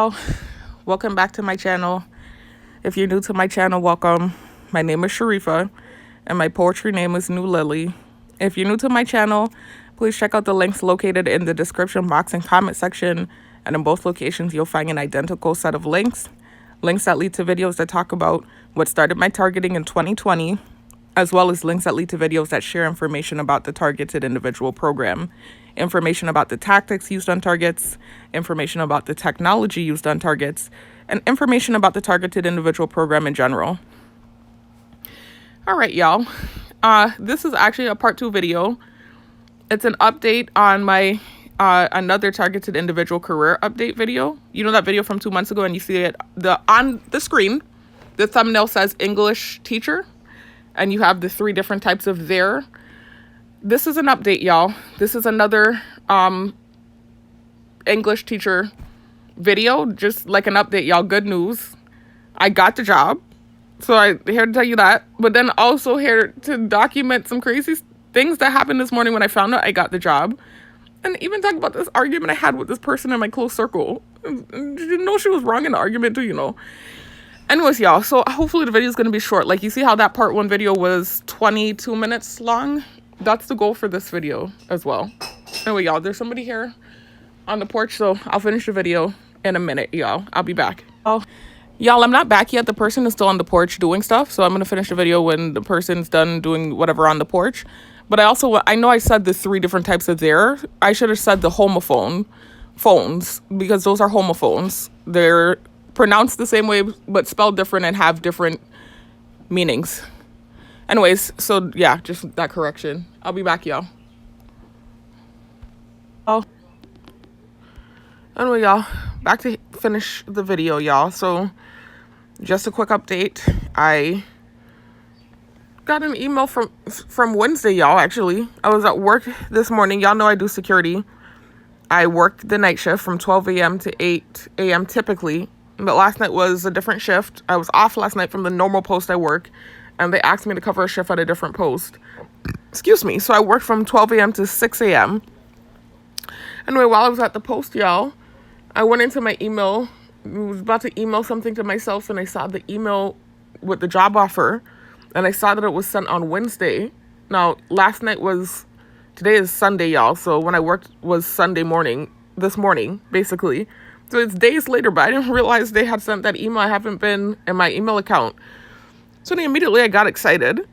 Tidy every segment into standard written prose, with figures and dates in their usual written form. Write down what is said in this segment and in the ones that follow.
Oh, welcome back to my channel. If you're new to my channel, welcome. My name is Sharifa and my poetry name is New Lily. If you're new to my channel, please check out the links located in the description box and comment section. And in both locations, you'll find an identical set of links that lead to videos that talk about what started my targeting in 2020, as well as links that lead to videos that share information about the targeted individual program, information about the tactics used on targets, information about the technology used on targets, and information about the targeted individual program in general. All right, y'all. This is actually a part 2 video. It's an update on my another targeted individual career update video. You know that video from 2 months ago, and you see it on the screen. The thumbnail says English teacher, and you have the 3 different types of there. This is an update, y'all. This is another English teacher video, just like an update, y'all. Good news. I got the job. So I'm here to tell you that. But then also here to document some crazy things that happened this morning when I found out I got the job. And even talk about this argument I had with this person in my close circle. Did you know she was wrong in the argument too, you know? Anyways, y'all, so hopefully the video is going to be short. Like, you see how that part 1 video was 22 minutes long? That's the goal for this video as well. Anyway, y'all, there's somebody here on the porch, so I'll finish the video in a minute, y'all. I'll be back. Oh, y'all, I'm not back yet. The person is still on the porch doing stuff, so I'm going to finish the video when the person's done doing whatever on the porch. But I know I said the 3 different types of there. I should have said the homophone phones, because those are homophones. They're pronounced the same way, but spelled different and have different meanings. Anyways, so yeah, just that correction. I'll be back, y'all. Oh. Anyway, y'all, back to finish the video, y'all. So just a quick update. I got an email from Wednesday, y'all, actually. I was at work this morning. Y'all know I do security. I worked the night shift from 12 a.m. to 8 a.m. typically. But last night was a different shift. I was off last night from the normal post I work, and they asked me to cover a shift at a different post. Excuse me. So I worked from 12 a.m. to 6 a.m. Anyway, while I was at the post, y'all, I went into my email. I was about to email something to myself, and I saw the email with the job offer, and I saw that it was sent on Wednesday. Now, today is Sunday, y'all, so when I worked was Sunday morning, this morning, basically. So it's days later, but I didn't realize they had sent that email. I haven't been in my email account. So then immediately I got excited.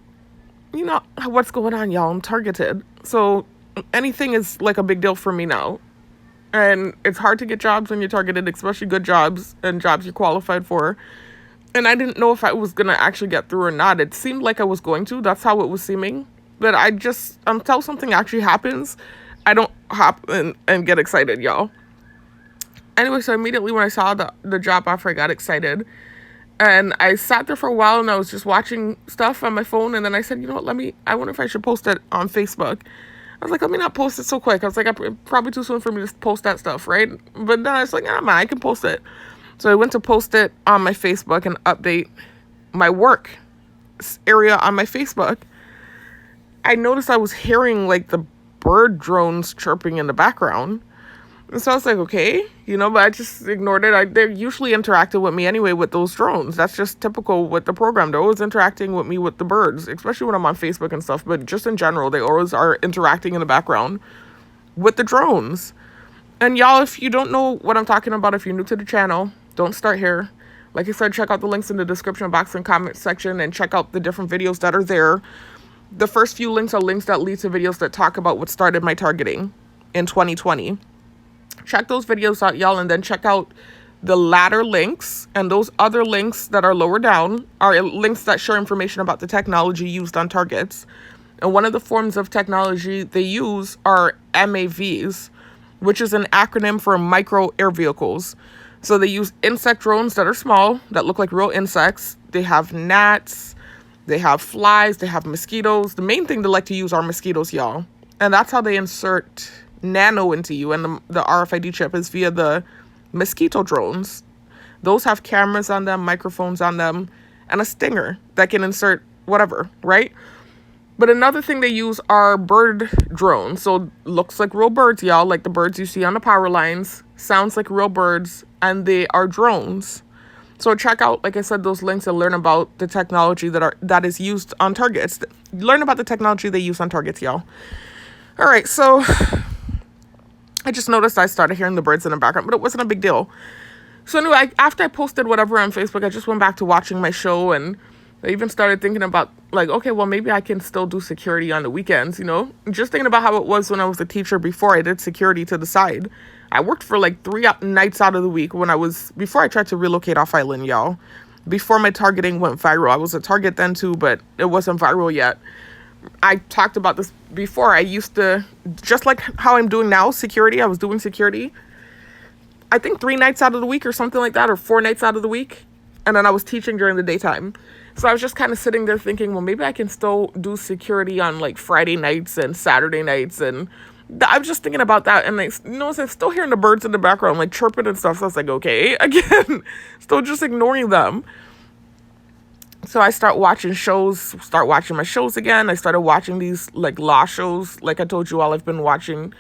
You know what's going on, y'all. I'm targeted. So anything is like a big deal for me now. And it's hard to get jobs when you're targeted, especially good jobs and jobs you're qualified for. And I didn't know if I was going to actually get through or not. It seemed like I was going to. That's how it was seeming. But until something actually happens, I don't hop and get excited, y'all. Anyway, so immediately when I saw the job offer, I got excited. And I sat there for a while and I was just watching stuff on my phone. And then I said, you know what, I wonder if I should post it on Facebook. I was like, let me not post it so quick. I was like, probably too soon for me to post that stuff, right? But then I was like, man, I can post it. So I went to post it on my Facebook and update my work area on my Facebook. I noticed I was hearing like the bird drones chirping in the background. And so I was like, okay, but I just ignored it. They're usually interacting with me anyway with those drones. That's just typical with the program. They're always interacting with me with the birds, especially when I'm on Facebook and stuff. But just in general, they always are interacting in the background with the drones. And y'all, if you don't know what I'm talking about, if you're new to the channel, don't start here. Like I said, check out the links in the description box and comment section and check out the different videos that are there. The first few links are links that lead to videos that talk about what started my targeting in 2020. Check those videos out, y'all, and then check out the latter links. And those other links that are lower down are links that share information about the technology used on targets. And one of the forms of technology they use are MAVs, which is an acronym for micro air vehicles. So they use insect drones that are small, that look like real insects. They have gnats, they have flies, they have mosquitoes. The main thing they like to use are mosquitoes, y'all. And that's how they insert nano into you. And the RFID chip is via the mosquito drones. Those have cameras on them, microphones on them, and a stinger that can insert whatever, right? But another thing they use are bird drones. So looks like real birds, y'all, like the birds you see on the power lines. Sounds like real birds. and they are drones. So check out, like I said, those links and learn about the technology that is used on targets. Learn about the technology they use on targets, y'all. All right, so I just noticed I started hearing the birds in the background, but it wasn't a big deal. So anyway, after I posted whatever on Facebook, I just went back to watching my show, and I even started thinking about, like, okay, well, maybe I can still do security on the weekends, Just thinking about how it was when I was a teacher before I did security to the side. I worked for like 3 nights out of the week before I tried to relocate off island, y'all. Before my targeting went viral. I was a target then too, but it wasn't viral yet. I talked about this before. I used to, just like how I'm doing now, security, I was doing security, I think 3 nights out of the week or something like that, or 4 nights out of the week. And then I was teaching during the daytime. So I was just kind of sitting there thinking, well, maybe I can still do security on like Friday nights and Saturday nights. And I was just thinking about that. And I'm still hearing the birds in the background, like chirping and stuff. So I was like, okay, again, still just ignoring them. So I start watching my shows again. I started watching these like law shows. Like I told you all, I've been watching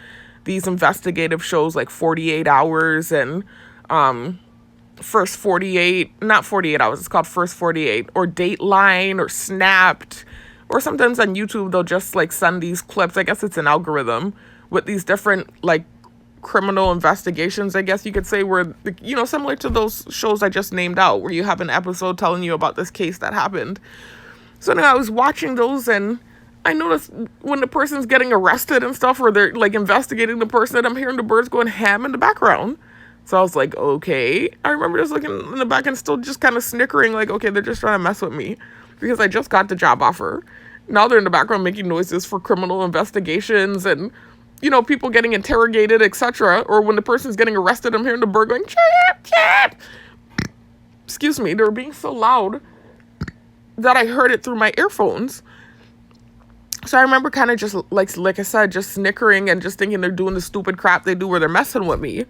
these investigative shows like 48 Hours and First 48, not 48 Hours, it's called First 48, or Dateline, or Snapped, or sometimes on YouTube they'll just like send these clips. I guess it's an algorithm with these different like criminal investigations, I guess you could say, where, similar to those shows I just named out, where you have an episode telling you about this case that happened. So now I was watching those, and I noticed when the person's getting arrested and stuff, or they're like investigating the person, I'm hearing the birds going ham in the background. So I was like, okay. I remember just looking in the back and still just kind of snickering, like, okay, they're just trying to mess with me because I just got the job offer. Now they're in the background making noises for criminal investigations and, people getting interrogated, etc. Or when the person's getting arrested, I'm hearing the bird going, chirp, chirp. Excuse me, they were being so loud that I heard it through my earphones. So I remember kind of just, like I said, just snickering and just thinking they're doing the stupid crap they do where they're messing with me.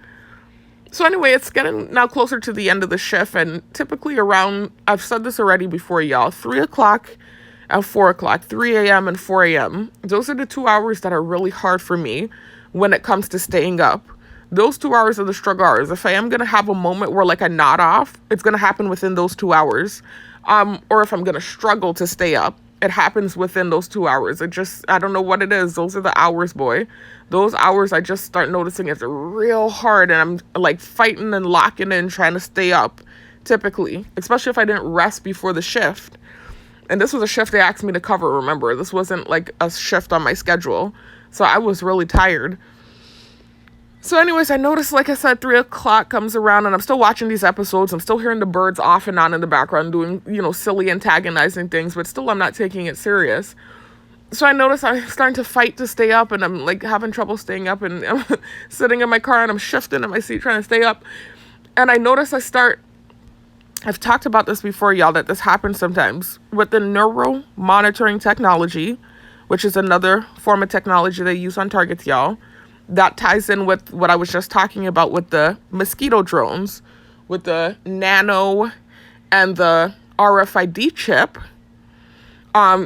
So anyway, it's getting now closer to the end of the shift, and typically around, I've said this already before, y'all, 3 o'clock and 4 o'clock, 3 a.m. and 4 a.m., those are the 2 hours that are really hard for me when it comes to staying up. Those 2 hours are the struggle hours. If I am going to have a moment where like I nod off, it's going to happen within those 2 hours. Or if I'm going to struggle to stay up, it happens within those 2 hours. I don't know what it is. Those are the hours, boy. Those hours I just start noticing it's real hard, and I'm like fighting and locking in, trying to stay up, typically, especially if I didn't rest before the shift. And this was a shift they asked me to cover, remember. This wasn't like a shift on my schedule. So I was really tired. So anyways, I noticed, like I said, 3 o'clock comes around, and I'm still watching these episodes. I'm still hearing the birds off and on in the background doing, silly antagonizing things, but still I'm not taking it serious. So I noticed I'm starting to fight to stay up, and I'm like having trouble staying up, and I'm sitting in my car and I'm shifting in my seat trying to stay up. And I notice I've talked about this before, y'all, that this happens sometimes with the neuro monitoring technology, which is another form of technology they use on targets, y'all. That ties in with what I was just talking about with the mosquito drones, with the nano and the RFID chip.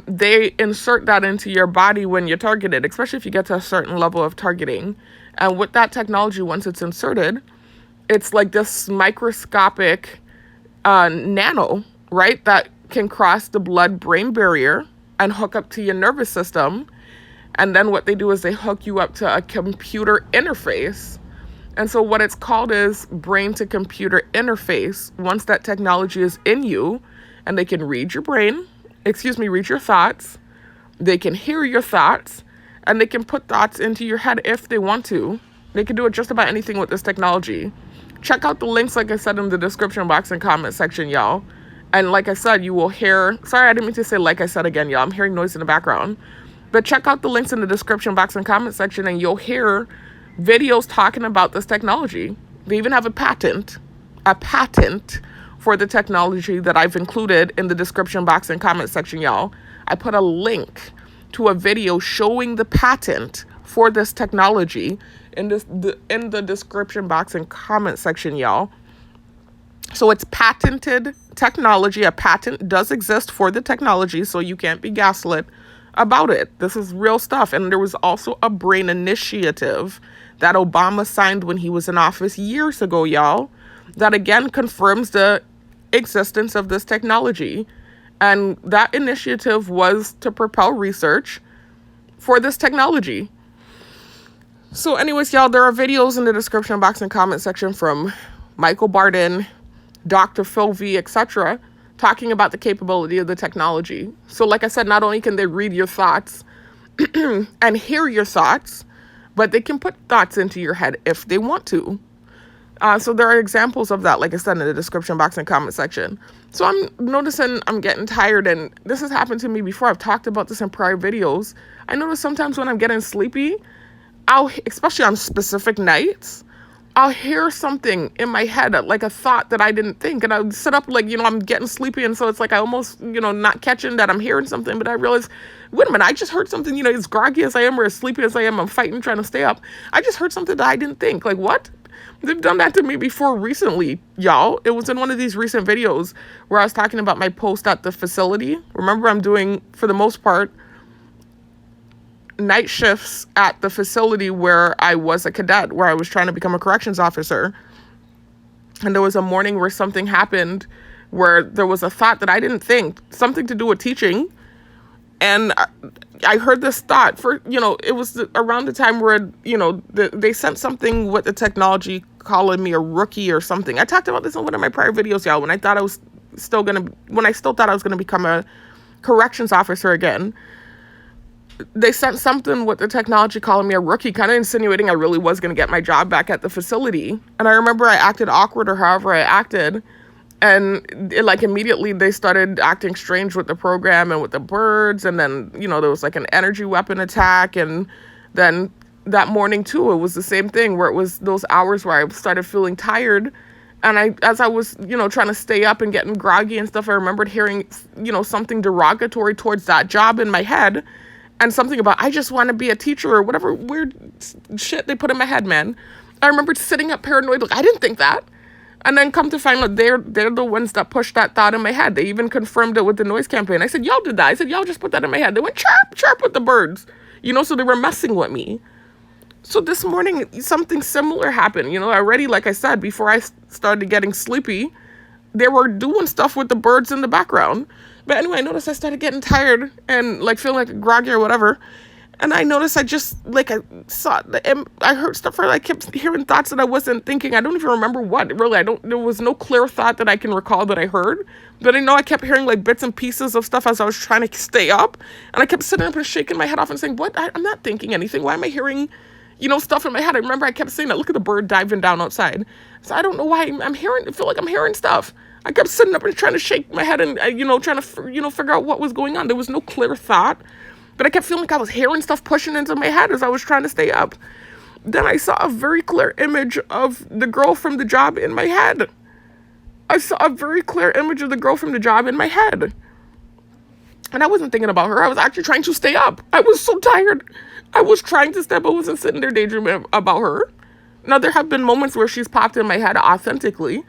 They insert that into your body when you're targeted, especially if you get to a certain level of targeting. And with that technology, once it's inserted, it's like this microscopic nano, right, that can cross the blood-brain barrier and hook up to your nervous system. And then what they do is they hook you up to a computer interface. And so what it's called is brain-to-computer interface. Once that technology is in you, and they can read your brain, read your thoughts, they can hear your thoughts, and they can put thoughts into your head if they want to. They can do it just about anything with this technology. Check out the links, like I said, in the description box and comment section, y'all. And like I said, you will hear, sorry, I didn't mean to say like I said again, y'all. I'm hearing noise in the background. But check out the links in the description box and comment section, and you'll hear videos talking about this technology. They even have a patent for the technology that I've included in the description box and comment section, y'all. I put a link to a video showing the patent for this technology in the description box and comment section, y'all. So it's patented technology. A patent does exist for the technology, so you can't be gaslit about it. This is real stuff. And there was also a brain initiative that Obama signed when he was in office years ago, y'all. that again confirms the existence of this technology. And that initiative was to propel research for this technology. So anyways, y'all, there are videos in the description box and comment section from Michael Barden, Dr. Phil V, etc., talking about the capability of the technology. So like I said, not only can they read your thoughts and hear your thoughts, but they can put thoughts into your head if they want to. So there are examples of that, like I said, in the description box and comment section. So I'm noticing I'm getting tired, and this has happened to me before. I've talked about this in prior videos. I notice sometimes when I'm getting sleepy, especially on specific nights, I'll hear something in my head, like a thought that I didn't think. And I would sit up like, I'm getting sleepy. And so it's like I almost, not catching that I'm hearing something. But I realize, wait a minute, I just heard something, as groggy as I am or as sleepy as I am, I'm fighting, trying to stay up. I just heard something that I didn't think. Like, what? They've done that to me before recently, y'all. It was in one of these recent videos where I was talking about my post at the facility. Remember, I'm doing, for the most part, night shifts at the facility where I was a cadet, where I was trying to become a corrections officer. And there was a morning where something happened where there was a thought that I didn't think, something to do with teaching. And I heard this thought for, it was around the time where, they sent something with the technology calling me a rookie or something. I talked about this in one of my prior videos, y'all, when I still thought I was going to become a corrections officer again. They sent something with the technology calling me a rookie, kind of insinuating I really was going to get my job back at the facility. And I remember I acted awkward, or however I acted. And immediately they started acting strange with the program and with the birds. And then, there was like an energy weapon attack. And then that morning too, it was the same thing where it was those hours where I started feeling tired. And as I was, trying to stay up and getting groggy and stuff, I remembered hearing, something derogatory towards that job in my head. And something about, I just want to be a teacher, or whatever weird shit they put in my head, man. I remember sitting up paranoid, like, I didn't think that. And then come to find out they're the ones that pushed that thought in my head. They even confirmed it with the noise campaign. I said, y'all did that. I said, y'all just put that in my head. They went chirp, chirp with the birds. So they were messing with me. So this morning, something similar happened. Already, like I said, before I started getting sleepy, they were doing stuff with the birds in the background. But anyway, I noticed I started getting tired and feeling like groggy or whatever. And I noticed I heard stuff where I kept hearing thoughts that I wasn't thinking. I don't even remember what, really. There was no clear thought that I can recall that I heard. But I know I kept hearing bits and pieces of stuff as I was trying to stay up. And I kept sitting up and shaking my head off and saying, what? I'm not thinking anything. Why am I hearing, stuff in my head? I remember I kept saying that. Look at the bird diving down outside. So I don't know why I feel like I'm hearing stuff. I kept sitting up and trying to shake my head and, trying to, figure out what was going on. There was no clear thought, but I kept feeling like I was hearing stuff pushing into my head as I was trying to stay up. Then I saw a very clear image of the girl from the job in my head. And I wasn't thinking about her. I was actually trying to stay up. I was so tired. I was trying to stay up. I wasn't sitting there daydreaming about her. Now, there have been moments where she's popped in my head authentically,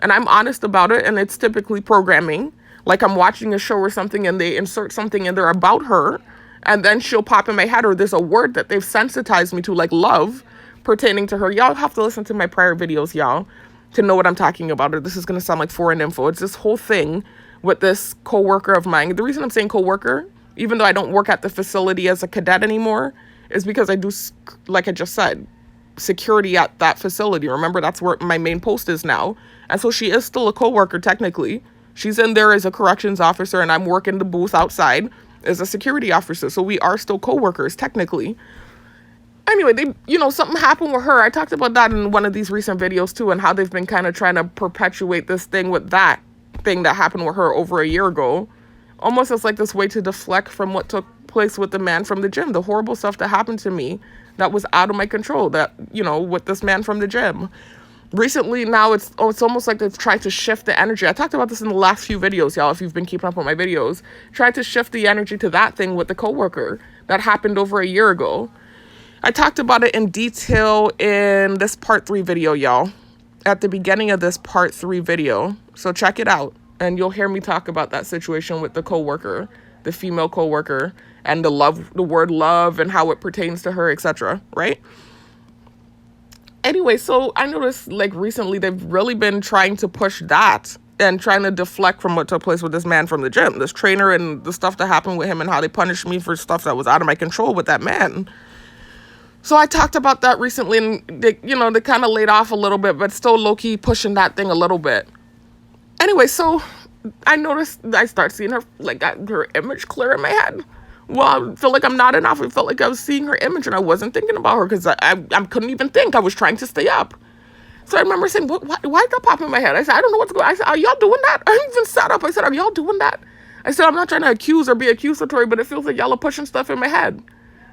and I'm honest about it, and it's typically programming. Like I'm watching a show or something, and they insert something in there about her, and then she'll pop in my head, or there's a word that they've sensitized me to, like love, pertaining to her. Y'all have to listen to my prior videos, y'all, to know what I'm talking about, or this is going to sound like foreign info. It's this whole thing with this coworker of mine. The reason I'm saying coworker, even though I don't work at the facility as a cadet anymore, is because I do, like I just said, security at that facility. Remember, that's where my main post is now. And so she is still a coworker technically. She's in there as a corrections officer, and I'm working the booth outside as a security officer. So we are still coworkers technically. Anyway, something happened with her. I talked about that in one of these recent videos too, and how they've been kind of trying to perpetuate this thing with that thing that happened with her over a year ago. Almost as like this way to deflect from what took place with the man from the gym, the horrible stuff that happened to me that was out of my control, that, with this man from the gym. Recently, now it's almost like they've tried to shift the energy. I talked about this in the last few videos, y'all, if you've been keeping up with my videos. Tried to shift the energy to that thing with the coworker that happened over a year ago. I talked about it in detail in this part 3 video, y'all. At the beginning of this part 3 video. So check it out, and you'll hear me talk about that situation with the coworker, the female coworker, and the word love, and how it pertains to her, etc., right? Anyway, so I noticed like recently they've really been trying to push that and trying to deflect from what took place with this man from the gym, this trainer, and the stuff that happened with him and how they punished me for stuff that was out of my control with that man. So I talked about that recently, and they kind of laid off a little bit, but still low-key pushing that thing a little bit. Anyway, so I noticed I start seeing her, like, her image clear in my head. Well, I feel like I'm nodding off. It felt like I was seeing her image, and I wasn't thinking about her because I couldn't even think. I was trying to stay up. So I remember saying, why did that pop in my head? I said, I don't know what's going on. I said, are y'all doing that? I even sat up. I said, are y'all doing that? I said, I'm not trying to accuse or be accusatory, but it feels like y'all are pushing stuff in my head.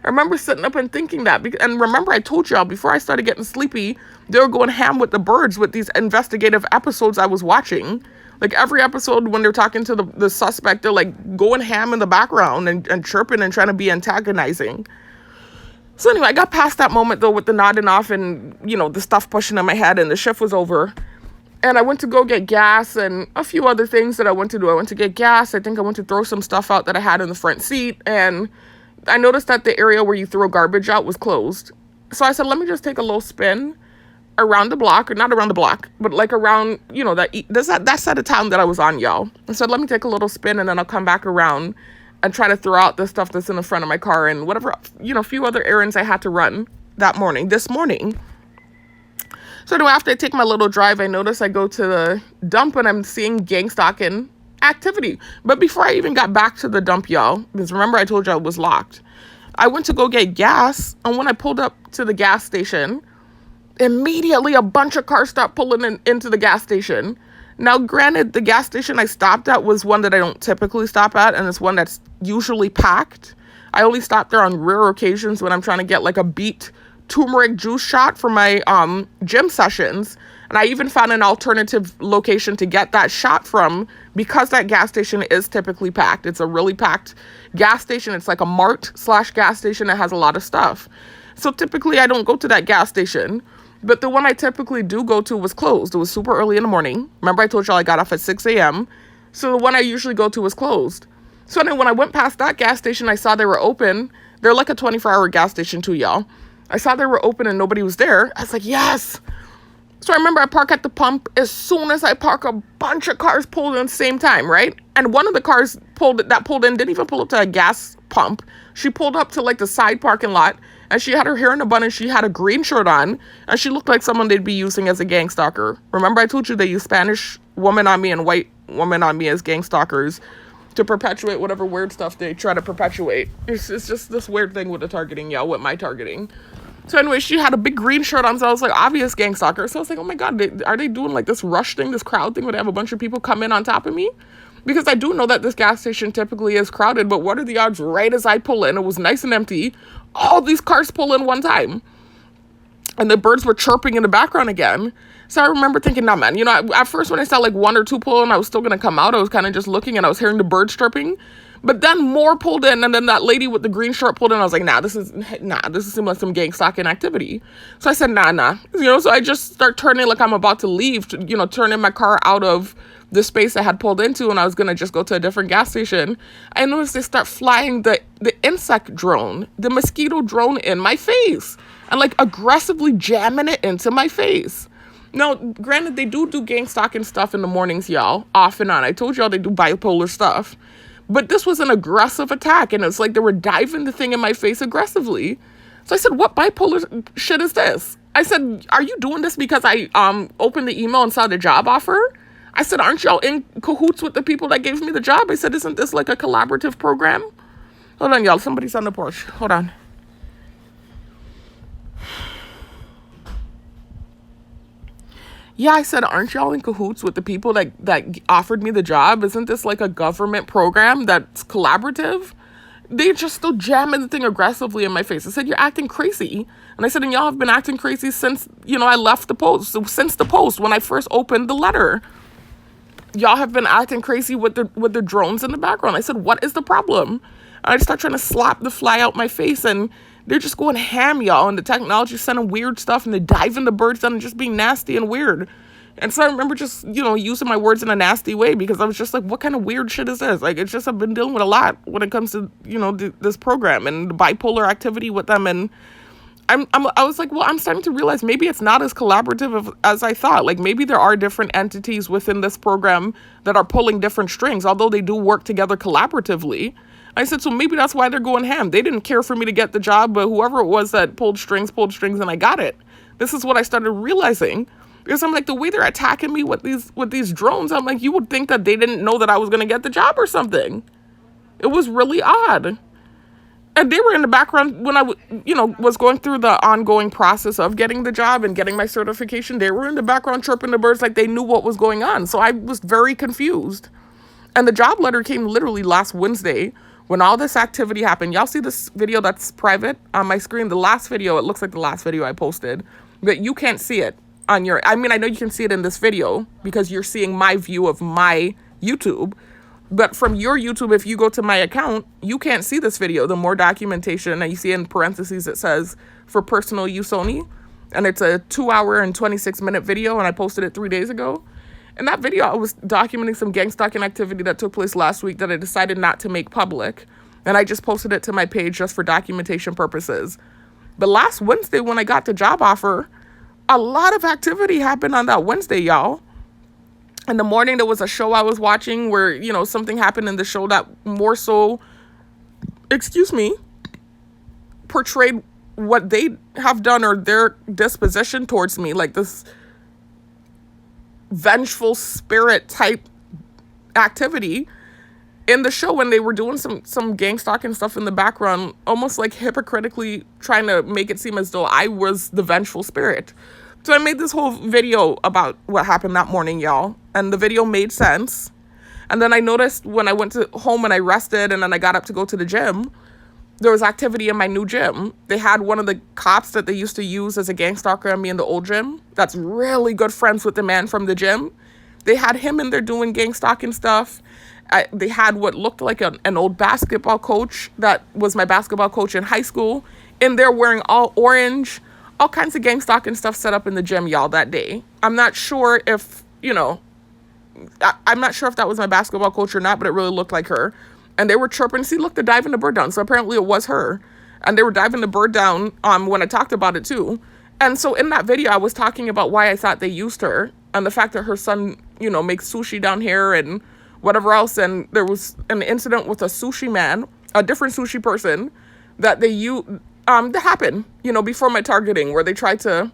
I remember sitting up and thinking that. And remember, I told y'all before I started getting sleepy, they were going ham with the birds with these investigative episodes I was watching. Like every episode when they're talking to the suspect, they're like going ham in the background and chirping and trying to be antagonizing. So anyway, I got past that moment though with the nodding off and, the stuff pushing in my head, and the shift was over. And I went to go get gas and a few other things that I went to do. I went to get gas. I think I went to throw some stuff out that I had in the front seat. And I noticed that the area where you throw garbage out was closed. So I said, let me just take a little spin around the block, or not around the block, but like around, that side of town that I was on, y'all. I said, let me take a little spin and then I'll come back around and try to throw out the stuff that's in the front of my car and whatever, a few other errands I had to run this morning. So anyway, after I take my little drive, I notice I go to the dump and I'm seeing gang stalking activity. But before I even got back to the dump, y'all, because remember I told y'all it was locked, I went to go get gas, and when I pulled up to the gas station, immediately a bunch of cars stopped pulling into the gas station. Now, granted, the gas station I stopped at was one that I don't typically stop at, and it's one that's usually packed. I only stop there on rare occasions when I'm trying to get like a beet turmeric juice shot for my gym sessions. And I even found an alternative location to get that shot from because that gas station is typically packed. It's a really packed gas station. It's like a mart/gas station that has a lot of stuff. So typically I don't go to that gas station. But the one I typically do go to was closed. It was super early in the morning. Remember I told y'all I got off at 6 a.m. So the one I usually go to was closed. So then when I went past that gas station, I saw they were open. They're like a 24-hour gas station too, y'all. I saw they were open and nobody was there. I was like, yes. So I remember I park at the pump. As soon as I park, a bunch of cars pulled in at the same time, right? And one of the cars pulled in didn't even pull up to a gas pump. She pulled up to like the side parking lot, and she had her hair in a bun and she had a green shirt on, and she looked like someone they'd be using as a gang stalker. Remember I told you they use Spanish woman on me and white woman on me as gang stalkers to perpetuate whatever weird stuff they try to perpetuate. It's just this weird thing with the targeting, y'all, with my targeting. So anyway, she had a big green shirt on, so I was like, obvious gang stalker. So I was like, oh my God, are they doing like this rush thing, this crowd thing where they have a bunch of people come in on top of me? Because I do know that this gas station typically is crowded, but what are the odds right as I pull in, it was nice and empty, all these cars pull in one time. And the birds were chirping in the background again. So I remember thinking, nah, man, at first when I saw like one or two pull in, I was still going to come out. I was kind of just looking and I was hearing the birds chirping. But then more pulled in, and then that lady with the green shirt pulled in. I was like, this is seeming like some gang stalking activity. So I said, nah. So I just start turning like I'm about to leave, turning my car out of the space I had pulled into, and I was going to just go to a different gas station. I noticed they start flying the insect drone, the mosquito drone in my face, and like aggressively jamming it into my face. Now, granted, they do gang stalking stuff in the mornings, y'all, off and on. I told y'all they do bipolar stuff. But this was an aggressive attack, and it's like they were diving the thing in my face aggressively. So I said, what bipolar shit is this? I said, are you doing this because I opened the email and saw the job offer? I said, aren't y'all in cahoots with the people that gave me the job? I said, isn't this like a collaborative program? Hold on, y'all. Somebody's on the porch. Hold on. Yeah, I said, aren't y'all in cahoots with the people that offered me the job? Isn't this like a government program that's collaborative? They just still jamming the thing aggressively in my face. I said, you're acting crazy. And I said, and y'all have been acting crazy since, I left the post. So since the post, when I first opened the letter, y'all have been acting crazy with the drones in the background. I said, what is the problem? And I start trying to slap the fly out my face, and they're just going ham, y'all, and the technology's sending weird stuff, and they're diving the birds down and just being nasty and weird. And so I remember just, using my words in a nasty way, because I was just like, what kind of weird shit is this? Like, it's just, I've been dealing with a lot when it comes to, this program and the bipolar activity with them. And I was like, well, I'm starting to realize maybe it's not as collaborative as I thought. Like maybe there are different entities within this program that are pulling different strings, although they do work together collaboratively. I said, so maybe that's why they're going ham. They didn't care for me to get the job, but whoever it was that pulled strings, and I got it. This is what I started realizing. Because I'm like, the way they're attacking me with these drones, I'm like, you would think that they didn't know that I was going to get the job or something. It was really odd. And they were in the background when I was going through the ongoing process of getting the job and getting my certification. They were in the background chirping the birds like they knew what was going on. So I was very confused. And the job letter came literally last Wednesday when all this activity happened. Y'all see this video that's private on my screen? The last video, it looks like the last video I posted, but you can't see it on your, I know you can see it in this video because you're seeing my view of my YouTube. But from your YouTube, if you go to my account, you can't see this video. The more documentation, and you see in parentheses, it says for personal use only. And it's a 2-hour and 26-minute video, and I posted it 3 days ago. In that video, I was documenting some gang stalking activity that took place last week that I decided not to make public. And I just posted it to my page just for documentation purposes. But last Wednesday, when I got the job offer, a lot of activity happened on that Wednesday, y'all. In the morning, there was a show I was watching where, something happened in the show that more so, portrayed what they have done or their disposition towards me, like this vengeful spirit type activity in the show when they were doing some gang stalking stuff in the background, almost like hypocritically trying to make it seem as though I was the vengeful spirit. So I made this whole video about what happened that morning, y'all. And the video made sense. And then I noticed when I went to home and I rested and then I got up to go to the gym, there was activity in my new gym. They had one of the cops that they used to use as a gang stalker on me in the old gym. That's really good friends with the man from the gym. They had him in there doing gang stalking stuff. They had what looked like an old basketball coach that was my basketball coach in high school in there wearing all orange. All kinds of gang stalking stuff set up in the gym, y'all, that day. I'm not sure if, I'm not sure if that was my basketball coach or not, but it really looked like her. And they were chirping, see, look, they're diving the bird down. So apparently it was her. And they were diving the bird down when I talked about it too. And so in that video, I was talking about why I thought they used her and the fact that her son, makes sushi down here and whatever else. And there was an incident with a sushi man, a different sushi person that they used. That happened, before my targeting, where they tried to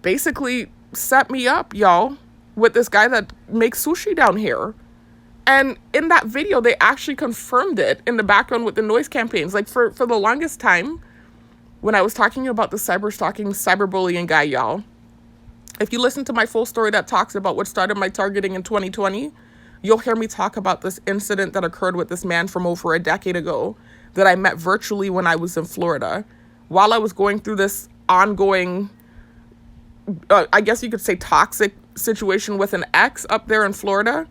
basically set me up, y'all, with this guy that makes sushi down here. And in that video, they actually confirmed it in the background with the noise campaigns. Like for the longest time, when I was talking about the cyberbullying guy, y'all, if you listen to my full story that talks about what started my targeting in 2020, you'll hear me talk about this incident that occurred with this man from over a decade ago that I met virtually when I was in Florida. While I was going through this ongoing, I guess you could say toxic situation with an ex up there in Florida,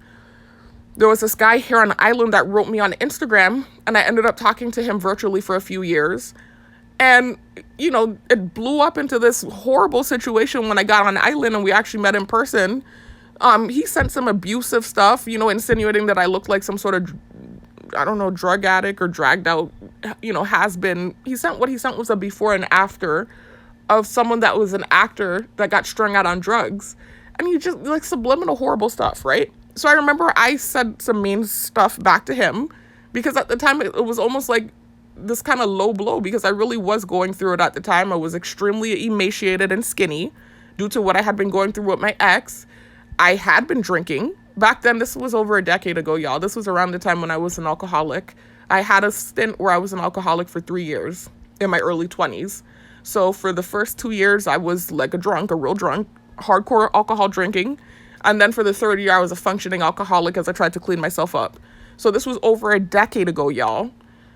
there was this guy here on the island that wrote me on Instagram, and I ended up talking to him virtually for a few years. And, it blew up into this horrible situation when I got on the island and we actually met in person. He sent some abusive stuff, insinuating that I looked like some sort of, drug addict or dragged out, has been. What he sent was a before and after of someone that was an actor that got strung out on drugs. And he just, like, subliminal horrible stuff, right? So I remember I said some mean stuff back to him because at the time it was almost like this kind of low blow because I really was going through it at the time. I was extremely emaciated and skinny due to what I had been going through with my ex. I had been drinking. Back then, this was over a decade ago, y'all. This was around the time when I was an alcoholic. I had a stint where I was an alcoholic for 3 years in my early 20s. So for the first 2 years, I was like a real drunk, hardcore alcohol drinking. And then for the third year, I was a functioning alcoholic as I tried to clean myself up. So this was over a decade ago, y'all.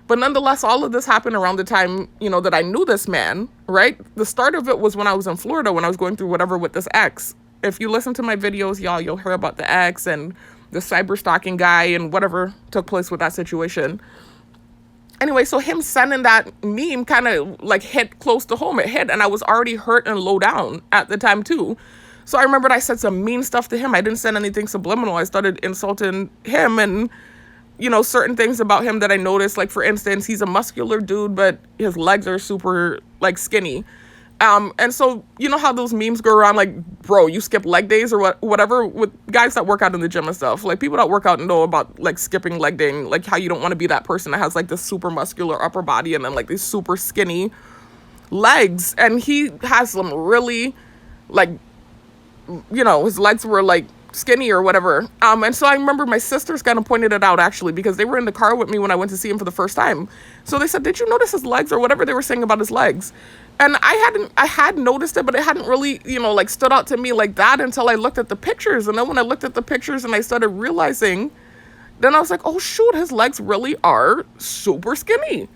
But nonetheless, all of this happened around the time, that I knew this man, right? The start of it was when I was in Florida, when I was going through whatever with this ex. If you listen to my videos, y'all, you'll hear about the ex and the cyber stalking guy and whatever took place with that situation. Anyway, so him sending that meme kind of like hit close to home. It hit, and I was already hurt and low down at the time too. So I remembered I said some mean stuff to him. I didn't send anything subliminal. I started insulting him, and certain things about him that I noticed. Like, for instance, he's a muscular dude, but his legs are super, like, skinny. And so, you know how those memes go around, like, bro, you skip leg days or whatever, with guys that work out in the gym and stuff. Like, people that work out know about, like, skipping leg day, and, like, how you don't want to be that person that has, like, this super muscular upper body and then, like, these super skinny legs. And he has some really, like, his legs were, like, skinny or whatever. And so I remember my sisters kind of pointed it out, actually, because they were in the car with me when I went to see him for the first time. So they said, did you notice his legs, or whatever they were saying about his legs? And I had noticed it, but it hadn't really, like, stood out to me like that until I looked at the pictures. And then when I looked at the pictures and I started realizing, then I was like, oh shoot, his legs really are super skinny.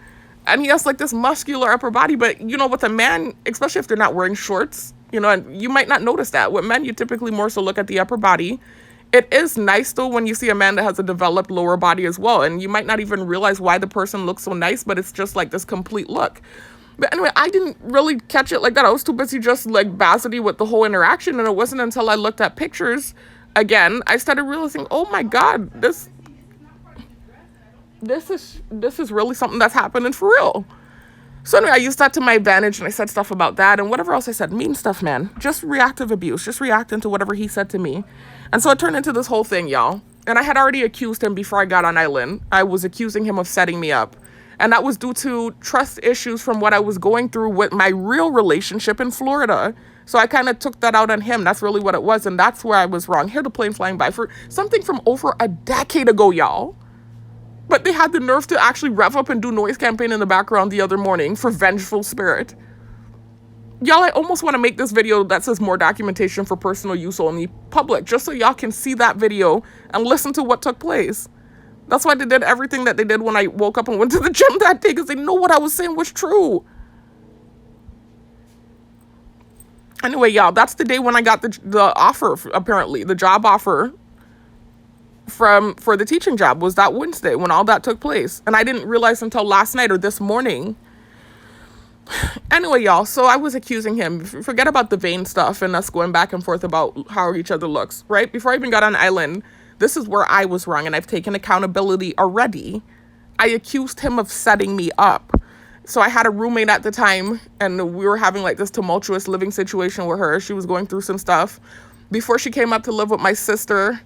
And he has, like, this muscular upper body. But, with a man, especially if they're not wearing shorts, and you might not notice that. With men, you typically more so look at the upper body. It is nice, though, when you see a man that has a developed lower body as well. And you might not even realize why the person looks so nice, but it's just, like, this complete look. But anyway, I didn't really catch it like that. I was too busy just, like, basity with the whole interaction. And it wasn't until I looked at pictures again, I started realizing, oh my God, this is really something that's happening for real. So anyway, I used that to my advantage, and I said stuff about that and whatever else I said. Mean stuff, man. Just reactive abuse. Just reacting to whatever he said to me. And so it turned into this whole thing, y'all. And I had already accused him before I got on island. I was accusing him of setting me up. And that was due to trust issues from what I was going through with my real relationship in Florida. So I kind of took that out on him. That's really what it was. And that's where I was wrong. Hear the plane flying by for something from over a decade ago, y'all. But they had the nerve to actually rev up and do noise campaign in the background the other morning for vengeful spirit. Y'all, I almost want to make this video that says more documentation for personal use only public, just so y'all can see that video and listen to what took place. That's why they did everything that they did when I woke up and went to the gym that day, because they know what I was saying was true. Anyway, y'all, that's the day when I got the offer, apparently, the job offer for the teaching job was that Wednesday when all that took place. And I didn't realize until last night or this morning. Anyway, y'all, so I was accusing him. Forget about the vein stuff and us going back and forth about how each other looks, right? Before I even got on island, this is where I was wrong, and I've taken accountability already. I accused him of setting me up. So I had a roommate at the time, and we were having, like, this tumultuous living situation with her. She was going through some stuff. Before she came up to live with my sister,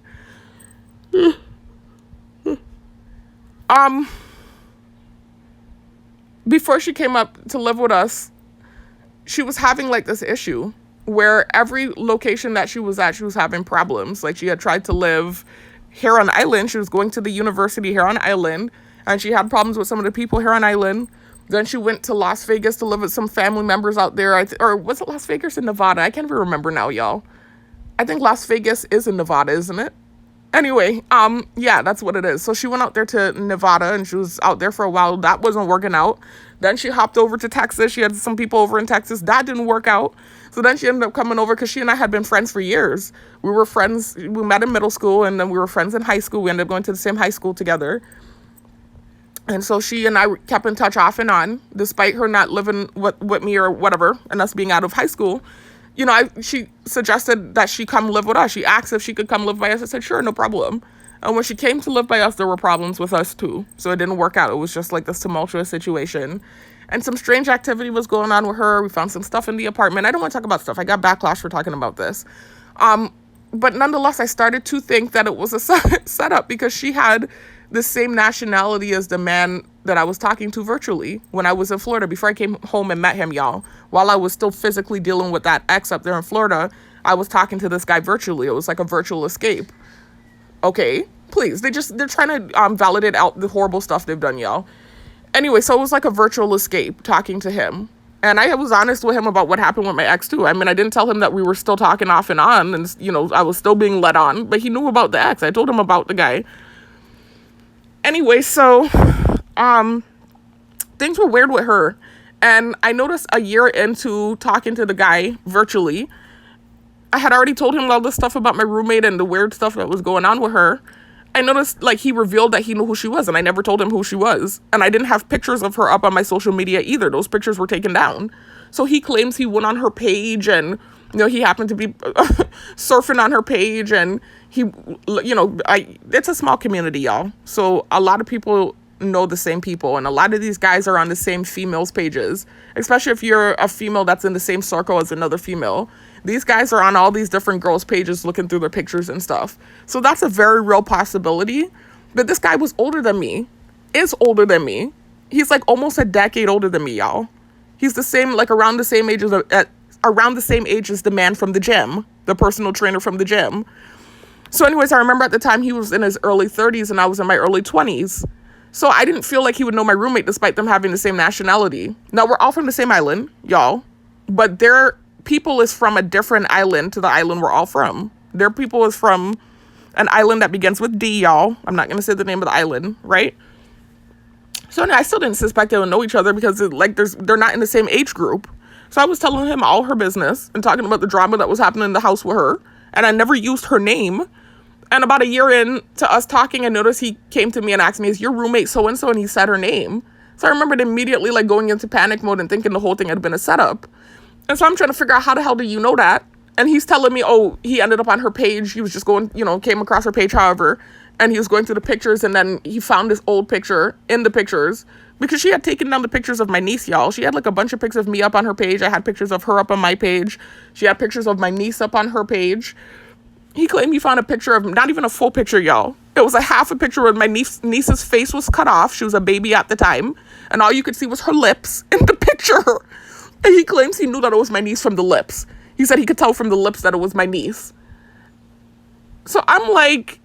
before she came up to live with us, she was having, like, this issue where every location that she was at, she was having problems. Like, she had tried to live here on island. She was going to the university here on island, and she had problems with some of the people here on island. Then she went to Las Vegas to live with some family members out there. Or was it Las Vegas or Nevada? I can't even remember now, y'all. I think Las Vegas is in Nevada, isn't it? Anyway, yeah, that's what it is. So she went out there to Nevada, and she was out there for a while. That wasn't working out. Then she hopped over to Texas. She had some people over in Texas. That didn't work out. So then she ended up coming over because she and I had been friends for years. We were friends. We met in middle school, and then we were friends in high school. We ended up going to the same high school together. And so she and I kept in touch off and on, despite her not living with me or whatever, and us being out of high school. She suggested that she come live with us. She asked if she could come live by us. I said, sure, no problem. And when she came to live by us, there were problems with us too. So it didn't work out. It was just like this tumultuous situation. And some strange activity was going on with her. We found some stuff in the apartment. I don't want to talk about stuff. I got backlash for talking about this. But nonetheless, I started to think that it was a setup because she had the same nationality as the man that I was talking to virtually when I was in Florida before I came home and met him, y'all. While I was still physically dealing with that ex up there in Florida, I was talking to this guy virtually. It was like a virtual escape. Okay, please. They're trying to validate out the horrible stuff they've done, y'all. Anyway, so it was like a virtual escape talking to him. And I was honest with him about what happened with my ex too. I mean, I didn't tell him that we were still talking off and on, and I was still being led on, but he knew about the ex. I told him about the guy. Anyway, so things were weird with her. And I noticed a year into talking to the guy virtually, I had already told him all this stuff about my roommate and the weird stuff that was going on with her. I noticed, like, he revealed that he knew who she was, and I never told him who she was. And I didn't have pictures of her up on my social media either. Those pictures were taken down. So he claims he went on her page, and, he happened to be surfing on her page, and it's a small community, y'all. So a lot of people know the same people, and a lot of these guys are on the same females pages, especially if you're a female that's in the same circle as another female. These guys are on all these different girls' pages looking through their pictures and stuff. So that's a very real possibility. But this guy was older than me, is older than me. He's like almost a decade older than me, y'all. He's the same, like around the same age as the man from the gym, the personal trainer from the gym. So anyways, I remember at the time he was in his early 30s and I was in my early 20s. So I didn't feel like he would know my roommate despite them having the same nationality. Now, we're all from the same island, y'all. But their people is from a different island to the island we're all from. Their people is from an island that begins with D, y'all. I'm not going to say the name of the island, right? So I still didn't suspect they would know each other because they're not in the same age group. So I was telling him all her business and talking about the drama that was happening in the house with her. And I never used her name. And about a year in to us talking, I noticed he came to me and asked me, is your roommate so-and-so? And he said her name. So I remembered immediately like going into panic mode and thinking the whole thing had been a setup. And so I'm trying to figure out how the hell do you know that? And he's telling me, oh, he ended up on her page. He was just going, came across her page, however. And he was going through the pictures and then he found this old picture in the pictures because she had taken down the pictures of my niece, y'all. She had like a bunch of pictures of me up on her page. I had pictures of her up on my page. She had pictures of my niece up on her page. He claimed he found a picture of, not even a full picture, y'all. It was a half a picture where my niece's face was cut off. She was a baby at the time. And all you could see was her lips in the picture. And he claims he knew that it was my niece from the lips. He said he could tell from the lips that it was my niece. So I'm like,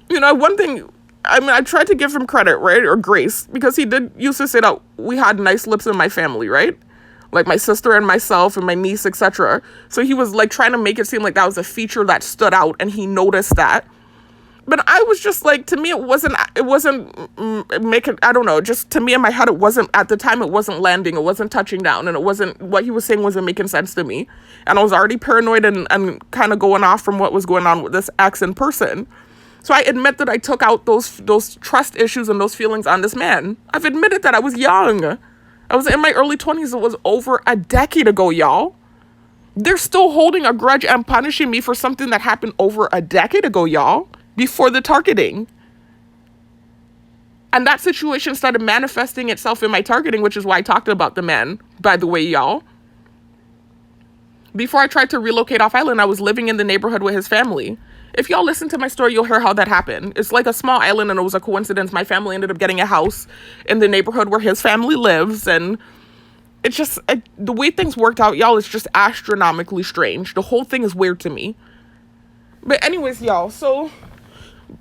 one thing, I tried to give him credit, right? Or grace. Because he did used to say that we had nice lips in my family, right? Like my sister and myself and my niece, etc. So he was like trying to make it seem like that was a feature that stood out and he noticed that. But I was just like, to me, it wasn't making, I don't know, just to me in my head, it wasn't, at the time, it wasn't landing, it wasn't touching down, and it wasn't, what he was saying wasn't making sense to me. And I was already paranoid and kind of going off from what was going on with this ex in person. So I admit that I took out those trust issues and those feelings on this man. I've admitted that I was young. I was in my early 20s. It was over a decade ago, y'all. They're still holding a grudge and punishing me for something that happened over a decade ago, y'all, before the targeting. And that situation started manifesting itself in my targeting, which is why I talked about the man, by the way, y'all. Before I tried to relocate off island, I was living in the neighborhood with his family. If y'all listen to my story, you'll hear how that happened. It's like a small island and it was a coincidence. My family ended up getting a house in the neighborhood where his family lives. And it's just, the way things worked out, y'all, is just astronomically strange. The whole thing is weird to me. But anyways, y'all, so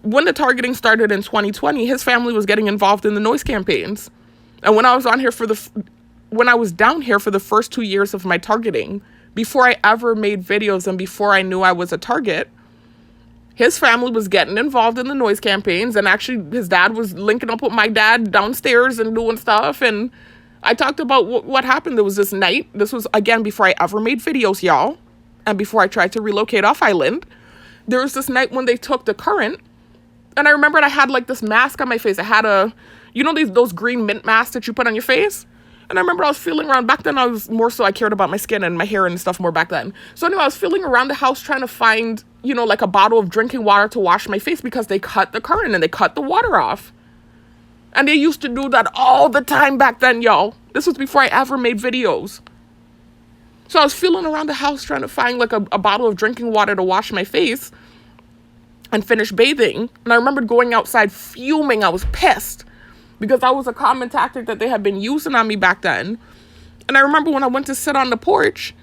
when the targeting started in 2020, his family was getting involved in the noise campaigns. And when I was down here for the first 2 years of my targeting, before I ever made videos and before I knew I was a target, his family was getting involved in the noise campaigns, and actually his dad was linking up with my dad downstairs and doing stuff. And I talked about what happened. There was this night. This was, again, before I ever made videos, y'all, and before I tried to relocate off island. There was this night when they took the current, and I remembered I had like this mask on my face. I had those green mint masks that you put on your face? And I remember I was feeling around. Back then, I cared about my skin and my hair and stuff more back then. So anyway, I was feeling around the house trying to find, like a bottle of drinking water to wash my face because they cut the current and they cut the water off. And they used to do that all the time back then, y'all. This was before I ever made videos. So I was feeling around the house trying to find like a bottle of drinking water to wash my face and finish bathing. And I remembered going outside fuming. I was pissed because that was a common tactic that they had been using on me back then. And I remember when I went to sit on the porch,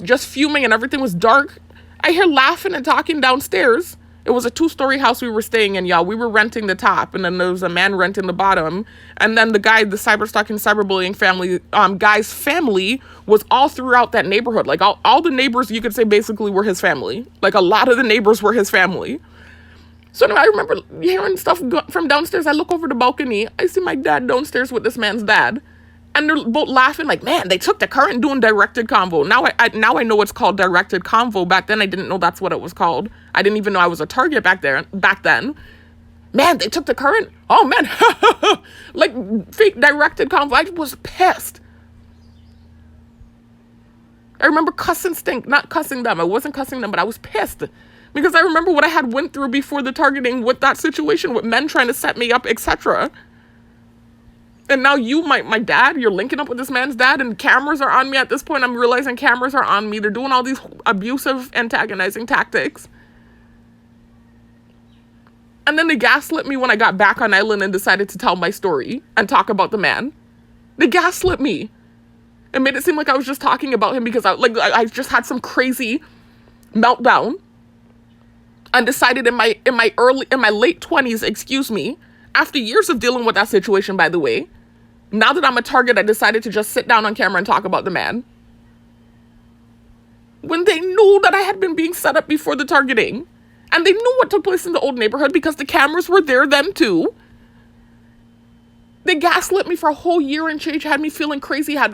just fuming and everything was dark, I hear laughing and talking downstairs. It was a 2-story house we were staying in, y'all. We were renting the top, and then there was a man renting the bottom. And then the guy, the cyberstalking, cyberbullying family, guy's family was all throughout that neighborhood. Like all the neighbors, you could say, basically were his family. Like a lot of the neighbors were his family. So anyway, I remember hearing stuff from downstairs. I look over the balcony. I see my dad downstairs with this man's dad. And they're both laughing like, man, they took the current doing directed convo. Now I know it's called directed convo. Back then, I didn't know that's what it was called. I didn't even know I was a target back then. Man, they took the current. Oh, man. Like fake directed convo. I was pissed. I remember cussing Stink. Not cussing them. I wasn't cussing them, but I was pissed. Because I remember what I had went through before the targeting with that situation, with men trying to set me up, etc. And now you, my dad, you're linking up with this man's dad, and cameras are on me at this point. I'm realizing cameras are on me. They're doing all these abusive, antagonizing tactics. And then they gaslit me when I got back on island and decided to tell my story and talk about the man. They gaslit me. It made it seem like I was just talking about him because I just had some crazy meltdown and decided in my late 20s, after years of dealing with that situation, by the way, now that I'm a target, I decided to just sit down on camera and talk about the man. When they knew that I had been being set up before the targeting, and they knew what took place in the old neighborhood because the cameras were there then too. They gaslit me for a whole year and change, had me feeling crazy, had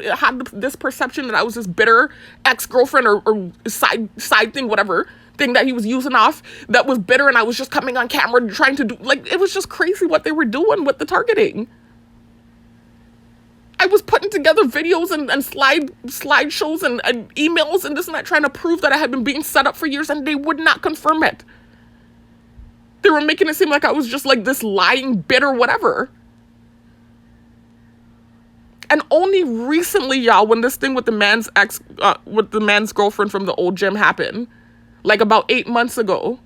this perception that I was this bitter ex-girlfriend or side thing, whatever thing that he was using off that was bitter, and I was just coming on camera trying to do, like, it was just crazy what they were doing with the targeting. I was putting together videos and slideshows and emails and this and that, trying to prove that I had been being set up for years, and they would not confirm it. They were making it seem like I was just like this lying, bitter, whatever. And only recently, y'all, when this thing with the man's girlfriend from the old gym happened, like about 8 months ago,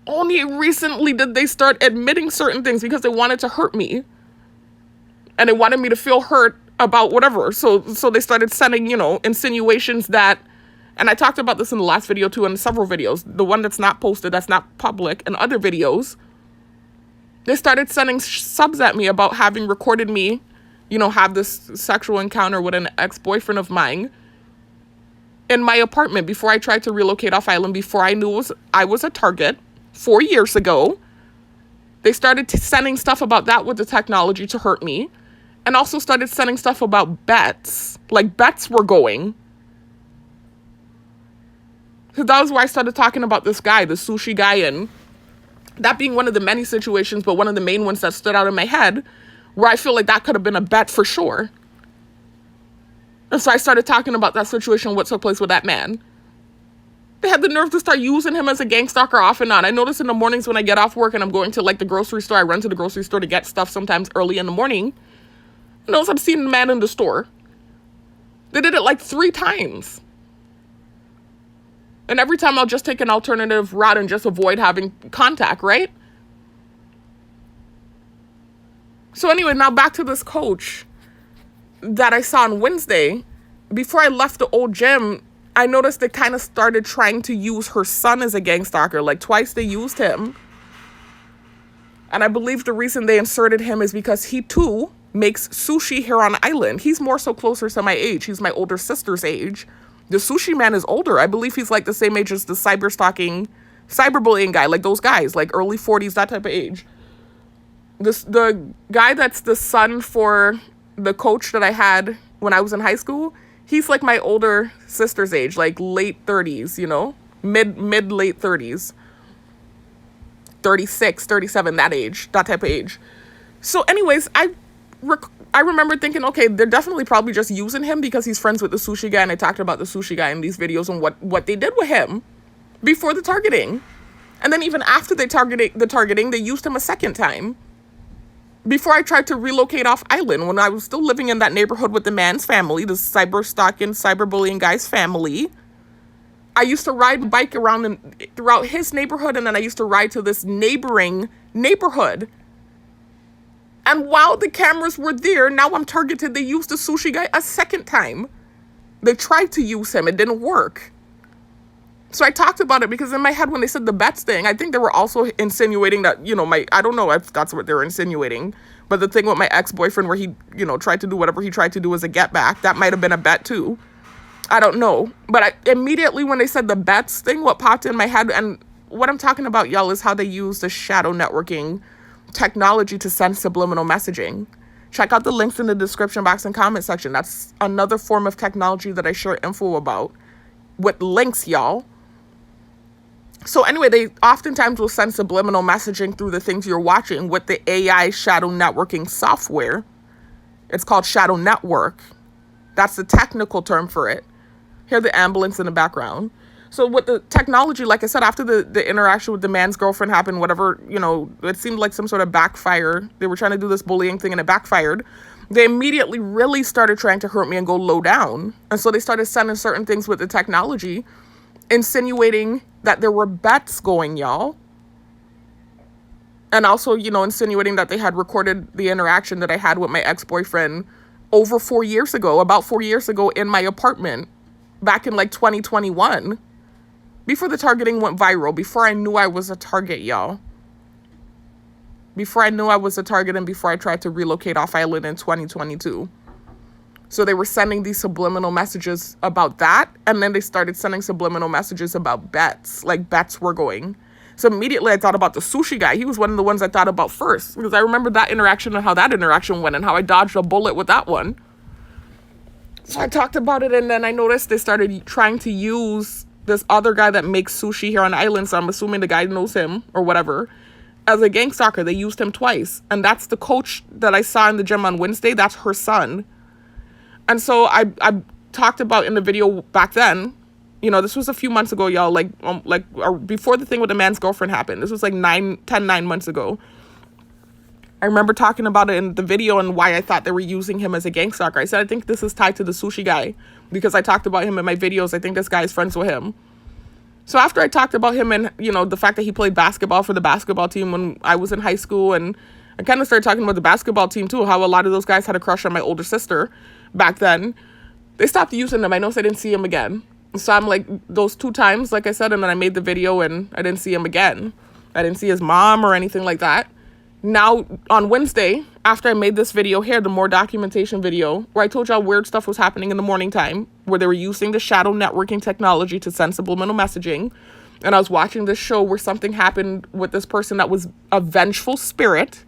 only recently did they start admitting certain things because they wanted to hurt me. And they wanted me to feel hurt about whatever. So they started sending, insinuations that, and I talked about this in the last video too, and several videos, the one that's not posted, that's not public, and other videos. They started sending subs at me about having recorded me, have this sexual encounter with an ex-boyfriend of mine in my apartment before I tried to relocate off island, before I knew I was a target 4 years ago. They started sending stuff about that with the technology to hurt me, and also started sending stuff about bets. Like, bets were going. So that was why I started talking about this guy, the sushi guy, and that being one of the many situations, but one of the main ones that stood out in my head, where I feel like that could have been a bet for sure. And so I started talking about that situation, what took place with that man. They had the nerve to start using him as a gang stalker off and on. I notice in the mornings when I get off work and I'm going to like the grocery store, I run to the grocery store to get stuff sometimes early in the morning. I notice I'm seeing the man in the store. They did it like 3 times. And every time I'll just take an alternative route and just avoid having contact, right? So anyway, now back to this coach that I saw on Wednesday. Before I left the old gym, I noticed they kind of started trying to use her son as a gang stalker. Like, twice they used him. And I believe the reason they inserted him is because he too makes sushi here on island. He's more so closer to my age. He's my older sister's age. The sushi man is older. I believe he's like the same age as the cyberbullying guy, like those guys, like early 40s, that type of age. The guy that's the son for the coach that I had when I was in high school, he's like my older sister's age, like late 30s, mid late 30s, 36, 37, that age, that type of age. So anyways, I remember thinking, okay, they're definitely probably just using him because he's friends with the sushi guy, and I talked about the sushi guy in these videos and what they did with him before the targeting. And then even after the targeting, they used him a second time. Before I tried to relocate off island, when I was still living in that neighborhood with the man's family, the cyberbullying guy's family, I used to ride a bike around throughout his neighborhood, and then I used to ride to this neighboring neighborhood. And while the cameras were there, now I'm targeted. They used the sushi guy a second time. They tried to use him. It didn't work. So I talked about it because in my head, when they said the bets thing, I think they were also insinuating that, I don't know if that's what they were insinuating, but the thing with my ex-boyfriend where he, tried to do whatever he tried to do as a get back, that might have been a bet too. I don't know. But immediately when they said the bets thing, what popped in my head, and what I'm talking about, y'all, is how they use the shadow networking technology to send subliminal messaging. Check out the links in the description box and comment section. That's another form of technology that I share info about with links, y'all. So anyway, they oftentimes will send subliminal messaging through the things you're watching with the AI shadow networking software. It's called shadow network. That's the technical term for it. Hear the ambulance in the background. So with the technology, like I said, after the interaction with the man's girlfriend happened, whatever, it seemed like some sort of backfire. They were trying to do this bullying thing and it backfired. They immediately really started trying to hurt me and go low down. And so they started sending certain things with the technology, insinuating that there were bets going, y'all. And also, insinuating that they had recorded the interaction that I had with my ex-boyfriend over 4 years ago, about 4 years ago in my apartment, back in like 2021. Before the targeting went viral, before I knew I was a target, y'all. Before I knew I was a target and before I tried to relocate off island in 2022. So they were sending these subliminal messages about that. And then they started sending subliminal messages about bets. Like bets were going. So immediately I thought about the sushi guy. He was one of the ones I thought about first. Because I remember that interaction and how that interaction went and how I dodged a bullet with that one. So I talked about it and then I noticed they started trying to use this other guy that makes sushi here on the island, so I'm assuming the guy knows him or whatever, as a gang stalker. They used him twice. And that's the coach that I saw in the gym on Wednesday. That's her son. And so I talked about in the video back then, this was a few months ago, y'all, before the thing with the man's girlfriend happened. This was like 9 months ago. I remember talking about it in the video and why I thought they were using him as a gang stalker. I said, I think this is tied to the sushi guy because I talked about him in my videos. I think this guy is friends with him. So after I talked about him and, the fact that he played basketball for the basketball team when I was in high school, and I kind of started talking about the basketball team too, how a lot of those guys had a crush on my older sister back then, they stopped using him. I noticed I didn't see him again. So I'm like, those 2 times, like I said, and then I made the video and I didn't see him again. I didn't see his mom or anything like that. Now, on Wednesday, after I made this video here, the more documentation video, where I told y'all weird stuff was happening in the morning time, where they were using the shadow networking technology to send subliminal messaging, and I was watching this show where something happened with this person that was a vengeful spirit.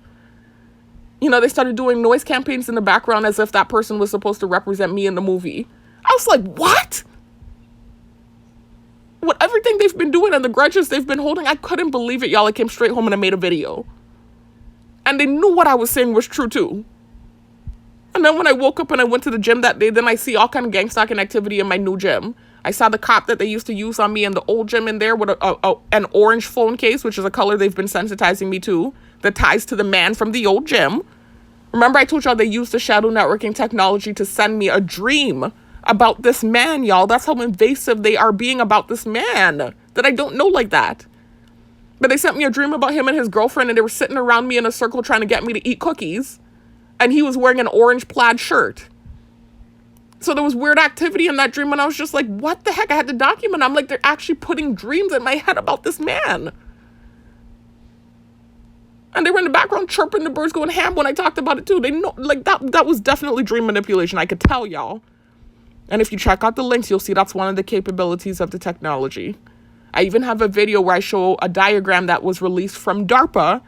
They started doing noise campaigns in the background as if that person was supposed to represent me in the movie. I was like, what? With everything they've been doing and the grudges they've been holding, I couldn't believe it, y'all. I came straight home and I made a video. And they knew what I was saying was true too. And then when I woke up and I went to the gym that day, then I see all kind of gang stalking activity in my new gym. I saw the cop that they used to use on me in the old gym in there with an orange phone case, which is a color they've been sensitizing me to, that ties to the man from the old gym. Remember I told y'all they used the shadow networking technology to send me a dream about this man, y'all. That's how invasive they are being about this man that I don't know like that. But they sent me a dream about him and his girlfriend, and they were sitting around me in a circle trying to get me to eat cookies. And he was wearing an orange plaid shirt. So there was weird activity in that dream, and I was just like, what the heck? I had to document. I'm like, they're actually putting dreams in my head about this man. And they were in the background chirping, the birds going ham when I talked about it too. They know, like, that was definitely dream manipulation. I could tell y'all. And if you check out the links, you'll see that's one of the capabilities of the technology. I even have a video where I show a diagram that was released from DARPA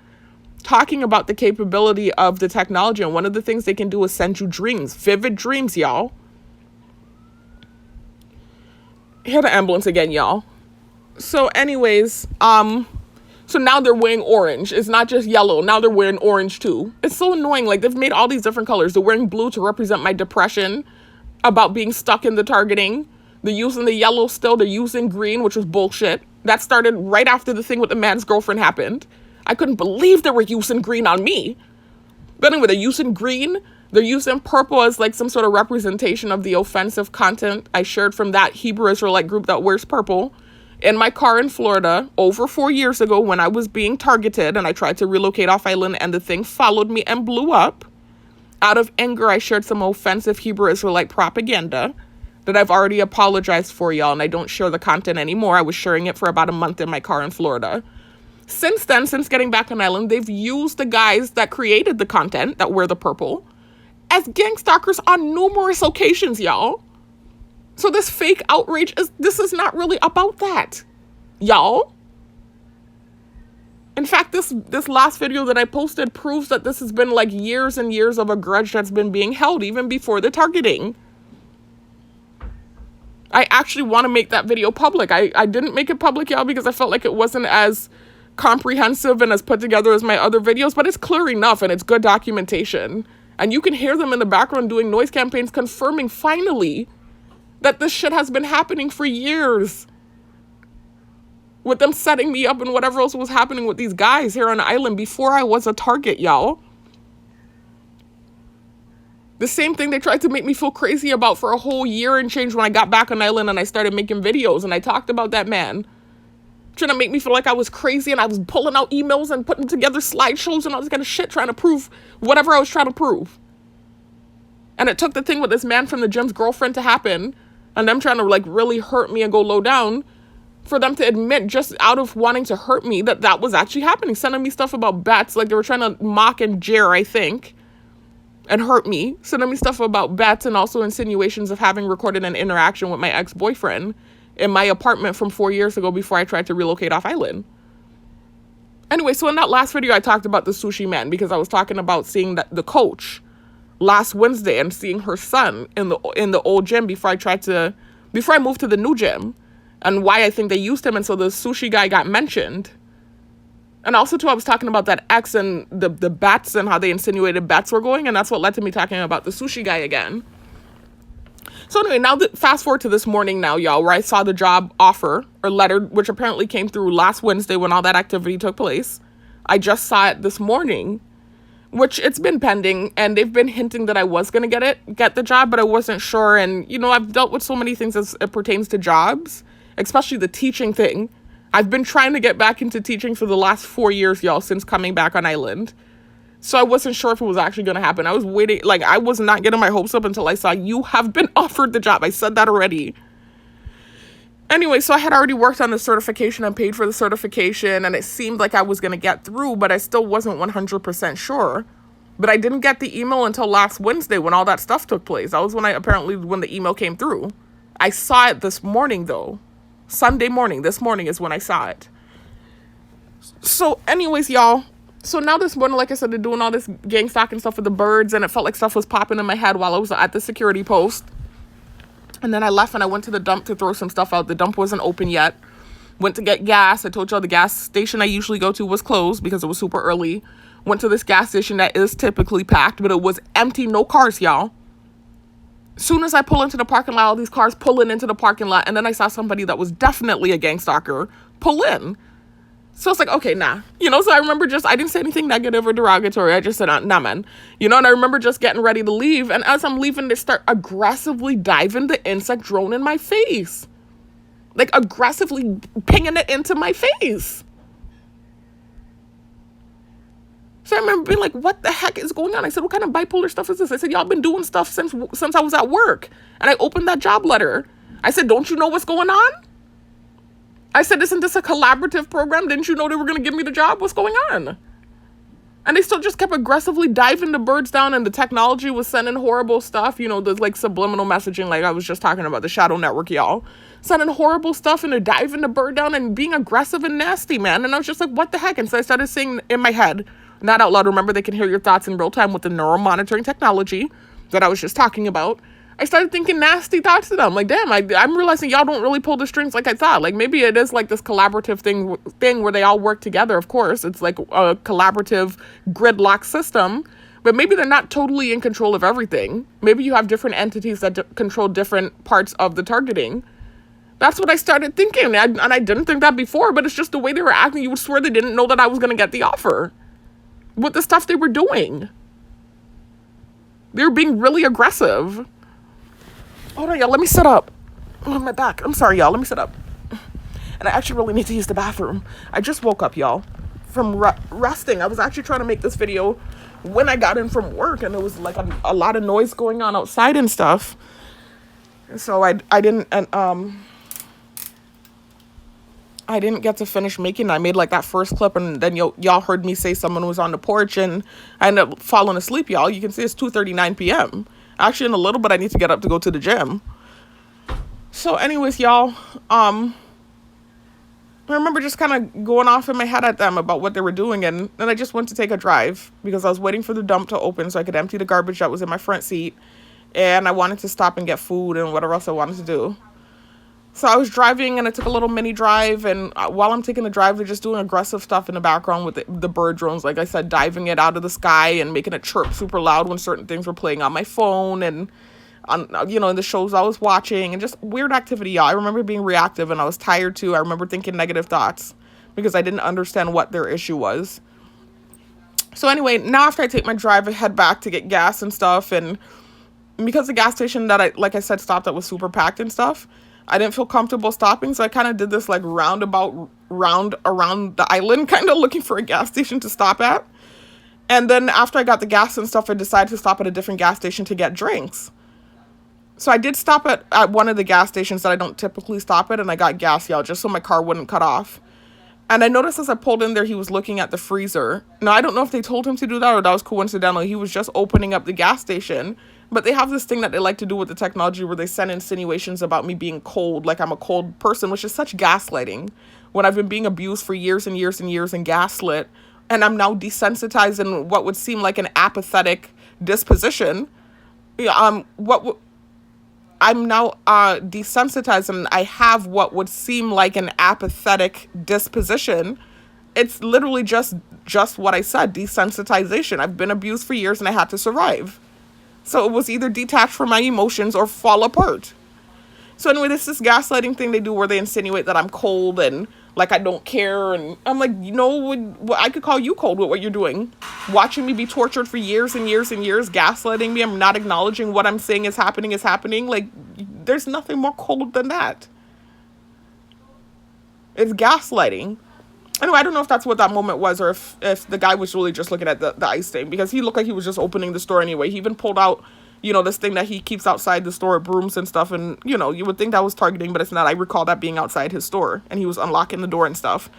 talking about the capability of the technology. And one of the things they can do is send you dreams, vivid dreams, y'all. Hear the ambulance again, y'all. So anyways, so now they're wearing orange. It's not just yellow. Now they're wearing orange too. It's so annoying. Like, they've made all these different colors. They're wearing blue to represent my depression about being stuck in the targeting. They're using the yellow still. They're using green, which was bullshit. That started right after the thing with the man's girlfriend happened. I couldn't believe they were using green on me. But anyway, they're using green. They're using purple as like some sort of representation of the offensive content I shared from that Hebrew Israelite group that wears purple in my car in Florida over 4 years ago when I was being targeted and I tried to relocate off island and the thing followed me and blew up. Out of anger, I shared some offensive Hebrew Israelite propaganda that I've already apologized for, y'all, and I don't share the content anymore. I was sharing it for about a month in my car in Florida. Since then, since getting back on island, they've used the guys that created the content that wear the purple as gang stalkers on numerous occasions, y'all. So this fake outrage this is not really about that, y'all. In fact, this last video that I posted proves that this has been like years and years of a grudge that's been being held even before the targeting. I actually want to make that video public. I didn't make it public, y'all, because I felt like it wasn't as comprehensive and as put together as my other videos, but it's clear enough and it's good documentation. And you can hear them in the background doing noise campaigns confirming finally that this shit has been happening for years. with them setting me up and whatever else was happening with these guys here on the island before I was a target, y'all. The same thing they tried to make me feel crazy about for a whole year and change when I got back on island and I started making videos and I talked about that man. Trying to make me feel like I was crazy and I was pulling out emails and putting together slideshows and all this kind of shit trying to prove whatever I was trying to prove. And it took the thing with this man from the gym's girlfriend to happen and them trying to like really hurt me and go low down for them to admit just out of wanting to hurt me that that was actually happening. Sending me stuff about bets, like they were trying to mock and jeer, I think, and hurt me. Sending me stuff about bets and also insinuations of having recorded an interaction with my ex-boyfriend in my apartment from 4 years ago before I tried to relocate off island. Anyway, so in that last video, I talked about the sushi man because I was talking about seeing the coach last Wednesday and seeing her son in the old gym before I moved to the new gym, and why I think they used him. And so the sushi guy got mentioned. And also too, I was talking about that ex and the bets and how they insinuated bets were going. And that's what led to me talking about the sushi guy again. So anyway, now fast forward to this morning now, y'all, where I saw the job offer or letter, which apparently came through last Wednesday when all that activity took place. I just saw it this morning, which it's been pending, and they've been hinting that I was going to get the job, but I wasn't sure. And, you know, I've dealt with so many things as it pertains to jobs, especially the teaching thing. I've been trying to get back into teaching for the last 4 years, y'all, since coming back on island. So I wasn't sure if it was actually going to happen. I was waiting, like, I was not getting my hopes up until I saw you have been offered the job. I said that already. Anyway, so I had already worked on the certification and paid for the certification, and it seemed like I was going to get through, but I still wasn't 100% sure. But I didn't get the email until last Wednesday when all that stuff took place. That was when the email came through. I saw it this morning, though. Sunday morning. This morning is when I saw it. So anyways, y'all. So now this morning, like I said, they're doing all this gang stalking stuff with the birds, and it felt like stuff was popping in my head while I was at the security post. And then I left and I went to the dump to throw some stuff out. The dump wasn't open yet. Went to get gas. I told y'all the gas station I usually go to was closed because it was super early. Went to this gas station that is typically packed, but it was empty. No cars, y'all. Soon as I pull into the parking lot, all these cars pulling into the parking lot. And then I saw somebody that was definitely a gang stalker pull in. So it's like, okay, nah. You know, so I remember I didn't say anything negative or derogatory. I just said, nah, man. You know, and I remember just getting ready to leave. And as I'm leaving, they start aggressively diving the insect drone in my face. Like, aggressively pinging it into my face. So I remember being like, what the heck is going on? I said, what kind of bipolar stuff is this? I said, y'all been doing stuff since I was at work. And I opened that job letter. I said, don't you know what's going on? I said, isn't this a collaborative program? Didn't you know they were going to give me the job? What's going on? And they still just kept aggressively diving the birds down, and the technology was sending horrible stuff. You know, there's like subliminal messaging, like I was just talking about the shadow network, y'all. Sending horrible stuff, and they're diving the bird down and being aggressive and nasty, man. And I was just like, what the heck? And so I started saying in my head, not out loud, remember they can hear your thoughts in real time with the neuromonitoring technology that I was just talking about. I started thinking nasty thoughts to them. Like, damn, I'm realizing y'all don't really pull the strings like I thought. Like, maybe it is like this collaborative thing where they all work together, of course. It's like a collaborative gridlock system. But maybe they're not totally in control of everything. Maybe you have different entities that control different parts of the targeting. That's what I started thinking. And I didn't think that before, but it's just the way they were acting. You would swear they didn't know that I was going to get the offer with the stuff they were doing. They were being really aggressive. Hold on, y'all. Let me sit up. Oh, my back. I'm sorry, y'all. Let me sit up. And I actually really need to use the bathroom. I just woke up, y'all, from resting. I was actually trying to make this video when I got in from work, and there was like a lot of noise going on outside and stuff. So I didn't get to finish making. I made like that first clip, and then y'all heard me say someone was on the porch, and I ended up falling asleep, y'all. You can see it's 2:39 p.m. Actually, in a little bit, I need to get up to go to the gym. So anyways, y'all, I remember just kind of going off in my head at them about what they were doing. And then I just went to take a drive because I was waiting for the dump to open so I could empty the garbage that was in my front seat. And I wanted to stop and get food and whatever else I wanted to do. So I was driving, and I took a little mini drive, and while I'm taking the drive, they're just doing aggressive stuff in the background with the bird drones. Like I said, diving it out of the sky and making it chirp super loud when certain things were playing on my phone. And on, in the shows I was watching, and just weird activity, y'all. I remember being reactive, and I was tired too. I remember thinking negative thoughts because I didn't understand what their issue was. So anyway, now after I take my drive, I head back to get gas and stuff, and because the gas station that like I said, stopped at was super packed and stuff, I didn't feel comfortable stopping, so I kind of did this like round around the island, kind of looking for a gas station to stop at. And then after I got the gas and stuff, I decided to stop at a different gas station to get drinks. So I did stop at one of the gas stations that I don't typically stop at, and I got gas, y'all, just so my car wouldn't cut off. And I noticed as I pulled in there, he was looking at the freezer. Now, I don't know if they told him to do that or that was coincidental. He was just opening up the gas station. But they have this thing that they like to do with the technology where they send insinuations about me being cold, like I'm a cold person, which is such gaslighting. When I've been being abused for years and years and years and gaslit, and I'm now desensitized in what would seem like an apathetic disposition. I'm now desensitized, and I have what would seem like an apathetic disposition. It's literally just what I said, desensitization. I've been abused for years and I had to survive. So it was either detach from my emotions or fall apart. So anyway, this is gaslighting thing they do where they insinuate that I'm cold and like I don't care. And I'm like, I could call you cold with what you're doing. Watching me be tortured for years and years and years, gaslighting me. I'm not acknowledging what I'm saying is happening. Like, there's nothing more cold than that. It's gaslighting. Anyway, I don't know if that's what that moment was, or if the guy was really just looking at the ice thing, because he looked like he was just opening the store anyway. He even pulled out, this thing that he keeps outside the store, brooms and stuff, and, you would think that was targeting, but it's not. I recall that being outside his store, and he was unlocking the door and stuff.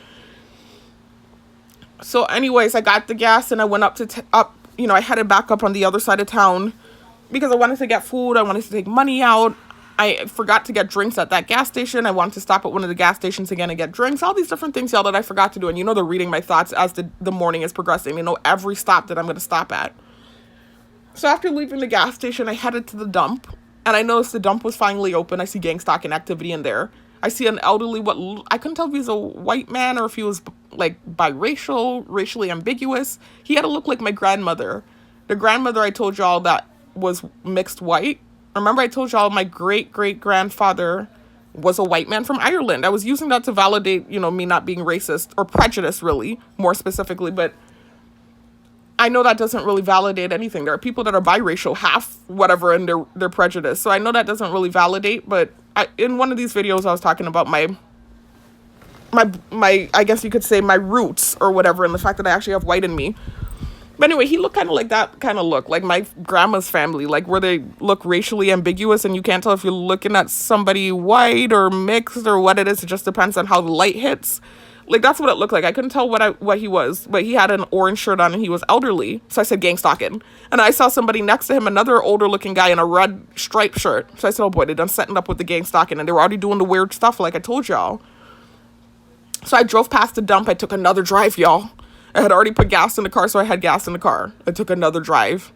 So anyways, I got the gas, and I went I headed back up on the other side of town, because I wanted to get food, I wanted to take money out. I forgot to get drinks at that gas station. I wanted to stop at one of the gas stations again and get drinks. All these different things, y'all, that I forgot to do. And they're reading my thoughts as the morning is progressing. They know every stop that I'm going to stop at. So after leaving the gas station, I headed to the dump. And I noticed the dump was finally open. I see gang stalking activity in there. I see an elderly, I couldn't tell if he was a white man or if he was like biracial, racially ambiguous. He had to look like my grandmother. The grandmother I told y'all that was mixed white. Remember I told y'all my great-great-grandfather was a white man from Ireland. I was using that to validate, me not being racist or prejudiced, really, more specifically. But I know that doesn't really validate anything. There are people that are biracial, half whatever, and they're prejudiced. So I know that doesn't really validate. But in one of these videos, I was talking about my I guess you could say my roots or whatever, and the fact that I actually have white in me. But anyway, he looked kind of like that kind of look, like my grandma's family, like where they look racially ambiguous and you can't tell if you're looking at somebody white or mixed or what it is. It just depends on how the light hits. Like, that's what it looked like. I couldn't tell what he was, but he had an orange shirt on and he was elderly. So I said gang stalking. And I saw somebody next to him, another older looking guy in a red striped shirt. So I said, oh boy, they done setting up with the gang stalking, and they were already doing the weird stuff like I told y'all. So I drove past the dump. I took another drive, y'all. I had already put gas in the car, so I had gas in the car. I took another drive.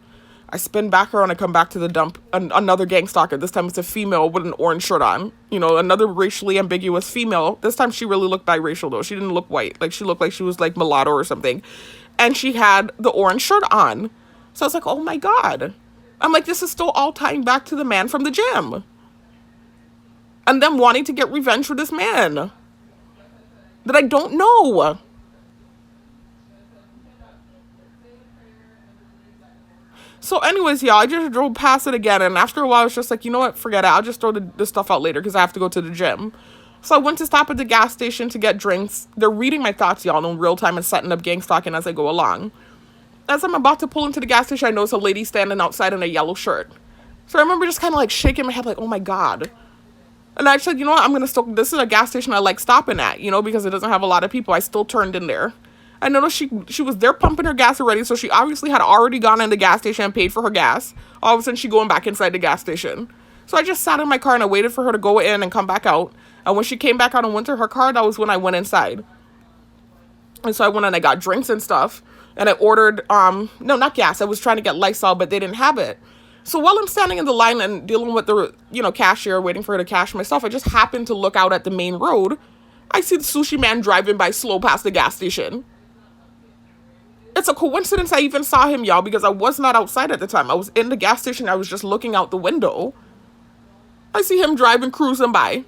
I spin back around and come back to the dump. Another gang stalker. This time it's a female with an orange shirt on. Another racially ambiguous female. This time she really looked biracial, though. She didn't look white. Like, she looked like she was, like, mulatto or something. And she had the orange shirt on. So I was like, oh, my God. I'm like, this is still all tying back to the man from the gym. And them wanting to get revenge for this man that I don't know. So anyways, y'all, I just drove past it again, and after a while, I was just like, you know what, forget it. I'll just throw the stuff out later because I have to go to the gym. So I went to stop at the gas station to get drinks. They're reading my thoughts, y'all, in real time and setting up gang stalking as I go along. As I'm about to pull into the gas station, I notice a lady standing outside in a yellow shirt. So I remember just kind of like shaking my head like, oh my God. And I said, you know what, I'm going to stop. This is a gas station I like stopping at, because it doesn't have a lot of people. I still turned in there. I noticed she was there pumping her gas already, so she obviously had already gone in the gas station and paid for her gas. All of a sudden, she going back inside the gas station. So I just sat in my car and I waited for her to go in and come back out. And when she came back out and went to her car, that was when I went inside. And so I went and I got drinks and stuff. And I ordered, no, not gas. I was trying to get Lysol, but they didn't have it. So while I'm standing in the line and dealing with the, cashier, waiting for her to cash my stuff, I just happened to look out at the main road. I see the sushi man driving by slow past the gas station. It's a coincidence I even saw him, y'all, because I was not outside at the time. I was in the gas station. I was just looking out the window. I see him driving, cruising by.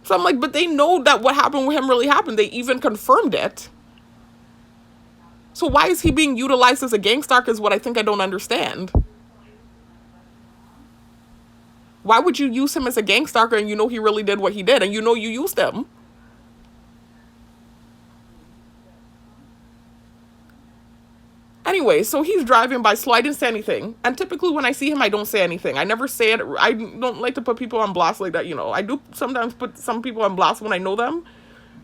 So I'm like, but they know that what happened with him really happened. They even confirmed it. So why is he being utilized as a gang stalker is what I think I don't understand. Why would you use him as a gang stalker and you know he really did what he did and you know you used him? Anyway, so he's driving by, so I didn't say anything. And typically when I see him, I don't say anything. I never say it. I don't like to put people on blast like that, you know. I do sometimes put some people on blast when I know them.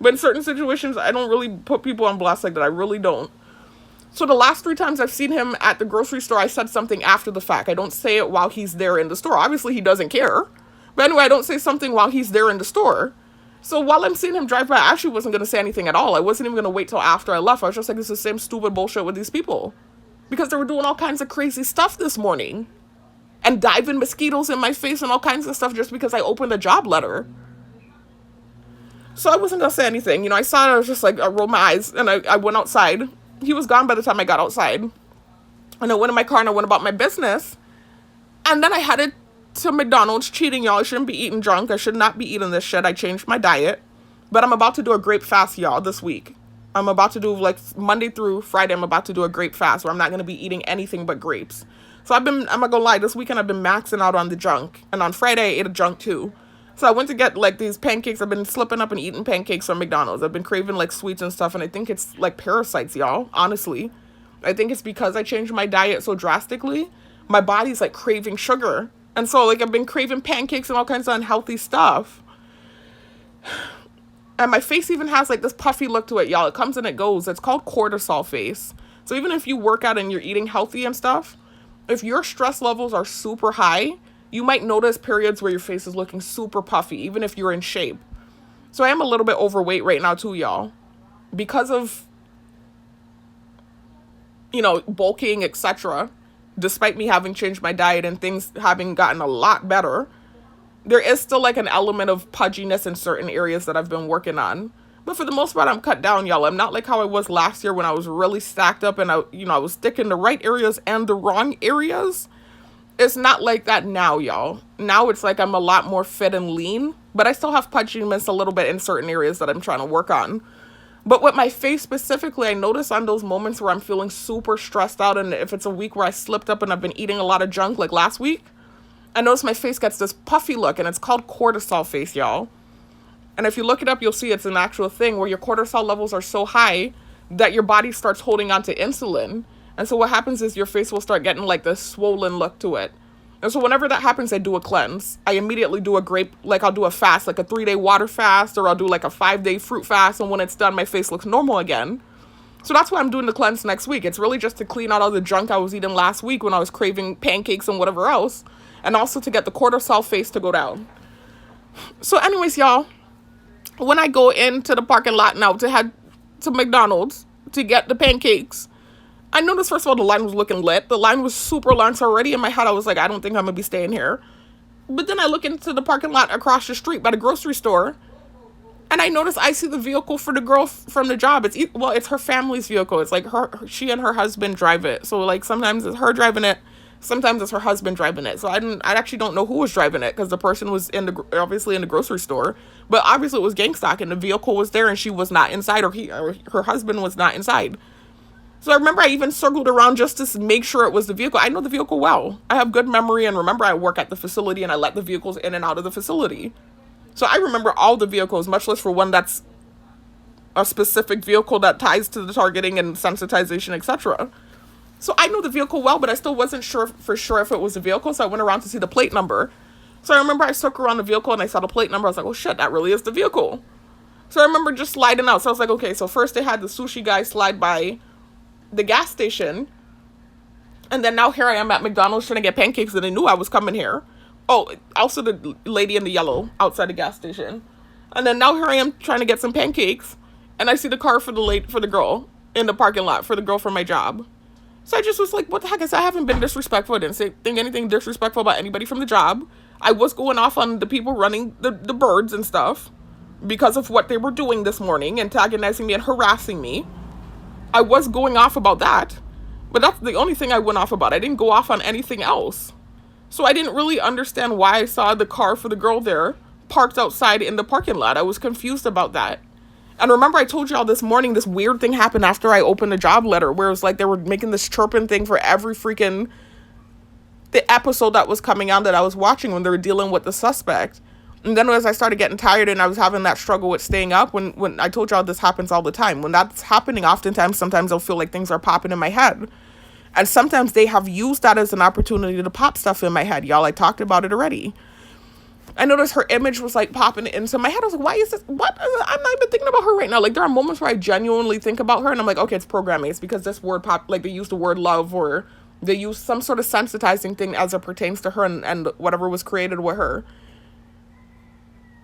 But in certain situations, I don't really put people on blast like that. I really don't. So the last 3 times I've seen him at the grocery store, I said something after the fact. I don't say it while he's there in the store. Obviously, he doesn't care. But anyway, I don't say something while he's there in the store. So while I'm seeing him drive by, I actually wasn't going to say anything at all. I wasn't even going to wait till after I left. I was just like, it's the same stupid bullshit with these people. Because they were doing all kinds of crazy stuff this morning. And diving mosquitoes in my face and all kinds of stuff just because I opened a job letter. So I wasn't going to say anything. You know, I saw it, I was just like, I rolled my eyes. And I went outside. He was gone by the time I got outside. And I went in my car and I went about my business. And then I headed to McDonald's. Cheating, y'all. I shouldn't be eating junk. I should not be eating this shit. I changed my diet. But I'm about to do a grape fast, y'all, this week. I'm about to do, like, Monday through Friday, I'm about to do a grape fast where I'm not going to be eating anything but grapes. So I'm not going to lie, this weekend I've been maxing out on the junk. And on Friday, I ate a junk too. So I went to get, like, these pancakes. I've been slipping up and eating pancakes from McDonald's. I've been craving, like, sweets and stuff. And I think it's, like, parasites, y'all, honestly. I think it's because I changed my diet so drastically. My body's, like, craving sugar. And so, like, I've been craving pancakes and all kinds of unhealthy stuff. And my face even has, like, this puffy look to it, y'all. It comes and it goes. It's called cortisol face. So even if you work out and you're eating healthy and stuff, if your stress levels are super high, you might notice periods where your face is looking super puffy, even if you're in shape. So I am a little bit overweight right now too, y'all. Because of, you know, bulking, etc. Despite me having changed my diet and things having gotten a lot better, there is still, like, an element of pudginess in certain areas that I've been working on. But for the most part, I'm cut down, y'all. I'm not like how I was last year when I was really stacked up and I was sticking the right areas and the wrong areas. It's not like that now, y'all. Now it's like I'm a lot more fit and lean, but I still have pudginess a little bit in certain areas that I'm trying to work on. But with my face specifically, I notice on those moments where I'm feeling super stressed out, and if it's a week where I slipped up and I've been eating a lot of junk like last week, I notice my face gets this puffy look, and it's called cortisol face, y'all. And if you look it up, you'll see it's an actual thing where your cortisol levels are so high that your body starts holding on to insulin. And so what happens is your face will start getting, like, this swollen look to it. And so whenever that happens, I do a cleanse. I immediately do I'll do a fast, like a 3-day water fast, or I'll do like a 5-day fruit fast. And when it's done, my face looks normal again. So that's why I'm doing the cleanse next week. It's really just to clean out all the junk I was eating last week when I was craving pancakes and whatever else. And also to get the cortisol face to go down. So anyways, y'all, when I go into the parking lot now to head to McDonald's to get the pancakes, I noticed, first of all, the line was looking lit. The line was super long, so already in my head, I was like, I don't think I'm going to be staying here. But then I look into the parking lot across the street by the grocery store, and I notice I see the vehicle for the girl from the job. It's her family's vehicle. It's like she and her husband drive it. So, like, sometimes it's her driving it. Sometimes it's her husband driving it. So I actually don't know who was driving it, because the person was obviously in the grocery store. But obviously it was gang stalk, and the vehicle was there and she was not inside, or her husband was not inside. So I remember I even circled around just to make sure it was the vehicle. I know the vehicle well. I have good memory, and remember, I work at the facility and I let the vehicles in and out of the facility. So I remember all the vehicles, much less for one that's a specific vehicle that ties to the targeting and sensitization, etc. So I know the vehicle well, but I still wasn't sure if it was a vehicle. So I went around to see the plate number. So I remember I circled around the vehicle and I saw the plate number. I was like, oh shit, that really is the vehicle. So I remember just sliding out. So I was like, okay, so first they had the sushi guy slide by the gas station. And then now here I am at McDonald's trying to get pancakes, and they knew I was coming here. Oh, also the lady in the yellow outside the gas station. And then now here I am trying to get some pancakes, and I see the car for the girl in the parking lot, for the girl from my job. So I just was like, what the heck? I haven't been disrespectful. I didn't think anything disrespectful about anybody from the job. I was going off on the people running the birds and stuff because of what they were doing this morning, antagonizing me and harassing me. I was going off about that, but that's the only thing I went off about. I didn't go off on anything else. So I didn't really understand why I saw the car for the girl there parked outside in the parking lot. I was confused about that. And remember, I told y'all this morning, this weird thing happened after I opened the job letter, where it was like they were making this chirping thing for every freaking the episode that was coming out that I was watching when they were dealing with the suspect. And then as I started getting tired and I was having that struggle with staying up, when I told y'all this happens all the time. When that's happening, oftentimes, sometimes I'll feel like things are popping in my head. And sometimes they have used that as an opportunity to pop stuff in my head. Y'all, I talked about it already. I noticed her image was like popping into my head. I was like, why is this? What? I'm not even thinking about her right now. Like, there are moments where I genuinely think about her and I'm like, okay, it's programming. It's because this word pop, like they use the word love, or they use some sort of sensitizing thing as it pertains to her and whatever was created with her.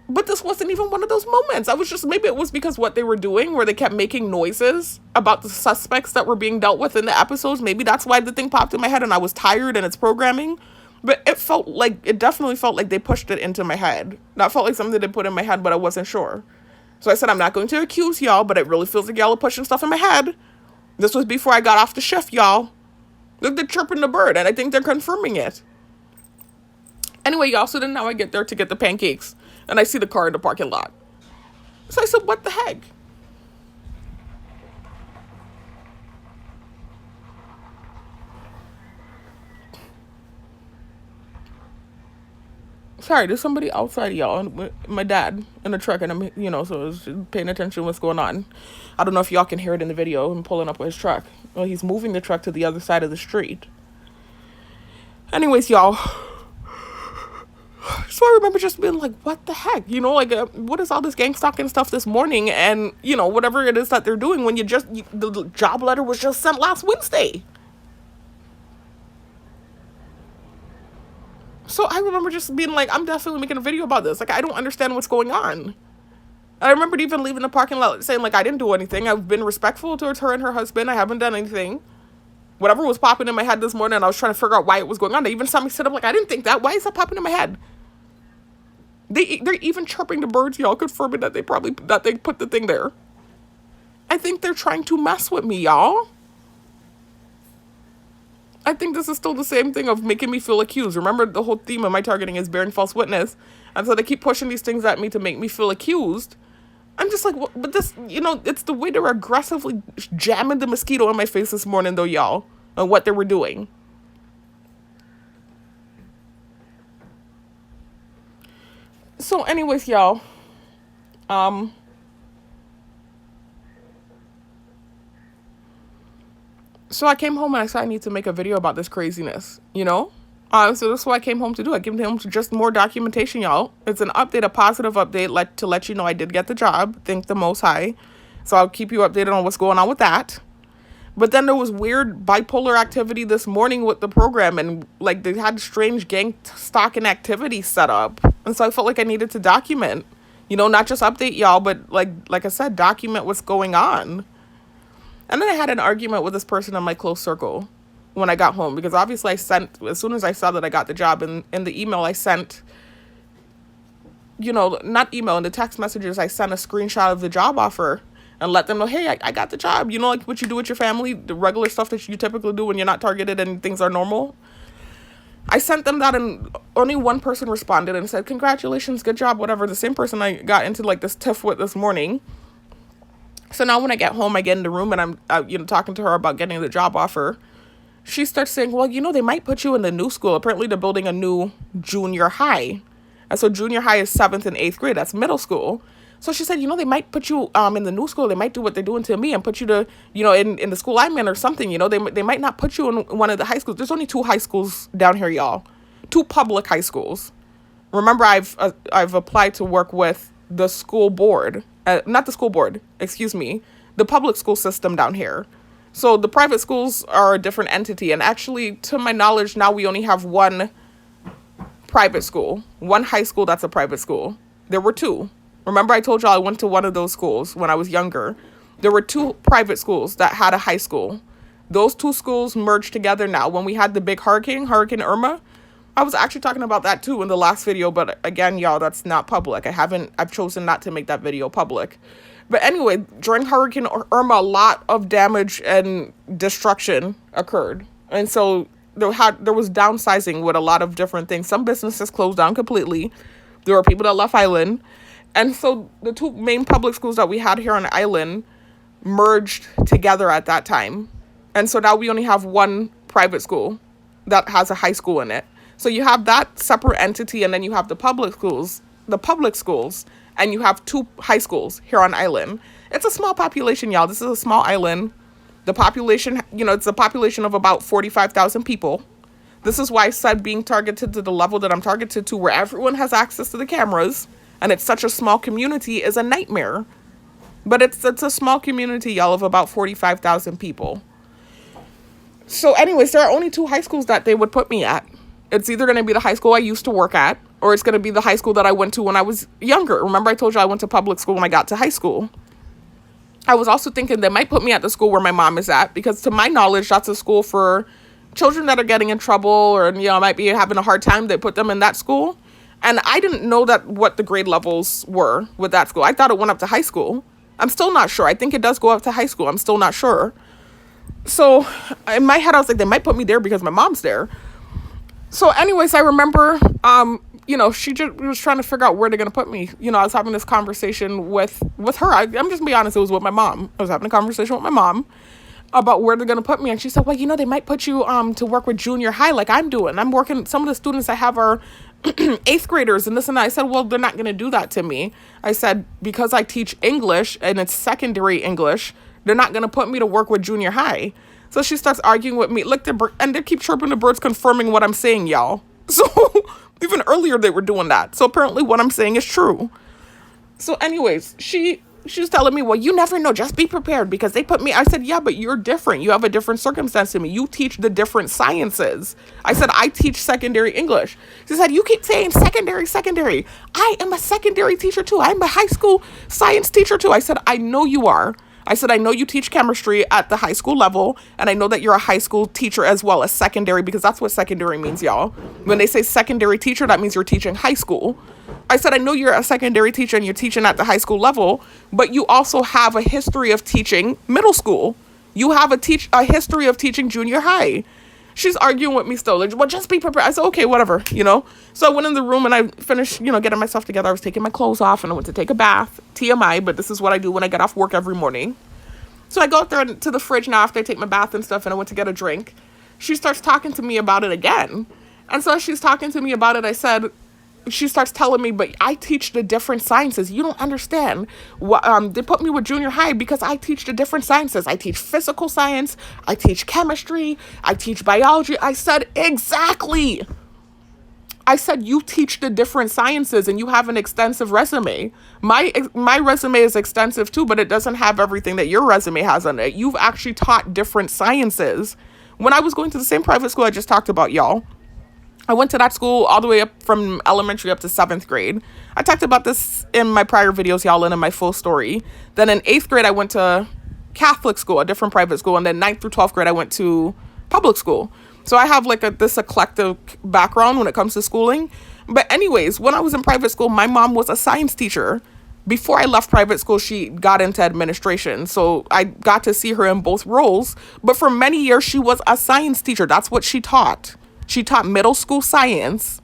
But this wasn't even one of those moments. I was just, maybe it was because what they were doing, where they kept making noises about the suspects that were being dealt with in the episodes. Maybe that's why the thing popped in my head and I was tired and it's programming. But it definitely felt like they pushed it into my head. That felt like something they put in my head, but I wasn't sure. So I said, I'm not going to accuse y'all, but it really feels like y'all are pushing stuff in my head. This was before I got off the shift, y'all. They're chirping the bird, and I think they're confirming it. Anyway, y'all, so then now I get there to get the pancakes. And I see the car in the parking lot. So I said, what the heck? Sorry, there's somebody outside, y'all. My dad in the truck, and I'm, so I was paying attention to what's going on. I don't know if y'all can hear it in the video. I'm pulling up with his truck. Well, he's moving the truck to the other side of the street. Anyways, y'all. So I remember just being like, what the heck? What is all this gang stalking stuff this morning? And, whatever it is that they're doing when the job letter was just sent last Wednesday. So I remember just being like, I'm definitely making a video about this. Like, I don't understand what's going on. I remember even leaving the parking lot saying, like, I didn't do anything. I've been respectful towards her and her husband. I haven't done anything. Whatever was popping in my head this morning, I was trying to figure out why it was going on. They even saw me sit up like, I didn't think that. Why is that popping in my head? They're even chirping the birds, y'all, confirming that they put the thing there. I think they're trying to mess with me, y'all. I think this is still the same thing of making me feel accused. Remember, the whole theme of my targeting is bearing false witness. And so they keep pushing these things at me to make me feel accused. I'm just like, but this, it's the way they're aggressively jamming the mosquito in my face this morning, though, y'all, and what they were doing. So anyways, y'all, so I came home and I said I need to make a video about this craziness, so that's what I came home to do. I came home to just more documentation, y'all. It's an update, a positive update, to let you know I did get the job. Thank the Most High. So I'll keep you updated on what's going on with that. But then there was weird bipolar activity this morning with the program, and like they had strange gang stalking activity set up. And so I felt like I needed to document, not just update y'all, but like I said, document what's going on. And then I had an argument with this person in my close circle when I got home, because obviously as soon as I saw that I got the job, in the email I sent, not email, in the text messages, I sent a screenshot of the job offer and let them know, hey, I got the job. Like what you do with your family, the regular stuff that you typically do when you're not targeted and things are normal. I sent them that, and only one person responded and said, congratulations, good job, whatever. The same person I got into like this tiff with this morning. So now when I get home, I get in the room and I'm, talking to her about getting the job offer. She starts saying, well, they might put you in the new school. Apparently they're building a new junior high. And so junior high is 7th and 8th grade. That's middle school. So she said, they might put you in the new school. They might do what they're doing to me and put you to, in the school I'm in or something. They might not put you in one of the high schools. There's only 2 high schools down here, y'all. 2 public high schools. Remember, I've applied to work with the school board. Not the school board, excuse me. The public school system down here. So the private schools are a different entity. And actually, to my knowledge, now we only have 1 private school. 1 high school that's a private school. There were 2. Remember I told y'all I went to one of those schools when I was younger. There were 2 private schools that had a high school. Those 2 schools merged together now. When we had the big Hurricane Irma, I was actually talking about that too in the last video, but again, y'all, that's not public. I've chosen not to make that video public. But anyway, during Hurricane Irma, a lot of damage and destruction occurred. And so there was downsizing with a lot of different things. Some businesses closed down completely. There were people that left island. And so the two main public schools that we had here on the island merged together at that time. And so now we only have one private school that has a high school in it. So you have that separate entity, and then you have the public schools, and you have two high schools here on island. It's a small population, y'all. This is a small island. The population, it's a population of about 45,000 people. This is why I said being targeted to the level that I'm targeted to, where everyone has access to the cameras, and it's such a small community, is a nightmare. But it's a small community, y'all, of about 45,000 people. So anyways, there are only two high schools that they would put me at. It's either going to be the high school I used to work at, or it's going to be the high school that I went to when I was younger. Remember, I told you I went to public school when I got to high school. I was also thinking they might put me at the school where my mom is at, because to my knowledge, that's a school for children that are getting in trouble or, might be having a hard time. They put them in that school. And I didn't know what the grade levels were with that school. I thought it went up to high school. I'm still not sure. I think it does go up to high school. I'm still not sure. So in my head, I was like, they might put me there because my mom's there. So anyways, I remember, she just was trying to figure out where they're going to put me. I was having this conversation with her. I'm just going to be honest. It was with my mom. I was having a conversation with my mom about where they're going to put me. And she said, well, they might put you to work with junior high like I'm doing. I'm working. Some of the students I have are 8th graders and this and that. I said, well, they're not going to do that to me. I said, because I teach English and it's secondary English, they're not going to put me to work with junior high. So she starts arguing with me. Look, and they keep chirping the birds, confirming what I'm saying, y'all. So even earlier they were doing that. So apparently what I'm saying is true. So anyways, she was telling me, well, you never know. Just be prepared because they put me. I said, yeah, but you're different. You have a different circumstance to me. You teach the different sciences. I said, I teach secondary English. She said, you keep saying secondary. I am a secondary teacher too. I'm a high school science teacher too. I said, I know you are. I said, I know you teach chemistry at the high school level, and I know that you're a high school teacher as well as secondary, because that's what secondary means, y'all. When they say secondary teacher, that means you're teaching high school. I said, I know you're a secondary teacher and you're teaching at the high school level, but you also have a history of teaching middle school. You have a history of teaching junior high. She's arguing with me still. Like, well, just be prepared. I said, okay, whatever, So I went in the room and I finished, getting myself together. I was taking my clothes off and I went to take a bath. TMI, but this is what I do when I get off work every morning. So I go up there to the fridge now after I take my bath and stuff, and I went to get a drink. She starts talking to me about it again. And so as she's talking to me about it, she starts telling me, but I teach the different sciences. You don't understand. They put me with junior high because I teach the different sciences. I teach physical science. I teach chemistry. I teach biology. I said, exactly. I said, you teach the different sciences and you have an extensive resume. My resume is extensive too, but it doesn't have everything that your resume has on it. You've actually taught different sciences. When I was going to the same private school I just talked about, y'all, I went to that school all the way up from elementary up to 7th grade. I talked about this in my prior videos, y'all, and in my full story. Then in 8th grade, I went to Catholic school, a different private school. And then 9th through 12th grade, I went to public school. So I have this eclectic background when it comes to schooling. But anyways, when I was in private school, my mom was a science teacher. Before I left private school, she got into administration. So I got to see her in both roles. But for many years, she was a science teacher. That's what she taught. She taught middle school science.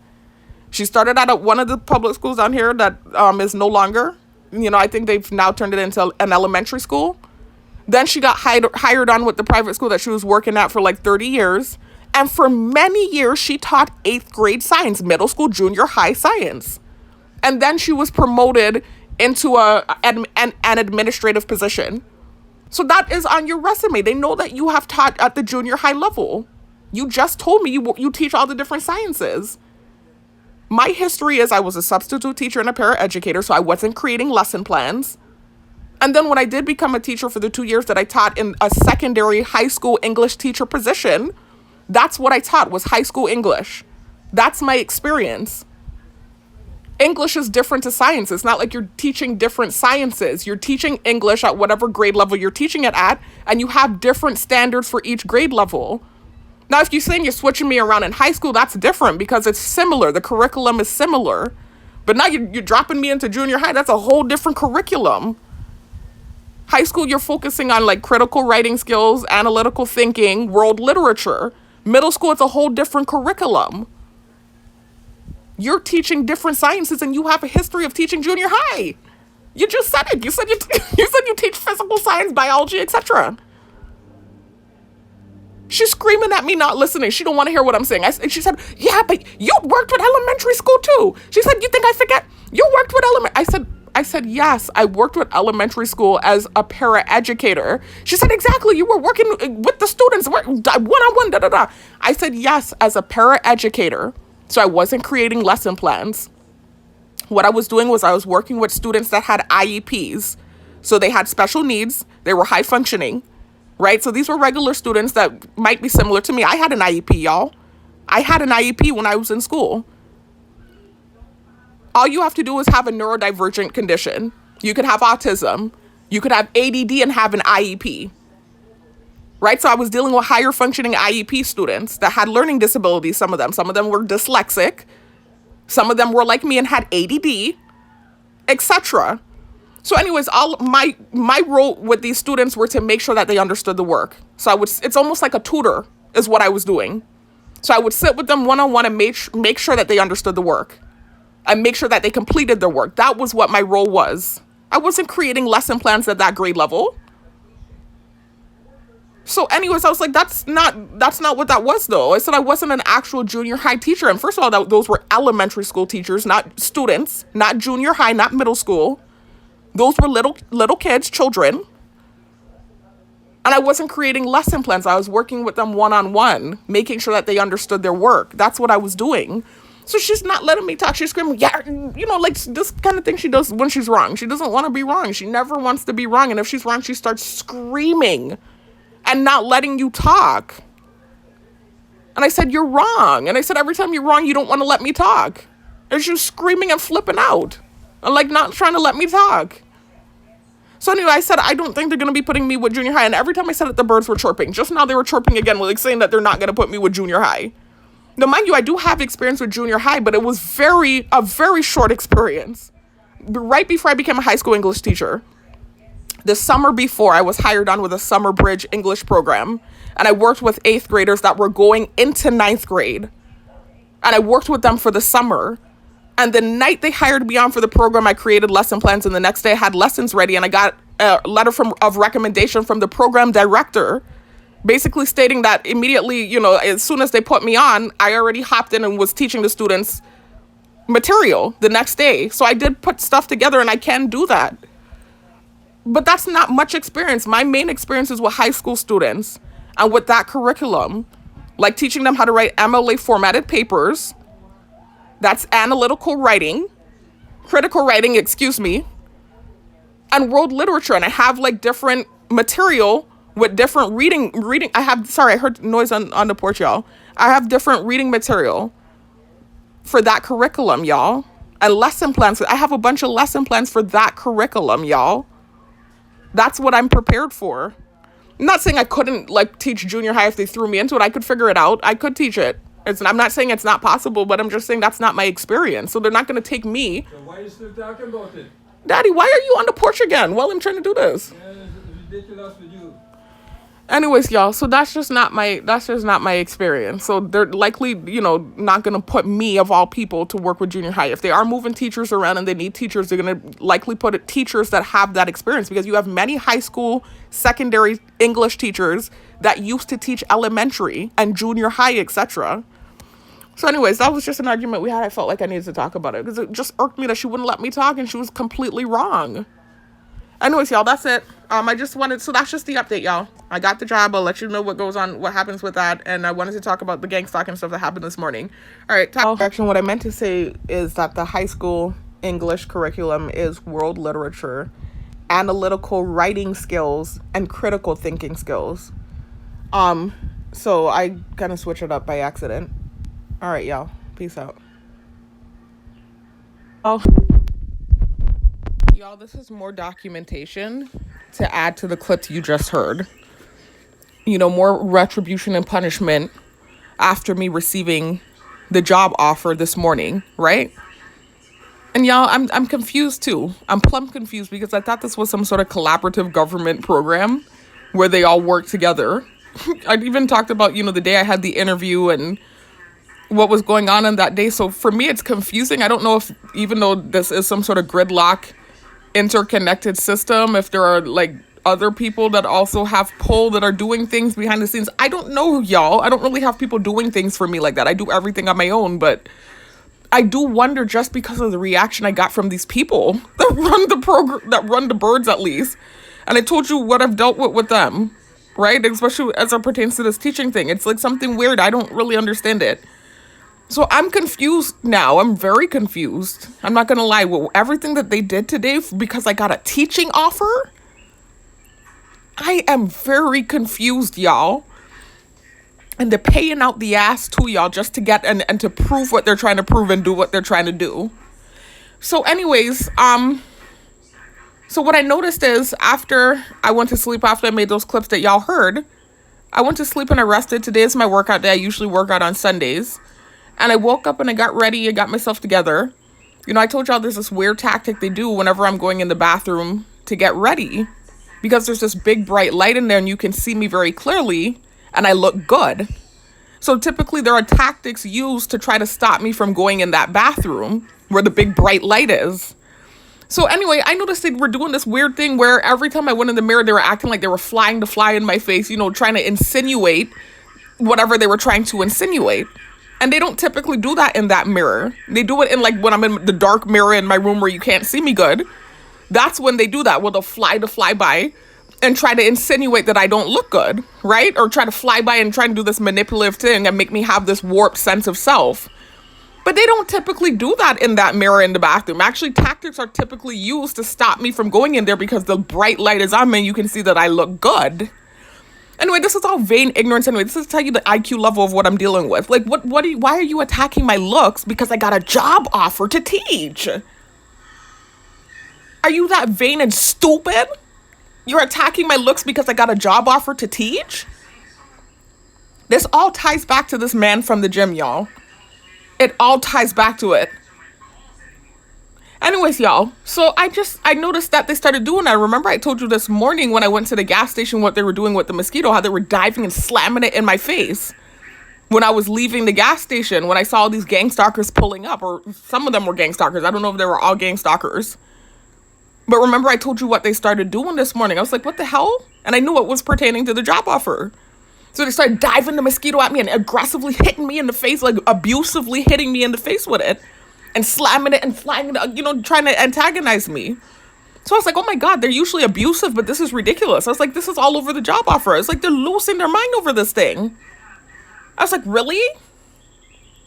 She started out at one of the public schools down here that is no longer. I think they've now turned it into an elementary school. Then she got hired on with the private school that she was working at for like 30 years. And for many years, she taught 8th grade science, middle school, junior high science. And then she was promoted into an administrative position. So that is on your resume. They know that you have taught at the junior high level. You just told me you teach all the different sciences. My history is I was a substitute teacher and a paraeducator, so I wasn't creating lesson plans. And then when I did become a teacher for the 2 years that I taught in a secondary high school English teacher position, that's what I taught, was high school English. That's my experience. English is different to science. It's not like you're teaching different sciences. You're teaching English at whatever grade level you're teaching it at, and you have different standards for each grade level. Now, if you're saying you're switching me around in high school, that's different because it's similar. The curriculum is similar. But now you're dropping me into junior high. That's a whole different curriculum. High school, you're focusing on like critical writing skills, analytical thinking, world literature. Middle school, it's a whole different curriculum. You're teaching different sciences and you have a history of teaching junior high. You just said it. You said you teach physical science, biology, etc. She's screaming at me, not listening. She don't want to hear what I'm saying. She said, yeah, but you worked with elementary school too. She said, you think I forget? You worked with I said, yes, I worked with elementary school as a paraeducator. She said, exactly. You were working with the students, one-on-one, da-da-da. I said, yes, as a paraeducator. So I wasn't creating lesson plans. What I was doing was I was working with students that had IEPs. So they had special needs. They were high functioning. Right? So these were regular students that might be similar to me. I had an IEP, y'all. I had an IEP when I was in school. All you have to do is have a neurodivergent condition. You could have autism. You could have ADD and have an IEP. Right? So I was dealing with higher functioning IEP students that had learning disabilities, some of them. Some of them were dyslexic. Some of them were like me and had ADD, etc. So anyways, all my role with these students were to make sure that they understood the work. So it's almost like a tutor is what I was doing. So I would sit with them one-on-one and make sure that they understood the work and make sure that they completed their work. That was what my role was. I wasn't creating lesson plans at that grade level. So anyways, I was like, that's not what that was though. I said I wasn't an actual junior high teacher. And first of all, those were elementary school teachers, not students, not junior high, not middle school. Those were little kids, children. And I wasn't creating lesson plans. I was working with them one-on-one, making sure that they understood their work. That's what I was doing. So she's not letting me talk. She's screaming, yeah, like this kind of thing she does when she's wrong. She doesn't want to be wrong. She never wants to be wrong. And if she's wrong, she starts screaming and not letting you talk. And I said, you're wrong. And I said, every time you're wrong, you don't want to let me talk. And she was screaming and flipping out. And like not trying to let me talk. So anyway, I said, I don't think they're going to be putting me with junior high. And every time I said it, the birds were chirping. Just now they were chirping again, like saying that they're not going to put me with junior high. Now, mind you, I do have experience with junior high, but it was a very short experience. Right before I became a high school English teacher, the summer before, I was hired on with a summer bridge English program. And I worked with 8th graders that were going into 9th grade. And I worked with them for the summer. And the night they hired me on for the program, I created lesson plans. And the next day I had lessons ready. And I got a letter of recommendation from the program director, basically stating that immediately, as soon as they put me on, I already hopped in and was teaching the students material the next day. So I did put stuff together and I can do that. But that's not much experience. My main experience is with high school students and with that curriculum, like teaching them how to write MLA formatted papers. That's analytical writing, critical writing, and world literature. And I have like different material with different reading. I heard noise on the porch, y'all. I have different reading material for that curriculum, y'all. And lesson plans. I have a bunch of lesson plans for that curriculum, y'all. That's what I'm prepared for. I'm not saying I couldn't like teach junior high if they threw me into it. I could figure it out. I could teach it. I'm not saying it's not possible, but I'm just saying that's not my experience. So they're not going to take me. So why are you still talking about it? Daddy, why are you on the porch again while I'm trying to do this? Yeah, it's ridiculous with you. Anyways, y'all, so that's just not my experience. So they're likely, not going to put me, of all people, to work with junior high. If they are moving teachers around and they need teachers, they're going to likely put teachers that have that experience, because you have many high school, secondary English teachers that used to teach elementary and junior high, etc. So anyways, that was just an argument we had. I felt like I needed to talk about it because it just irked me that she wouldn't let me talk and she was completely wrong. Anyways, y'all, that's it. So that's just the update, y'all. I got the job. I'll let you know what goes on, what happens with that. And I wanted to talk about the gang stalking stuff that happened this morning. All right. Actually, what I meant to say is that the high school English curriculum is world literature, analytical writing skills, and critical thinking skills. So I kind of switched it up by accident. All right, y'all. Peace out. Oh. Y'all, this is more documentation to add to the clips you just heard. More retribution and punishment after me receiving the job offer this morning, right? And y'all, I'm confused too. I'm plumb confused because I thought this was some sort of collaborative government program where they all work together. I even talked about, the day I had the interview and what was going on that day. So for me, it's confusing. I don't know if, even though this is some sort of gridlock interconnected system, if there are like other people that also have pull that are doing things behind the scenes. I don't know, y'all. I don't really have people doing things for me like that. I do everything on my own, but I do wonder, just because of the reaction I got from these people that run the program, that run the birds at least. And I told you what I've dealt with them, right? Especially as it pertains to this teaching thing. It's like something weird. I don't really understand it. So I'm confused now. I'm very confused. I'm not going to lie. With everything that they did today because I got a teaching offer, I am very confused, y'all. And they're paying out the ass too, y'all, just to get and to prove what they're trying to prove and do what they're trying to do. So anyways, so what I noticed is after I went to sleep, after I made those clips that y'all heard, I went to sleep and I rested. Today is my workout day. I usually work out on Sundays. And I woke up and I got ready and got myself together. I told y'all there's this weird tactic they do whenever I'm going in the bathroom to get ready, because there's this big bright light in there and you can see me very clearly and I look good. So typically there are tactics used to try to stop me from going in that bathroom where the big bright light is. So anyway, I noticed they were doing this weird thing where every time I went in the mirror, they were acting like they were flying the fly in my face, trying to insinuate whatever they were trying to insinuate. And they don't typically do that in that mirror. They do it in like when I'm in the dark mirror in my room where you can't see me good. That's when they do that, where they'll fly the fly by and try to insinuate that I don't look good, right? Or try to fly by and try and do this manipulative thing and make me have this warped sense of self. But they don't typically do that in that mirror in the bathroom. Actually, tactics are typically used to stop me from going in there because the bright light is on me and you can see that I look good. Anyway, this is all vain ignorance. Anyway, this is to tell you the IQ level of what I'm dealing with. Like, why are you attacking my looks because I got a job offer to teach? Are you that vain and stupid? You're attacking my looks because I got a job offer to teach? This all ties back to this man from the gym, y'all. It all ties back to it. Anyways, y'all, so I noticed that they started doing that. Remember I told you this morning when I went to the gas station what they were doing with the mosquito, how they were diving and slamming it in my face. When I was leaving the gas station, when I saw all these gang stalkers pulling up, or some of them were gang stalkers. I don't know if they were all gang stalkers. But remember I told you what they started doing this morning. I was like, what the hell? And I knew it was pertaining to the job offer. So they started diving the mosquito at me and aggressively hitting me in the face, like abusively hitting me in the face with it. And slamming it and flying it, trying to antagonize me. So I was like, oh my God, they're usually abusive, but this is ridiculous. I was like, this is all over the job offer. It's like they're losing their mind over this thing. I was like, really?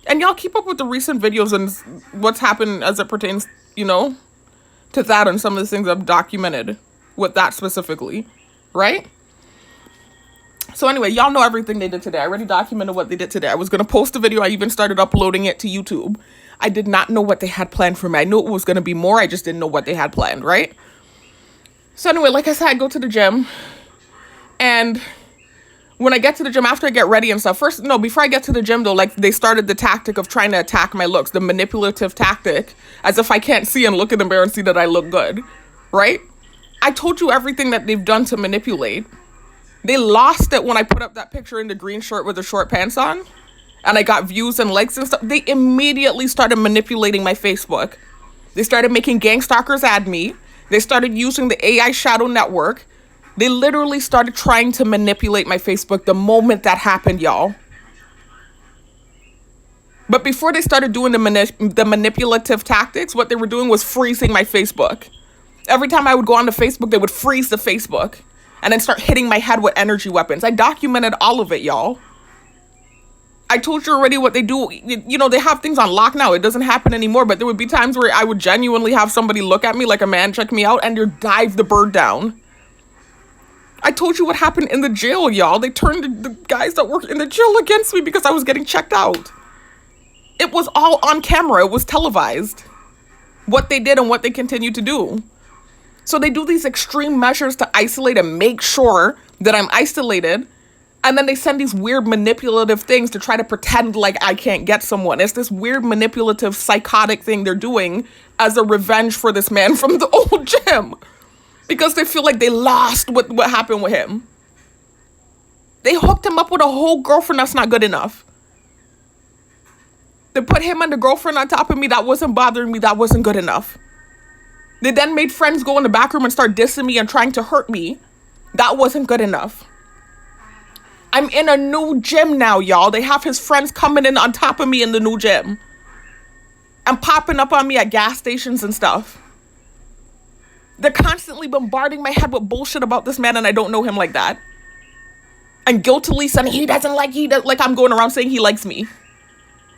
And y'all keep up with the recent videos and what's happened as it pertains, to that and some of the things I've documented with that specifically, right? So anyway, y'all know everything they did today. I already documented what they did today. I was going to post a video. I even started uploading it to YouTube. I did not know what they had planned for me. I knew it was going to be more. I just didn't know what they had planned, right? So anyway, like I said, I go to the gym. And when I get to the gym, after I get ready and stuff, before I get to the gym though, like they started the tactic of trying to attack my looks, the manipulative tactic, as if I can't see and look in the mirror and see that I look good, right? I told you everything that they've done to manipulate. They lost it when I put up that picture in the green shirt with the short pants on. And I got views and likes and stuff. They immediately started manipulating my Facebook. They started making gang stalkers add me. They started using the AI shadow network. They literally started trying to manipulate my Facebook the moment that happened, y'all. But before they started doing the manipulative tactics, what they were doing was freezing my Facebook. Every time I would go on to Facebook, they would freeze the Facebook and then start hitting my head with energy weapons. I documented all of it, y'all. I told you already what they do. They have things on lock now. It doesn't happen anymore, but there would be times where I would genuinely have somebody look at me like a man, check me out, and they'd dive the bird down. I told you what happened in the jail, y'all. They turned the guys that work in the jail against me because I was getting checked out. It was all on camera. It was televised. What they did and what they continue to do. So they do these extreme measures to isolate and make sure that I'm isolated. And then they send these weird manipulative things to try to pretend like I can't get someone. It's this weird manipulative psychotic thing they're doing as a revenge for this man from the old gym. Because they feel like they lost what happened with him. They hooked him up with a whole girlfriend that's not good enough. They put him and the girlfriend on top of me that wasn't bothering me, that wasn't good enough. They then made friends go in the back room and start dissing me and trying to hurt me. That wasn't good enough. I'm in a new gym now, y'all. They have his friends coming in on top of me in the new gym. And popping up on me at gas stations and stuff. They're constantly bombarding my head with bullshit about this man and I don't know him like that. And guiltily saying like I'm going around saying he likes me.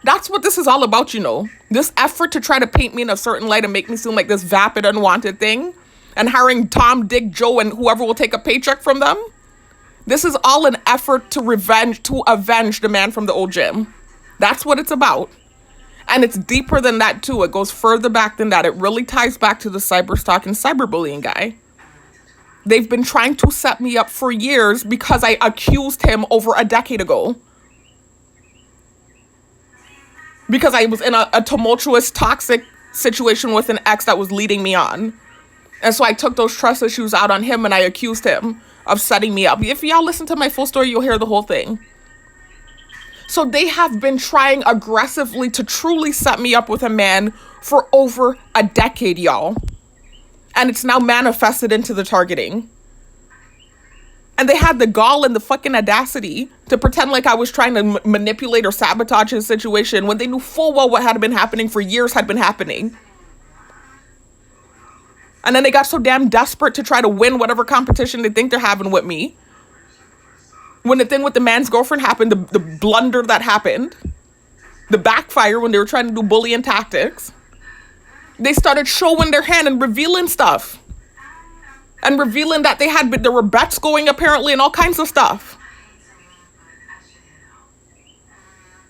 That's what this is all about, you know. This effort to try to paint me in a certain light and make me seem like this vapid, unwanted thing. And hiring Tom, Dick, Joe, and whoever will take a paycheck from them. This is all an effort to avenge the man from the old gym. That's what it's about. And it's deeper than that, too. It goes further back than that. It really ties back to the cyberstalking, cyberbullying guy. They've been trying to set me up for years because I accused him over a decade ago. Because I was in a tumultuous, toxic situation with an ex that was leading me on. And so I took those trust issues out on him and I accused him of setting me up. If y'all listen to my full story, you'll hear the whole thing. So they have been trying aggressively to truly set me up with a man for over a decade, y'all. And it's now manifested into the targeting. And they had the gall and the fucking audacity to pretend like I was trying to manipulate or sabotage his situation when they knew full well what had been happening for years had been happening. And then they got so damn desperate to try to win whatever competition they think they're having with me. When the thing with the man's girlfriend happened, the blunder that happened, the backfire when they were trying to do bullying tactics, they started showing their hand and revealing stuff. And revealing that there were bets going apparently and all kinds of stuff.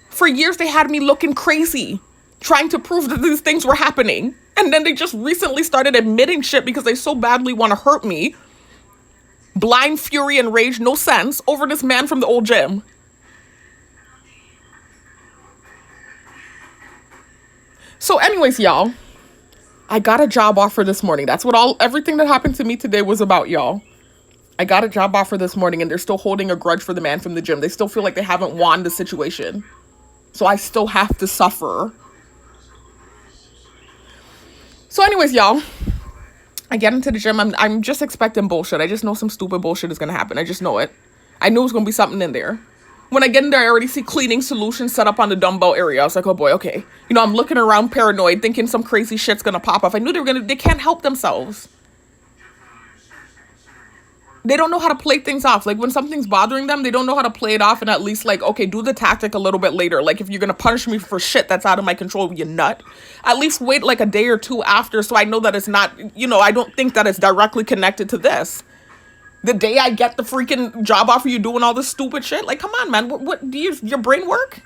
For years they had me looking crazy, trying to prove that these things were happening. And then they just recently started admitting shit because they so badly want to hurt me. Blind fury and rage, no sense, over this man from the old gym. So anyways, y'all, I got a job offer this morning. That's what everything that happened to me today was about, y'all. I got a job offer this morning and they're still holding a grudge for the man from the gym. They still feel like they haven't won the situation. So I still have to suffer. So anyways, y'all, I get into the gym. I'm just expecting bullshit. I just know some stupid bullshit is going to happen. I just know it. I knew it was going to be something in there. When I get in there, I already see cleaning solutions set up on the dumbbell area. I was like, oh boy, okay. You know, I'm looking around paranoid, thinking some crazy shit's going to pop off. I knew they can't help themselves. They don't know how to play things off. Like when something's bothering them, they don't know how to play it off and at least like, okay, do the tactic a little bit later. Like if you're going to punish me for shit that's out of my control, you nut. At least wait like a day or two after so I know that it's not, you know, I don't think that it's directly connected to this. The day I get the freaking job offer, you doing all this stupid shit. Like, come on, man. What do your brain work?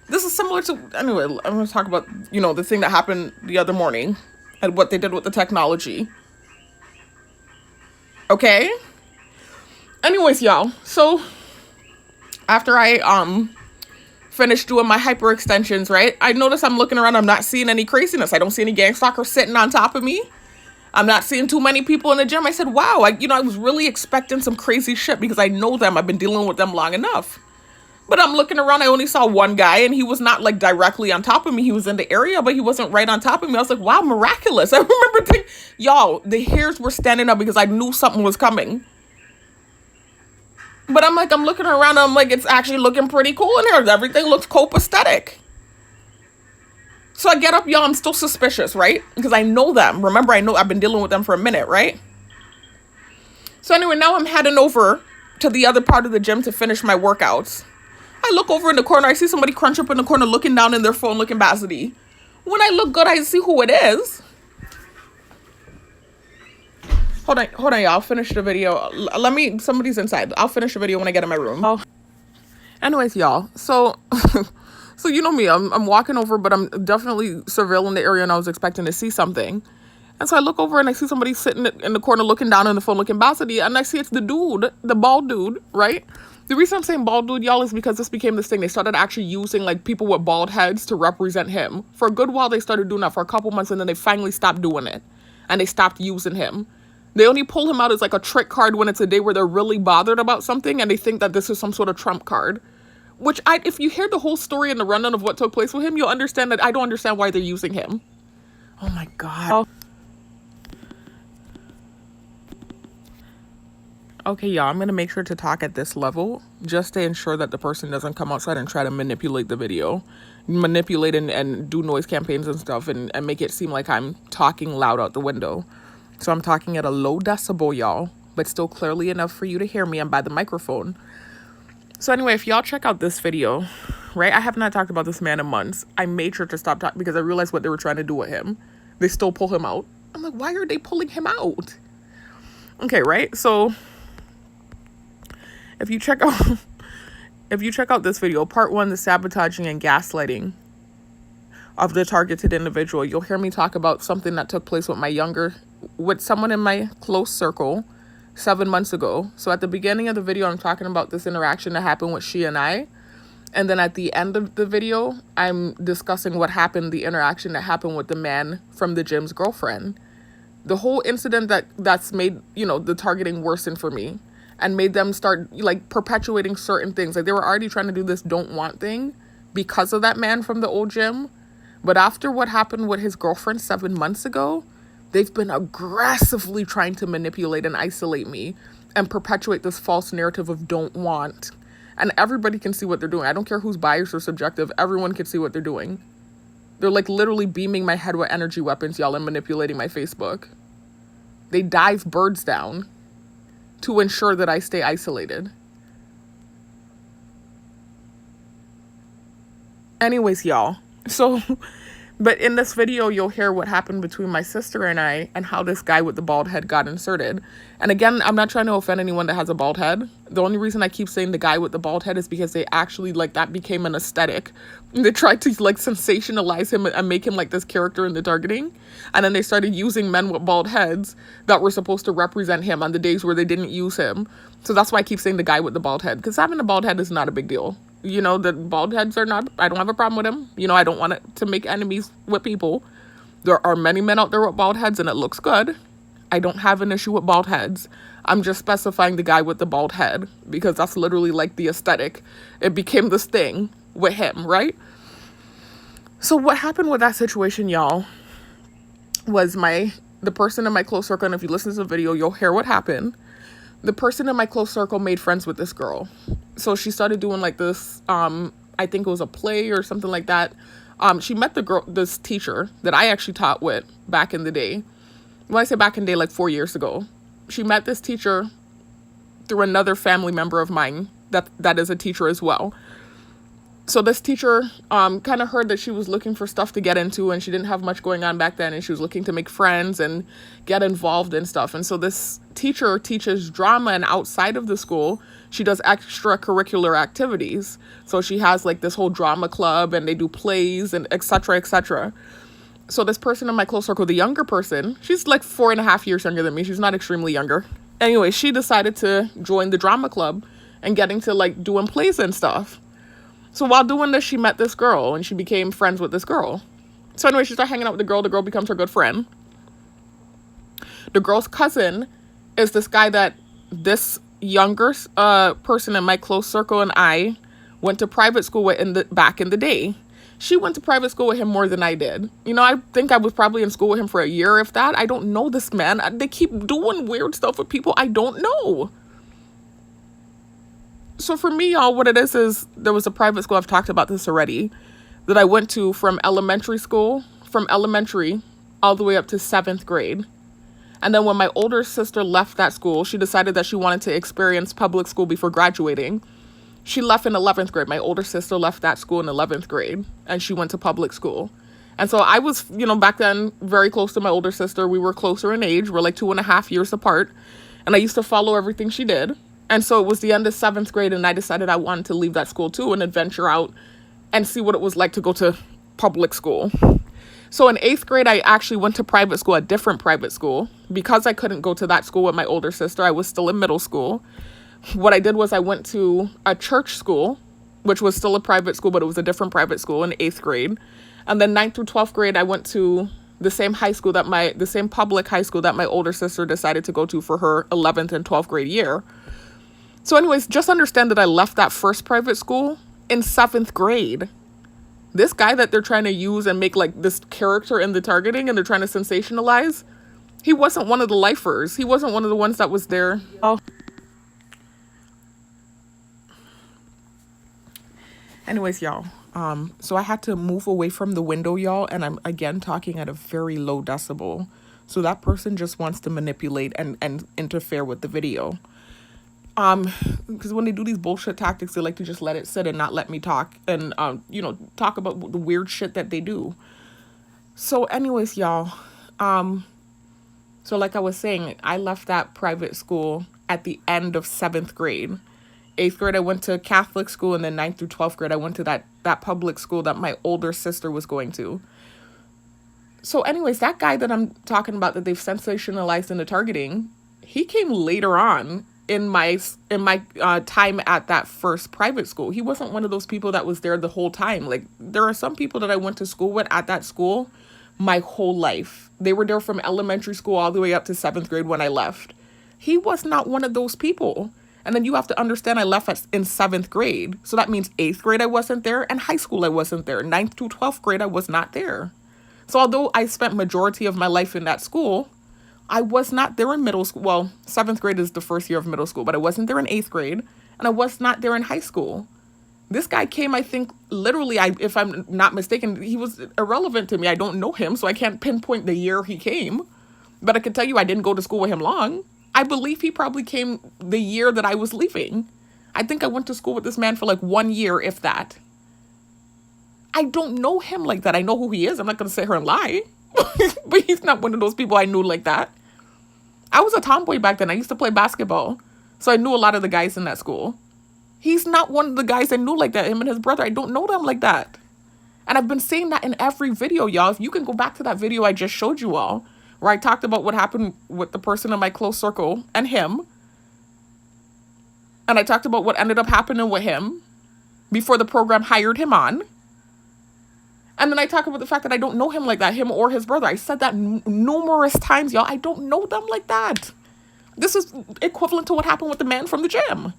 This is similar to, anyway, I'm going to talk about, you know, the thing that happened the other morning and what they did with the technology. Okay? Anyways, y'all. So, after I, finished doing my hyperextensions, right? I notice I'm looking around. I'm not seeing any craziness. I don't see any gang stalkers sitting on top of me. I'm not seeing too many people in the gym. I said, wow, I was really expecting some crazy shit because I know them. I've been dealing with them long enough. But I'm looking around. I only saw one guy and he was not like directly on top of me. He was in the area, but he wasn't right on top of me. I was like, wow, miraculous. I remember thinking, y'all, the hairs were standing up because I knew something was coming. But I'm looking around and I'm like, it's actually looking pretty cool in here. Everything looks copacetic. So I get up, y'all, I'm still suspicious, right? Because I know them. Remember, I've been dealing with them for a minute, right? So anyway, now I'm heading over to the other part of the gym to finish my workouts. I look over in the corner. I see somebody crunch up in the corner looking down in their phone, looking bassity. When I look good, I see who it is. Hold on, y'all. I'll finish the video. Somebody's inside. I'll finish the video when I get in my room. Oh. Anyways, y'all. So you know me. I'm walking over, but I'm definitely surveilling the area and I was expecting to see something. And so I look over and I see somebody sitting in the corner looking down on the phone looking bassity. And I see it's the dude, the bald dude, right? The reason I'm saying bald dude, y'all, is because this became this thing. They started actually using like people with bald heads to represent him. For a good while, they started doing that for a couple months, and then they finally stopped doing it. And they stopped using him. They only pull him out as like a trick card when it's a day where they're really bothered about something, and they think that this is some sort of trump card. Which, if you hear the whole story and the rundown of what took place with him, you'll understand that I don't understand why they're using him. Oh my God. Okay, y'all, I'm going to make sure to talk at this level just to ensure that the person doesn't come outside and try to manipulate the video. Manipulate and do noise campaigns and stuff and make it seem like I'm talking loud out the window. So I'm talking at a low decibel, y'all, but still clearly enough for you to hear me. I'm by the microphone. So anyway, if y'all check out this video, right, I have not talked about this man in months. I made sure to stop talking because I realized what they were trying to do with him. They still pull him out. I'm like, why are they pulling him out? Okay, right? So if you check out this video, part 1, the sabotaging and gaslighting of the targeted individual, you'll hear me talk about something that took place with someone in my close circle 7 months ago. So at the beginning of the video, I'm talking about this interaction that happened with she and I. And then at the end of the video, I'm discussing what happened, the interaction that happened with the man from the gym's girlfriend. The whole incident that's made, the targeting worsen for me and made them start like perpetuating certain things. Like they were already trying to do this don't want thing because of that man from the old gym. But after what happened with his girlfriend 7 months ago, they've been aggressively trying to manipulate and isolate me and perpetuate this false narrative of don't want. And everybody can see what they're doing. I don't care who's biased or subjective. Everyone can see what they're doing. They're like literally beaming my head with energy weapons, y'all, and manipulating my Facebook. They dive birds down to ensure that I stay isolated. Anyways, y'all. So, but in this video, you'll hear what happened between my sister and I and how this guy with the bald head got inserted. And again, I'm not trying to offend anyone that has a bald head. The only reason I keep saying the guy with the bald head is because they actually, like, that became an aesthetic. They tried to, like, sensationalize him and make him, like, this character in the targeting. And then they started using men with bald heads that were supposed to represent him on the days where they didn't use him. So that's why I keep saying the guy with the bald head. Because having a bald head is not a big deal. The bald heads are not, I don't have a problem with them. I don't want it to make enemies with people. There are many men out there with bald heads and it looks good. I don't have an issue with bald heads. I'm just specifying the guy with the bald head because that's literally like the aesthetic. It became this thing with him, right? So what happened with that situation, y'all, was the person in my close circle, and if you listen to the video, you'll hear what happened. The person in my close circle made friends with this girl. So she started doing like this, I think it was a play or something like that. She met this teacher that I actually taught with back in the day. When I say back in the day, like 4 years ago. She met this teacher through another family member of mine that is a teacher as well. So this teacher kind of heard that she was looking for stuff to get into and she didn't have much going on back then and she was looking to make friends and get involved in stuff. And so this teacher teaches drama, and outside of the school, she does extracurricular activities. So she has like this whole drama club and they do plays and et cetera, et cetera. So this person in my close circle, the younger person, she's like 4.5 years younger than me. She's not extremely younger. Anyway, she decided to join the drama club and getting to like doing plays and stuff. So while doing this, she met this girl and she became friends with this girl. So anyway, she started hanging out with the girl. The girl becomes her good friend. The girl's cousin is this guy that this younger person in my close circle and I went to private school with back in the day. She went to private school with him more than I did. I think I was probably in school with him for a year, if that. I don't know this man. They keep doing weird stuff with people I don't know. So for me, y'all, what it is there was a private school, I've talked about this already, that I went to from elementary all the way up to 7th grade. And then when my older sister left that school, she decided that she wanted to experience public school before graduating. She left in 11th grade. My older sister left that school in 11th grade and she went to public school. And so I was, back then very close to my older sister. We were closer in age. We're like 2.5 years apart. And I used to follow everything she did. And so it was the end of 7th grade and I decided I wanted to leave that school too and adventure out and see what it was like to go to public school. So in 8th grade, I actually went to private school, a different private school. Because I couldn't go to that school with my older sister, I was still in middle school. what I did was I went to a church school, which was still a private school, but it was a different private school in 8th grade. And then 9th through 12th grade, I went to the same the same public high school that my older sister decided to go to for her 11th and 12th grade year. So anyways, just understand that I left that first private school in 7th grade. This guy that they're trying to use and make like this character in the targeting and they're trying to sensationalize, he wasn't one of the lifers. He wasn't one of the ones that was there. Oh. Anyways, y'all, so I had to move away from the window, y'all, and I'm again talking at a very low decibel. So that person just wants to manipulate and interfere with the video. Because when they do these bullshit tactics, they like to just let it sit and not let me talk and, talk about the weird shit that they do. So anyways, y'all, so like I was saying, I left that private school at the end of 7th grade. 8th grade, I went to Catholic school, and then 9th through 12th grade, I went to that public school that my older sister was going to. So anyways, that guy that I'm talking about that they've sensationalized in the targeting, he came later on in my time at that first private school. He wasn't one of those people that was there the whole time. Like, there are some people that I went to school with at that school my whole life. They were there from elementary school all the way up to 7th grade when I left. He was not one of those people. And then you have to understand I left in 7th grade. So that means 8th grade I wasn't there, and high school I wasn't there. 9th to 12th grade I was not there. So although I spent majority of my life in that school, I was not there in middle school. Well, 7th grade is the first year of middle school, but I wasn't there in 8th grade, and I was not there in high school. This guy came, I think, literally, if I'm not mistaken, he was irrelevant to me. I don't know him, so I can't pinpoint the year he came. But I can tell you I didn't go to school with him long. I believe he probably came the year that I was leaving. I think I went to school with this man for like 1 year, if that. I don't know him like that. I know who he is. I'm not going to sit here and lie. But he's not one of those people I knew like that. I was a tomboy back then. I used to play basketball. So I knew a lot of the guys in that school. He's not one of the guys I knew like that. Him and his brother, I don't know them like that. And I've been saying that in every video, y'all. If you can go back to that video I just showed you all, where I talked about what happened with the person in my close circle and him. And I talked about what ended up happening with him before the program hired him on. And then I talk about the fact that I don't know him like that, him or his brother. I said that numerous times, y'all. I don't know them like that. This is equivalent to what happened with the man from the gym.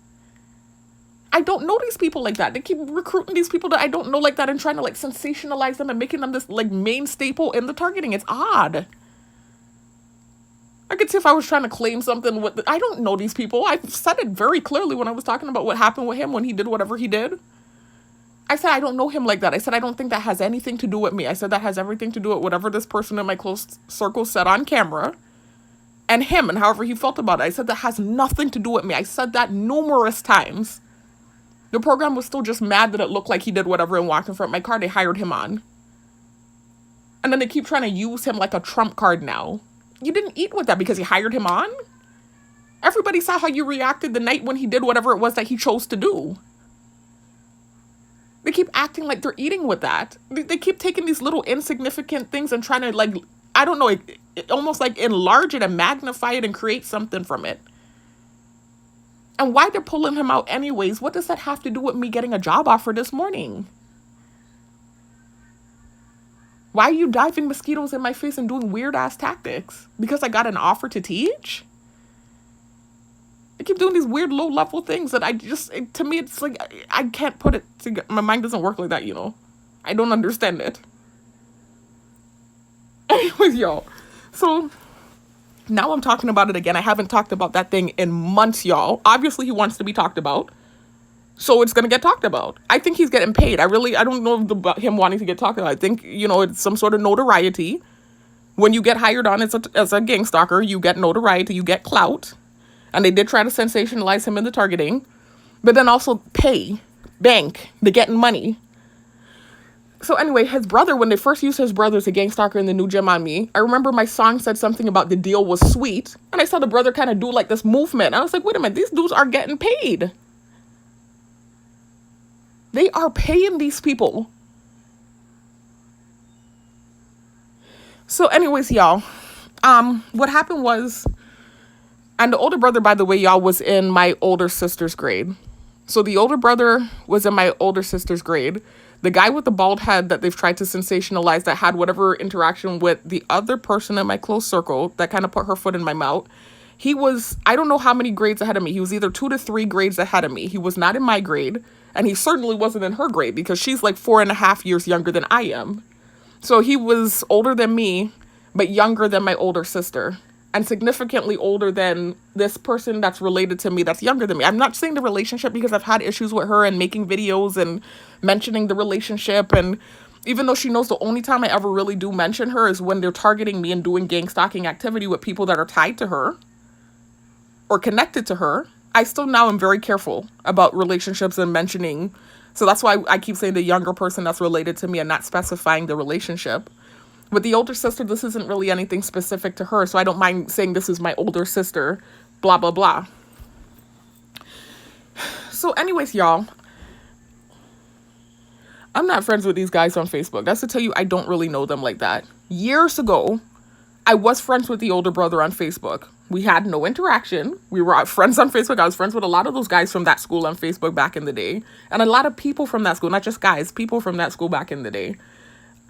I don't know these people like that. They keep recruiting these people that I don't know like that and trying to like sensationalize them and making them this like main staple in the targeting. It's odd. I could see if I was trying to claim something with I don't know these people. I said it very clearly when I was talking about what happened with him when he did whatever he did. I said I don't know him like that. I said I don't think that has anything to do with me. I said that has everything to do with whatever this person in my close circle said on camera. And him and however he felt about it. I said that has nothing to do with me. I said that numerous times. The program was still just mad that it looked like he did whatever and walked in front of my car. They hired him on. And then they keep trying to use him like a trump card now. You didn't eat with that because he hired him on? Everybody saw how you reacted the night when he did whatever it was that he chose to do. They keep acting like they're eating with that. They keep taking these little insignificant things and trying to like, I don't know, almost like enlarge it and magnify it and create something from it. And why they're pulling him out anyways, what does that have to do with me getting a job offer this morning? Why are you diving mosquitoes in my face and doing weird ass tactics? Because I got an offer to teach? I keep doing these weird low level things that to me, it's like, I can't put it together. My mind doesn't work like that, you know? I don't understand it. Anyways, y'all. So now I'm talking about it again. I haven't talked about that thing in months, y'all. Obviously, he wants to be talked about. So it's going to get talked about. I think he's getting paid. I don't know about him wanting to get talked about. I think, it's some sort of notoriety. When you get hired on as a gang stalker, you get notoriety, you get clout. And they did try to sensationalize him in the targeting. But then also pay, bank, they're getting money. So anyway, his brother, when they first used his brother as a gang stalker in the new gym on me, I remember my song said something about the deal was sweet. And I saw the brother kind of do like this movement. I was like, wait a minute, these dudes are getting paid. They are paying these people. So anyways, y'all, what happened was And the older brother, by the way, y'all, was in my older sister's grade. So the older brother was in my older sister's grade. The guy with the bald head that they've tried to sensationalize that had whatever interaction with the other person in my close circle that kind of put her foot in my mouth, he was, I don't know how many grades ahead of me. He was either 2 to 3 grades ahead of me. He was not in my grade, and he certainly wasn't in her grade because she's like 4.5 years younger than I am. So he was older than me, but younger than my older sister, and significantly older than this person that's related to me that's younger than me. I'm not saying the relationship because I've had issues with her and making videos and mentioning the relationship. And even though she knows the only time I ever really do mention her is when they're targeting me and doing gang stalking activity with people that are tied to her or connected to her, I still now am very careful about relationships and mentioning. So that's why I keep saying the younger person that's related to me and not specifying the relationship. With the older sister, this isn't really anything specific to her, so I don't mind saying this is my older sister, blah, blah, blah. So anyways, y'all, I'm not friends with these guys on Facebook. That's to tell you I don't really know them like that. Years ago, I was friends with the older brother on Facebook. We had no interaction. We were friends on Facebook. I was friends with a lot of those guys from that school on Facebook back in the day. And a lot of people from that school, not just guys, people from that school back in the day.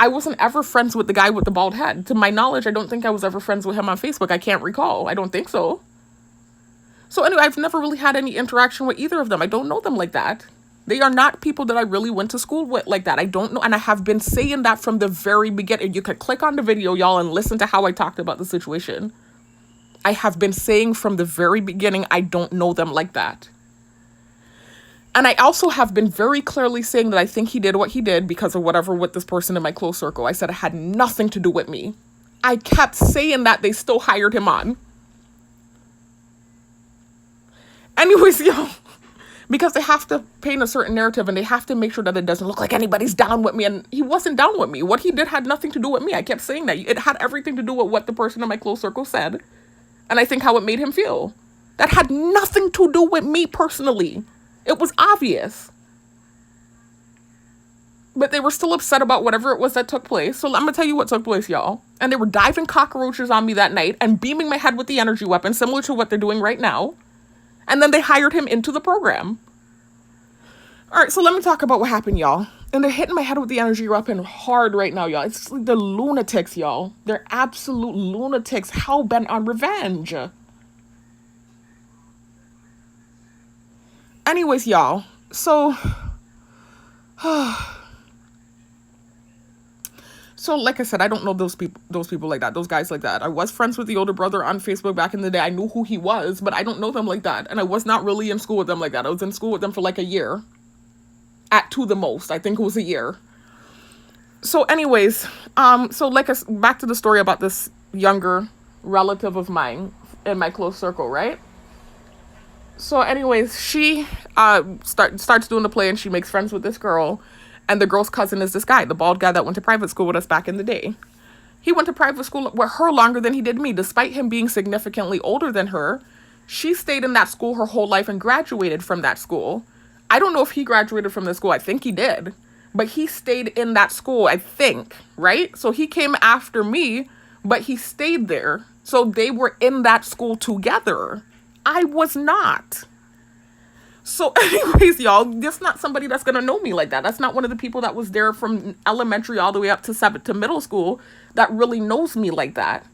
I wasn't ever friends with the guy with the bald head. To my knowledge, I don't think I was ever friends with him on Facebook. I can't recall. I don't think so. So anyway, I've never really had any interaction with either of them. I don't know them like that. They are not people that I really went to school with like that. I don't know. And I have been saying that from the very beginning. You could click on the video, y'all, and listen to how I talked about the situation. I have been saying from the very beginning, I don't know them like that. And I also have been very clearly saying that I think he did what he did because of whatever with this person in my close circle. I said it had nothing to do with me. I kept saying that. They still hired him on. Anyways, y'all, because they have to paint a certain narrative and they have to make sure that it doesn't look like anybody's down with me. And he wasn't down with me. What he did had nothing to do with me. I kept saying that. It had everything to do with what the person in my close circle said. And I think how it made him feel. That had nothing to do with me personally. It was obvious. But they were still upset about whatever it was that took place. So I'm going to tell you what took place, y'all. And they were diving cockroaches on me that night and beaming my head with the energy weapon, similar to what they're doing right now. And then they hired him into the program. All right, so let me talk about what happened, y'all. And they're hitting my head with the energy weapon hard right now, y'all. It's like the lunatics, y'all. They're absolute lunatics, hell-bent on revenge. Anyways, y'all, so like I said, I don't know those people like that, those guys like that. I was friends with the older brother on Facebook back in the day. I knew who he was, but I don't know them like that. And I was not really in school with them like that. I was in school with them for like a year. To the most, I think it was a year. So anyways, back to the story about this younger relative of mine in my close circle, right? So anyways, she starts doing the play and she makes friends with this girl. And the girl's cousin is this guy, the bald guy that went to private school with us back in the day. He went to private school with her longer than he did me. Despite him being significantly older than her, she stayed in that school her whole life and graduated from that school. I don't know if he graduated from the school. I think he did. But he stayed in that school, I think, right? So he came after me, but he stayed there. So they were in that school together. I was not. So anyways, y'all, that's not somebody that's going to know me like that. That's not one of the people that was there from elementary all the way up to middle school that really knows me like that.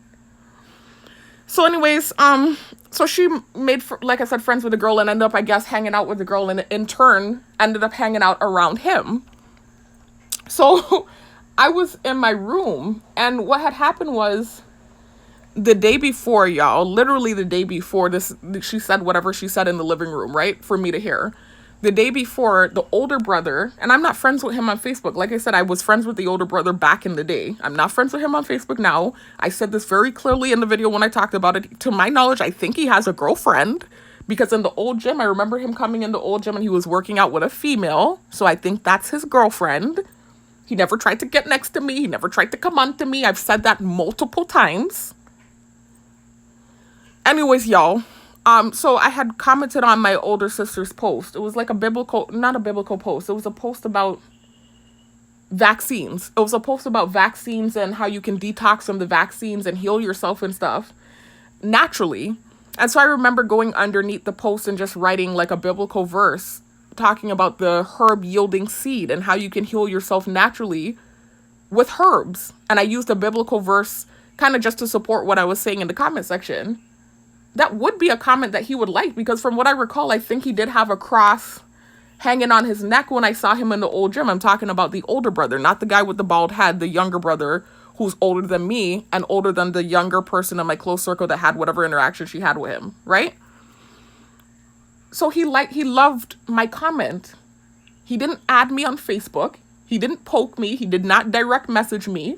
So anyways, so she made, like I said, friends with the girl and ended up, I guess, hanging out with the girl and in turn ended up hanging out around him. So I was in my room and what had happened was the day before, y'all, literally the day before this, she said whatever she said in the living room, right? For me to hear. The day before, the older brother, and I'm not friends with him on Facebook. Like I said, I was friends with the older brother back in the day. I'm not friends with him on Facebook now. I said this very clearly in the video when I talked about it. To my knowledge, I think he has a girlfriend because in the old gym, I remember him coming in the old gym and he was working out with a female. So I think that's his girlfriend. He never tried to get next to me. He never tried to come on to me. I've said that multiple times. Anyways, y'all, so I had commented on my older sister's post. It was like not a biblical post. It was a post about vaccines. It was a post about vaccines and how you can detox from the vaccines and heal yourself and stuff naturally. And so I remember going underneath the post and just writing like a biblical verse talking about the herb yielding seed and how you can heal yourself naturally with herbs. And I used a biblical verse kind of just to support what I was saying in the comment section. That would be a comment that he would like, because from what I recall, I think he did have a cross hanging on his neck when I saw him in the old gym. I'm talking about the older brother, not the guy with the bald head, the younger brother who's older than me and older than the younger person in my close circle that had whatever interaction she had with him, right? So he loved my comment. He didn't add me on Facebook. He didn't poke me. He did not direct message me.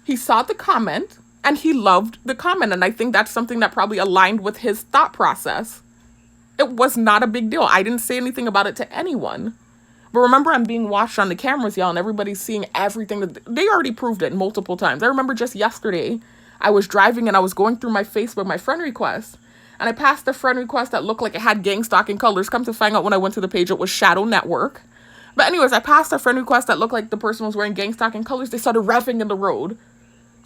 He saw the comment and he loved the comment. And I think that's something that probably aligned with his thought process. It was not a big deal. I didn't say anything about it to anyone. But remember, I'm being watched on the cameras, y'all, and everybody's seeing everything. They already proved it multiple times. I remember just yesterday, I was driving and I was going through my Facebook, my friend requests, and I passed a friend request that looked like it had gang stalking colors. Come to find out when I went to the page, it was Shadow Network. But anyways, I passed a friend request that looked like the person was wearing gang stalking colors. They started revving in the road.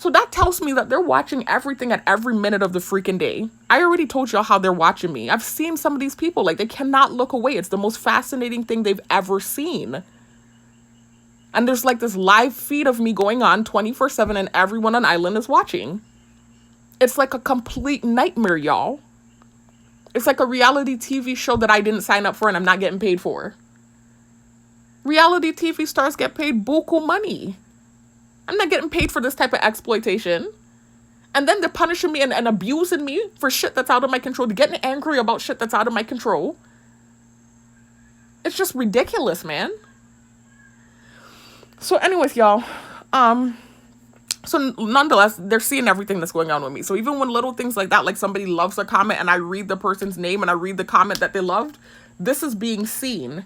So that tells me that they're watching everything at every minute of the freaking day. I already told y'all how they're watching me. I've seen some of these people, like, they cannot look away. It's the most fascinating thing they've ever seen. And there's like this live feed of me going on 24/7 and everyone on island is watching. It's like a complete nightmare, y'all. It's like a reality TV show that I didn't sign up for and I'm not getting paid for. Reality TV stars get paid buku money. I'm not getting paid for this type of exploitation. And then they're punishing me and abusing me for shit that's out of my control. They're getting angry about shit that's out of my control. It's just ridiculous, man. So anyways, y'all. So nonetheless, they're seeing everything that's going on with me. So even when little things like that, like somebody loves a comment and I read the person's name and I read the comment that they loved, this is being seen.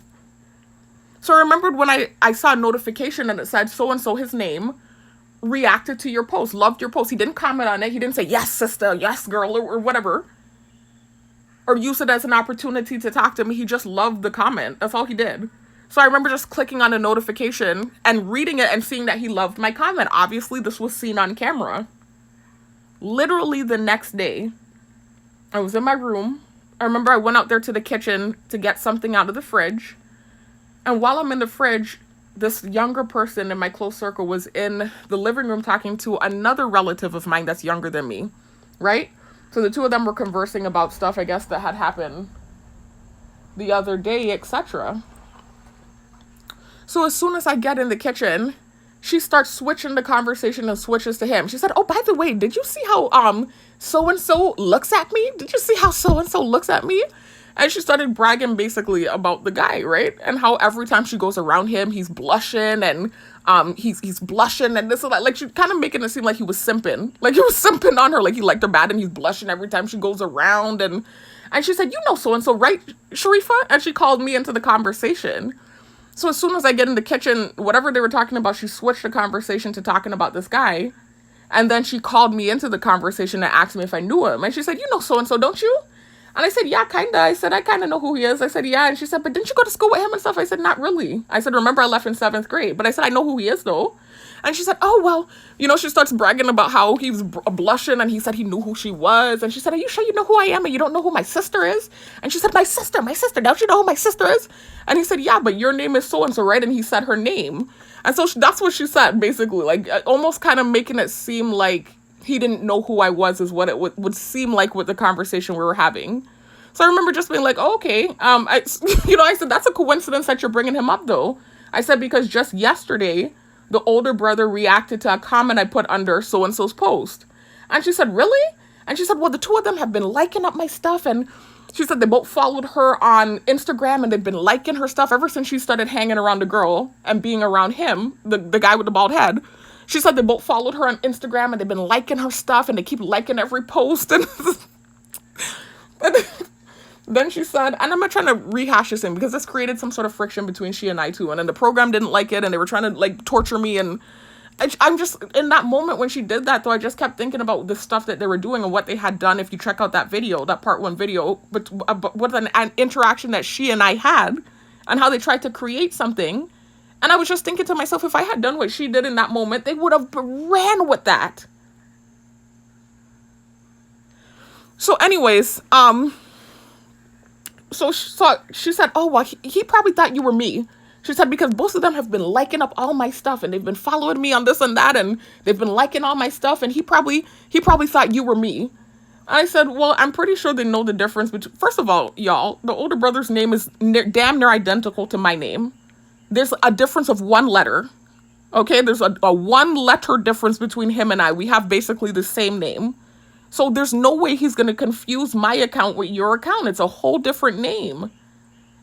So I remembered when I saw a notification and it said so-and-so, his name, reacted to your post, loved your post. He didn't comment on it. He didn't say, yes, sister, yes, girl, or whatever. Or use it as an opportunity to talk to me. He just loved the comment. That's all he did. So I remember just clicking on a notification and reading it and seeing that he loved my comment. Obviously, this was seen on camera. Literally the next day, I was in my room. I remember I went out there to the kitchen to get something out of the fridge. And while I'm in the fridge, this younger person in my close circle was in the living room talking to another relative of mine that's younger than me, right? So the two of them were conversing about stuff, I guess, that had happened the other day, etc. So as soon as I get in the kitchen, she starts switching the conversation and switches to him. She said, oh, by the way, did you see how so-and-so looks at me? Did you see how so-and-so looks at me? And she started bragging basically about the guy, right? And how every time she goes around him, he's blushing and he's blushing and this and that. Like, she kind of making it seem like he was simping. Like, he was simping on her. Like, he liked her bad and he's blushing every time she goes around. And she said, you know so-and-so, right, Sharifa? And she called me into the conversation. So as soon as I get in the kitchen, whatever they were talking about, she switched the conversation to talking about this guy. And then she called me into the conversation and asked me if I knew him. And she said, you know so-and-so, don't you? And I said, yeah, kind of. I said, I kind of know who he is. I said, yeah. And she said, but didn't you go to school with him and stuff? I said, not really. I said, remember, I left in 7th grade. But I said, I know who he is, though. And she said, oh, well, you know, she starts bragging about how he was blushing and he said he knew who she was. And she said, are you sure you know who I am and you don't know who my sister is? And she said, my sister, don't you know who my sister is? And he said, yeah, but your name is so-and-so, right? And he said her name. And so that's what she said, basically, like almost kind of making it seem like he didn't know who I was is what it would seem like with the conversation we were having. So I remember just being like, oh, okay. I said, that's a coincidence that you're bringing him up, though. I said, because just yesterday, the older brother reacted to a comment I put under so-and-so's post. And she said, really? And she said, well, the two of them have been liking up my stuff. And she said they both followed her on Instagram and they've been liking her stuff ever since she started hanging around the girl and being around him, the guy with the bald head. She said they both followed her on Instagram and they've been liking her stuff and they keep liking every post. And then she said, and I'm not trying to rehash this in because this created some sort of friction between she and I too. And then the program didn't like it and they were trying to like torture me. And I'm just, in that moment when she did that though, I just kept thinking about the stuff that they were doing and what they had done. If you check out that video, that part 1 video, but with an interaction that she and I had and how they tried to create something. And I was just thinking to myself, if I had done what she did in that moment, they would have ran with that. So anyways, so she said, oh, well, he probably thought you were me. She said, because both of them have been liking up all my stuff and they've been following me on this and that and they've been liking all my stuff and he probably thought you were me. I said, well, I'm pretty sure they know the difference between, first of all, y'all, the older brother's name is damn near identical to my name. There's a difference of one letter. Okay, there's a one letter difference between him and I. We have basically the same name. So there's no way he's going to confuse my account with your account. It's a whole different name.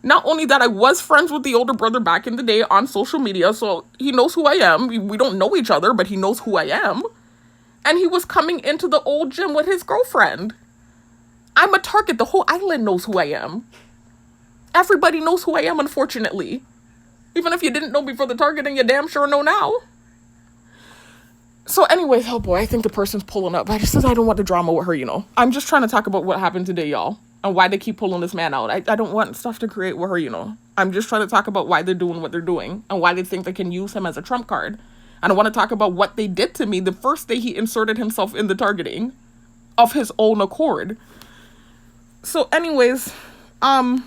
Not only that, I was friends with the older brother back in the day on social media, so he knows who I am. We don't know each other, but he knows who I am. And he was coming into the old gym with his girlfriend. I'm a target. The whole island knows who I am. Everybody knows who I am, unfortunately. Even if you didn't know before the targeting, you damn sure know now. So anyways, oh boy, I think the person's pulling up. I just said I don't want the drama with her, you know. I'm just trying to talk about what happened today, y'all. And why they keep pulling this man out. I don't want stuff to create with her, you know. I'm just trying to talk about why they're doing what they're doing. And why they think they can use him as a trump card. And I want to talk about what they did to me the first day he inserted himself in the targeting. Of his own accord. So anyways, so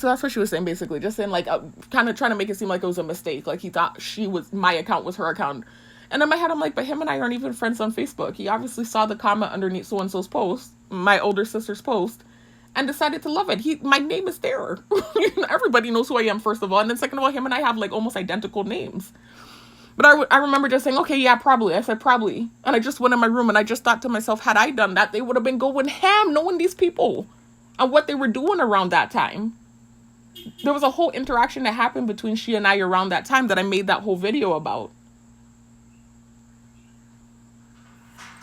that's what she was saying, basically. Just saying, like, kind of trying to make it seem like it was a mistake. Like, he thought my account was her account. And in my head, I'm like, but him and I aren't even friends on Facebook. He obviously saw the comment underneath so-and-so's post, my older sister's post, and decided to love it. My name is there. Everybody knows who I am, first of all. And then second of all, him and I have, like, almost identical names. But I remember just saying, okay, yeah, probably. I said, probably. And I just went in my room and I just thought to myself, had I done that, they would have been going ham knowing these people and what they were doing around that time. There was a whole interaction that happened between she and I around that time that I made that whole video about.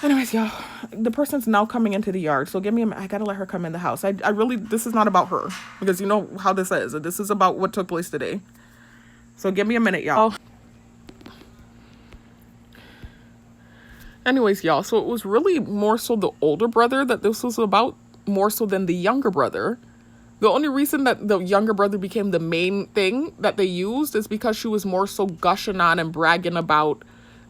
Anyways, y'all, the person's now coming into the yard. So give me I gotta let her come in the house. I really, this is not about her. Because you know how this is. This is about what took place today. So give me a minute, y'all. Anyways, y'all, so it was really more so the older brother that this was about, more so than the younger brother. The only reason that the younger brother became the main thing that they used is because she was more so gushing on and bragging about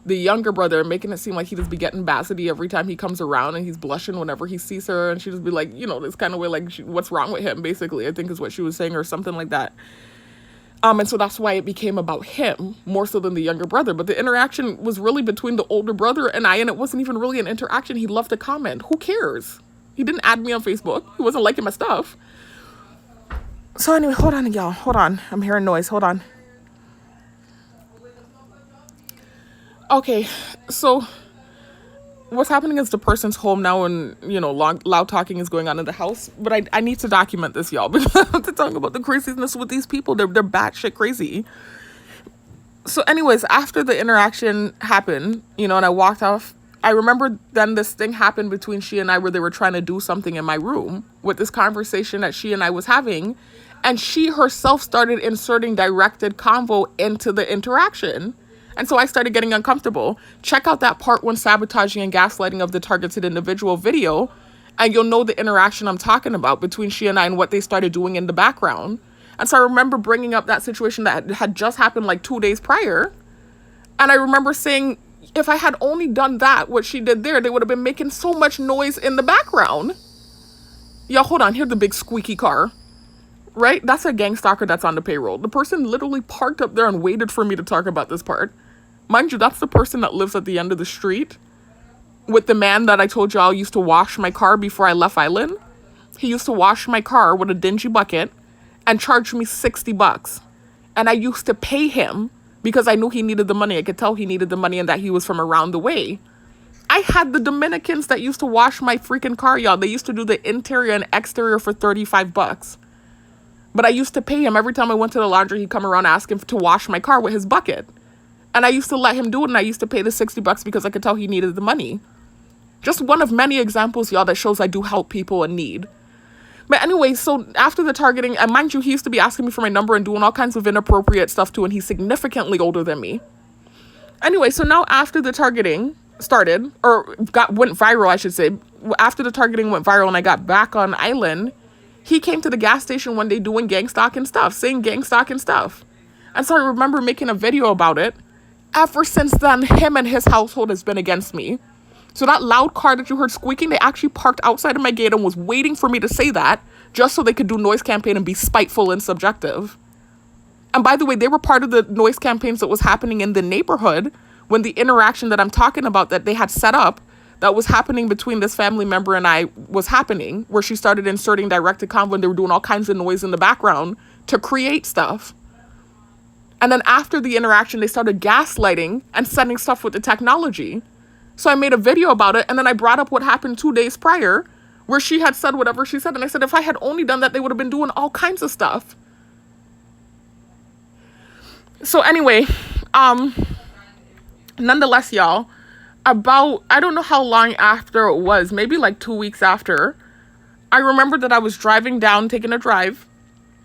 the younger brother, making it seem like he just be getting bassety every time he comes around, and he's blushing whenever he sees her, and she just be like, you know, this kind of way, like, what's wrong with him, basically, I think is what she was saying, or something like that. And so that's why it became about him more so than the younger brother. But the interaction was really between the older brother and I, and it wasn't even really an interaction. He loved to comment. Who cares? He didn't add me on Facebook. He wasn't liking my stuff. So anyway, hold on, y'all. Hold on. I'm hearing noise. Hold on. Okay, so what's happening is the person's home now, and, you know, loud talking is going on in the house. But I need to document this, y'all, because I have to talk about the craziness with these people. They're batshit crazy. So anyways, after the interaction happened, you know, and I walked off, I remember then this thing happened between she and I where they were trying to do something in my room with this conversation that she and I was having. And she herself started inserting directed convo into the interaction. And so I started getting uncomfortable. Check out that part 1 sabotaging and gaslighting of the targeted individual video, and you'll know the interaction I'm talking about between she and I and what they started doing in the background. And so I remember bringing up that situation that had just happened like 2 days prior. And I remember saying, if I had only done that, what she did there, they would have been making so much noise in the background. Y'all, hold on. Here's the big squeaky car. Right? That's a gang stalker that's on the payroll. The person literally parked up there and waited for me to talk about this part. Mind you, that's the person that lives at the end of the street with the man that I told y'all used to wash my car before I left Island. He used to wash my car with a dingy bucket and charge me $60. And I used to pay him because I knew he needed the money. I could tell he needed the money and that he was from around the way. I had the Dominicans that used to wash my freaking car, y'all. They used to do the interior and exterior for $35. But I used to pay him every time I went to the laundry. He'd come around asking to wash my car with his bucket. And I used to let him do it, and I used to pay the $60 because I could tell he needed the money. Just one of many examples, y'all, that shows I do help people in need. But anyway, so after the targeting, and mind you, he used to be asking me for my number and doing all kinds of inappropriate stuff too, and he's significantly older than me. Anyway, so now after the targeting started, or went viral, I should say, after the targeting went viral and I got back on Island, he came to the gas station one day doing gang stalking stuff, saying gang stalking stuff. And so I remember making a video about it. Ever since then, him and his household has been against me. So that loud car that you heard squeaking, they actually parked outside of my gate and was waiting for me to say that just so they could do noise campaign and be spiteful and subjective. And by the way, they were part of the noise campaigns that was happening in the neighborhood when the interaction that I'm talking about that they had set up that was happening between this family member and I was happening, where she started inserting direct-to convo and they were doing all kinds of noise in the background to create stuff. And then after the interaction, they started gaslighting and sending stuff with the technology. So I made a video about it, and then I brought up what happened 2 days prior, where she had said whatever she said. And I said, if I had only done that, they would have been doing all kinds of stuff. So anyway, nonetheless, y'all, about, I don't know how long after it was, maybe like 2 weeks after, I remember that I was driving down, taking a drive,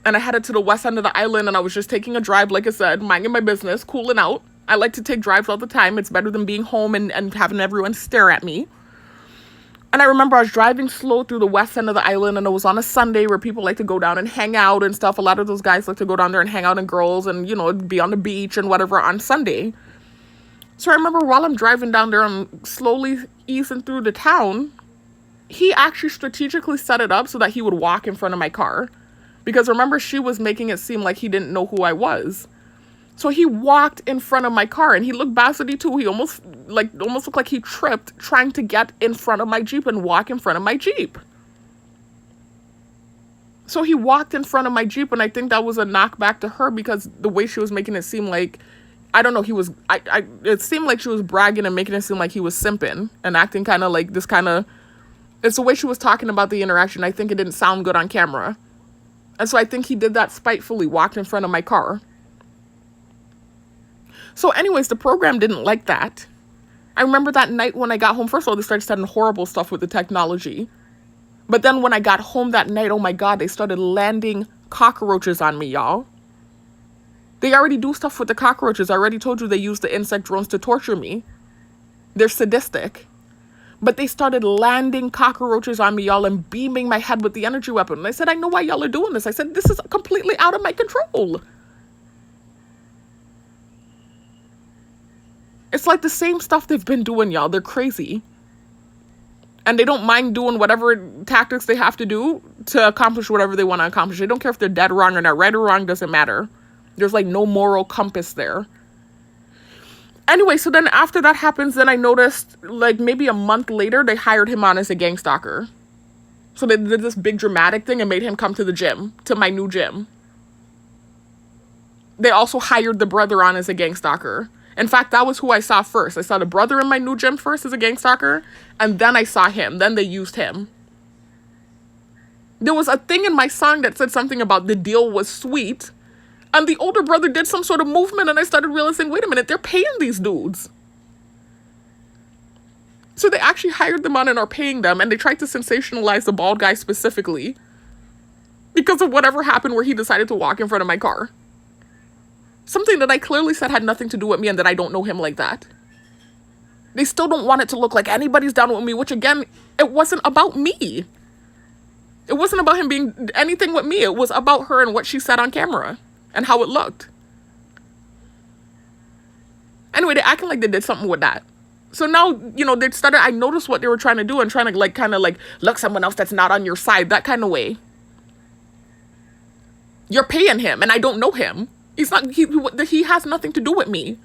and I headed to the west end of the island, and I was just taking a drive, like I said, minding my business, cooling out. I like to take drives all the time. It's better than being home and having everyone stare at me. And I remember I was driving slow through the west end of the island, and it was on a Sunday where people like to go down and hang out and stuff. A lot of those guys like to go down there and hang out, and girls, and, you know, be on the beach and whatever on Sunday. So I remember while I'm driving down there, I'm slowly easing through the town. He actually strategically set it up so that he would walk in front of my car. Because remember, she was making it seem like he didn't know who I was. So he walked in front of my car, and he looked bastard too. He almost looked like he tripped trying to get in front of my Jeep and walk in front of my Jeep. So he walked in front of my Jeep, and I think that was a knockback to her because the way she was making it seem like, I don't know, it seemed like she was bragging and making it seem like he was simping and acting kind of like this kind of, it's the way she was talking about the interaction. I think it didn't sound good on camera. And so I think he did that spitefully, walked in front of my car. So anyways, the program didn't like that. I remember that night when I got home, first of all, they started sending horrible stuff with the technology. But then when I got home that night, oh my God, they started landing cockroaches on me, y'all. They already do stuff with the cockroaches. I already told you they use the insect drones to torture me. They're sadistic. But they started landing cockroaches on me, y'all, and beaming my head with the energy weapon. And I said, I know why y'all are doing this. I said, this is completely out of my control. It's like the same stuff they've been doing, y'all. They're crazy. And they don't mind doing whatever tactics they have to do to accomplish whatever they want to accomplish. They don't care if they're dead wrong or not. Right or wrong doesn't matter. There's like no moral compass there. Anyway, so then after that happens, then I noticed like maybe a month later, they hired him on as a gang stalker. So they did this big dramatic thing and made him come to the gym, to my new gym. They also hired the brother on as a gang stalker. In fact, that was who I saw first. I saw the brother in my new gym first as a gang stalker, and then I saw him. Then they used him. There was a thing in my song that said something about the deal was sweet, and the older brother did some sort of movement, and I started realizing, wait a minute, they're paying these dudes. So they actually hired them on and are paying them, and they tried to sensationalize the bald guy specifically because of whatever happened where he decided to walk in front of my car. Something that I clearly said had nothing to do with me and that I don't know him like that. They still don't want it to look like anybody's down with me, which again, it wasn't about me. It wasn't about him being anything with me. It was about her and what she said on camera and how it looked. Anyway, they're acting like they did something with that. So now, you know, I noticed what they were trying to do and trying to like, kind of like, look, someone else that's not on your side, that kind of way. You're paying him and I don't know him. He has nothing to do with me.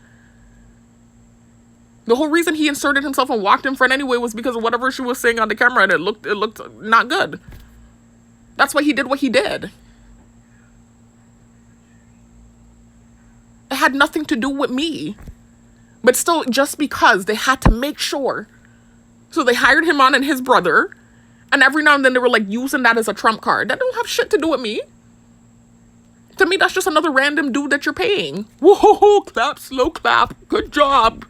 The whole reason he inserted himself and walked in front anyway was because of whatever she was saying on the camera, and it looked not good. That's why he did what he did. It had nothing to do with me. But still, just because they had to make sure. So they hired him on and his brother, and every now and then they were like using that as a trump card. That don't have shit to do with me. To me, that's just another random dude that you're paying. Whoa, clap, slow clap. Good job.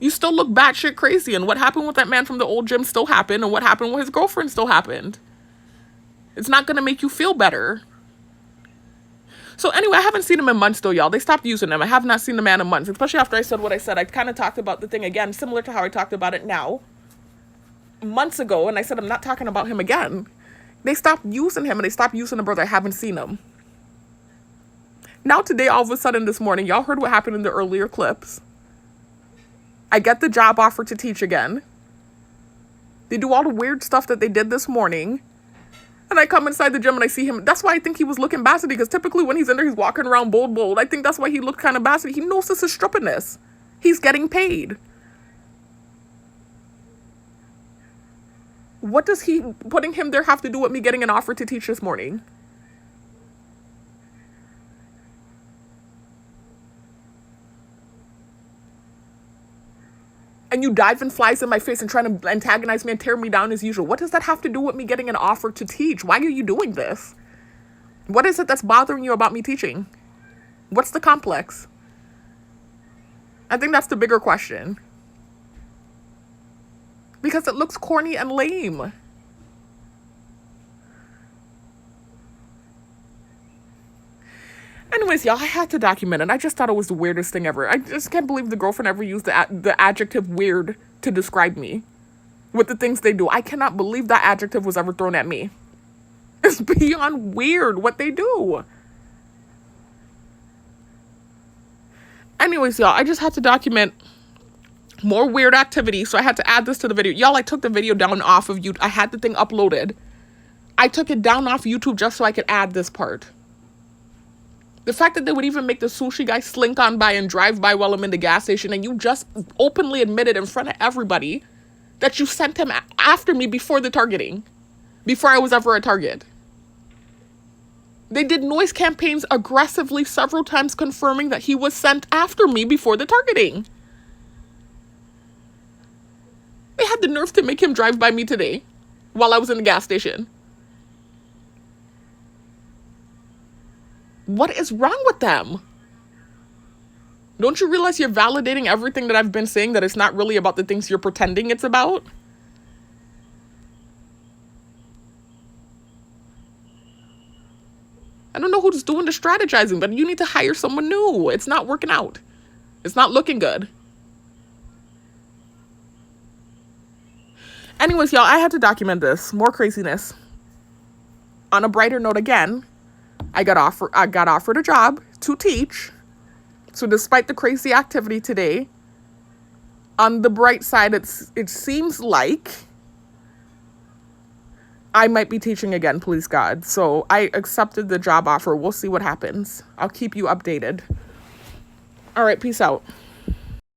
You still look batshit crazy, and what happened with that man from the old gym still happened, and what happened with his girlfriend still happened. It's not going to make you feel better. So anyway, I haven't seen him in months though, y'all. They stopped using him. I have not seen the man in months, especially after I said what I said. I kind of talked about the thing again, similar to how I talked about it now. Months ago, and I said I'm not talking about him again. They stopped using him, and they stopped using the brother. I haven't seen him. Now today, all of a sudden this morning, y'all heard what happened in the earlier clips. I get the job offer to teach again. They do all the weird stuff that they did this morning. And I come inside the gym and I see him. That's why I think he was looking bassety, because typically when he's in there, he's walking around bold. I think that's why he looked kind of bassety. He knows this is strippiness. He's getting paid. What does putting him there have to do with me getting an offer to teach this morning? And you dive and flies in my face and trying to antagonize me and tear me down as usual. What does that have to do with me getting an offer to teach? Why are you doing this? What is it that's bothering you about me teaching? What's the complex? I think that's the bigger question. Because it looks corny and lame. Anyways, y'all, I had to document it. I just thought it was the weirdest thing ever. I just can't believe the girlfriend ever used the adjective weird to describe me with the things they do. I cannot believe that adjective was ever thrown at me. It's beyond weird what they do. Anyways, y'all, I just had to document more weird activity, so I had to add this to the video. Y'all, I took the video down off of YouTube. I had the thing uploaded. I took it down off YouTube just so I could add this part. The fact that they would even make the sushi guy slink on by and drive by while I'm in the gas station, and you just openly admitted in front of everybody that you sent him after me before the targeting, before I was ever a target. They did noise campaigns aggressively several times confirming that he was sent after me before the targeting. They had the nerve to make him drive by me today while I was in the gas station. What is wrong with them? Don't you realize you're validating everything that I've been saying, that it's not really about the things you're pretending it's about? I don't know who's doing the strategizing, but you need to hire someone new. It's not working out. It's not looking good. Anyways, y'all, I had to document this. More craziness. On a brighter note again, I got offered a job to teach. So despite the crazy activity today, on the bright side, it seems like I might be teaching again, please God. So I accepted the job offer. We'll see what happens. I'll keep you updated. All right, peace out.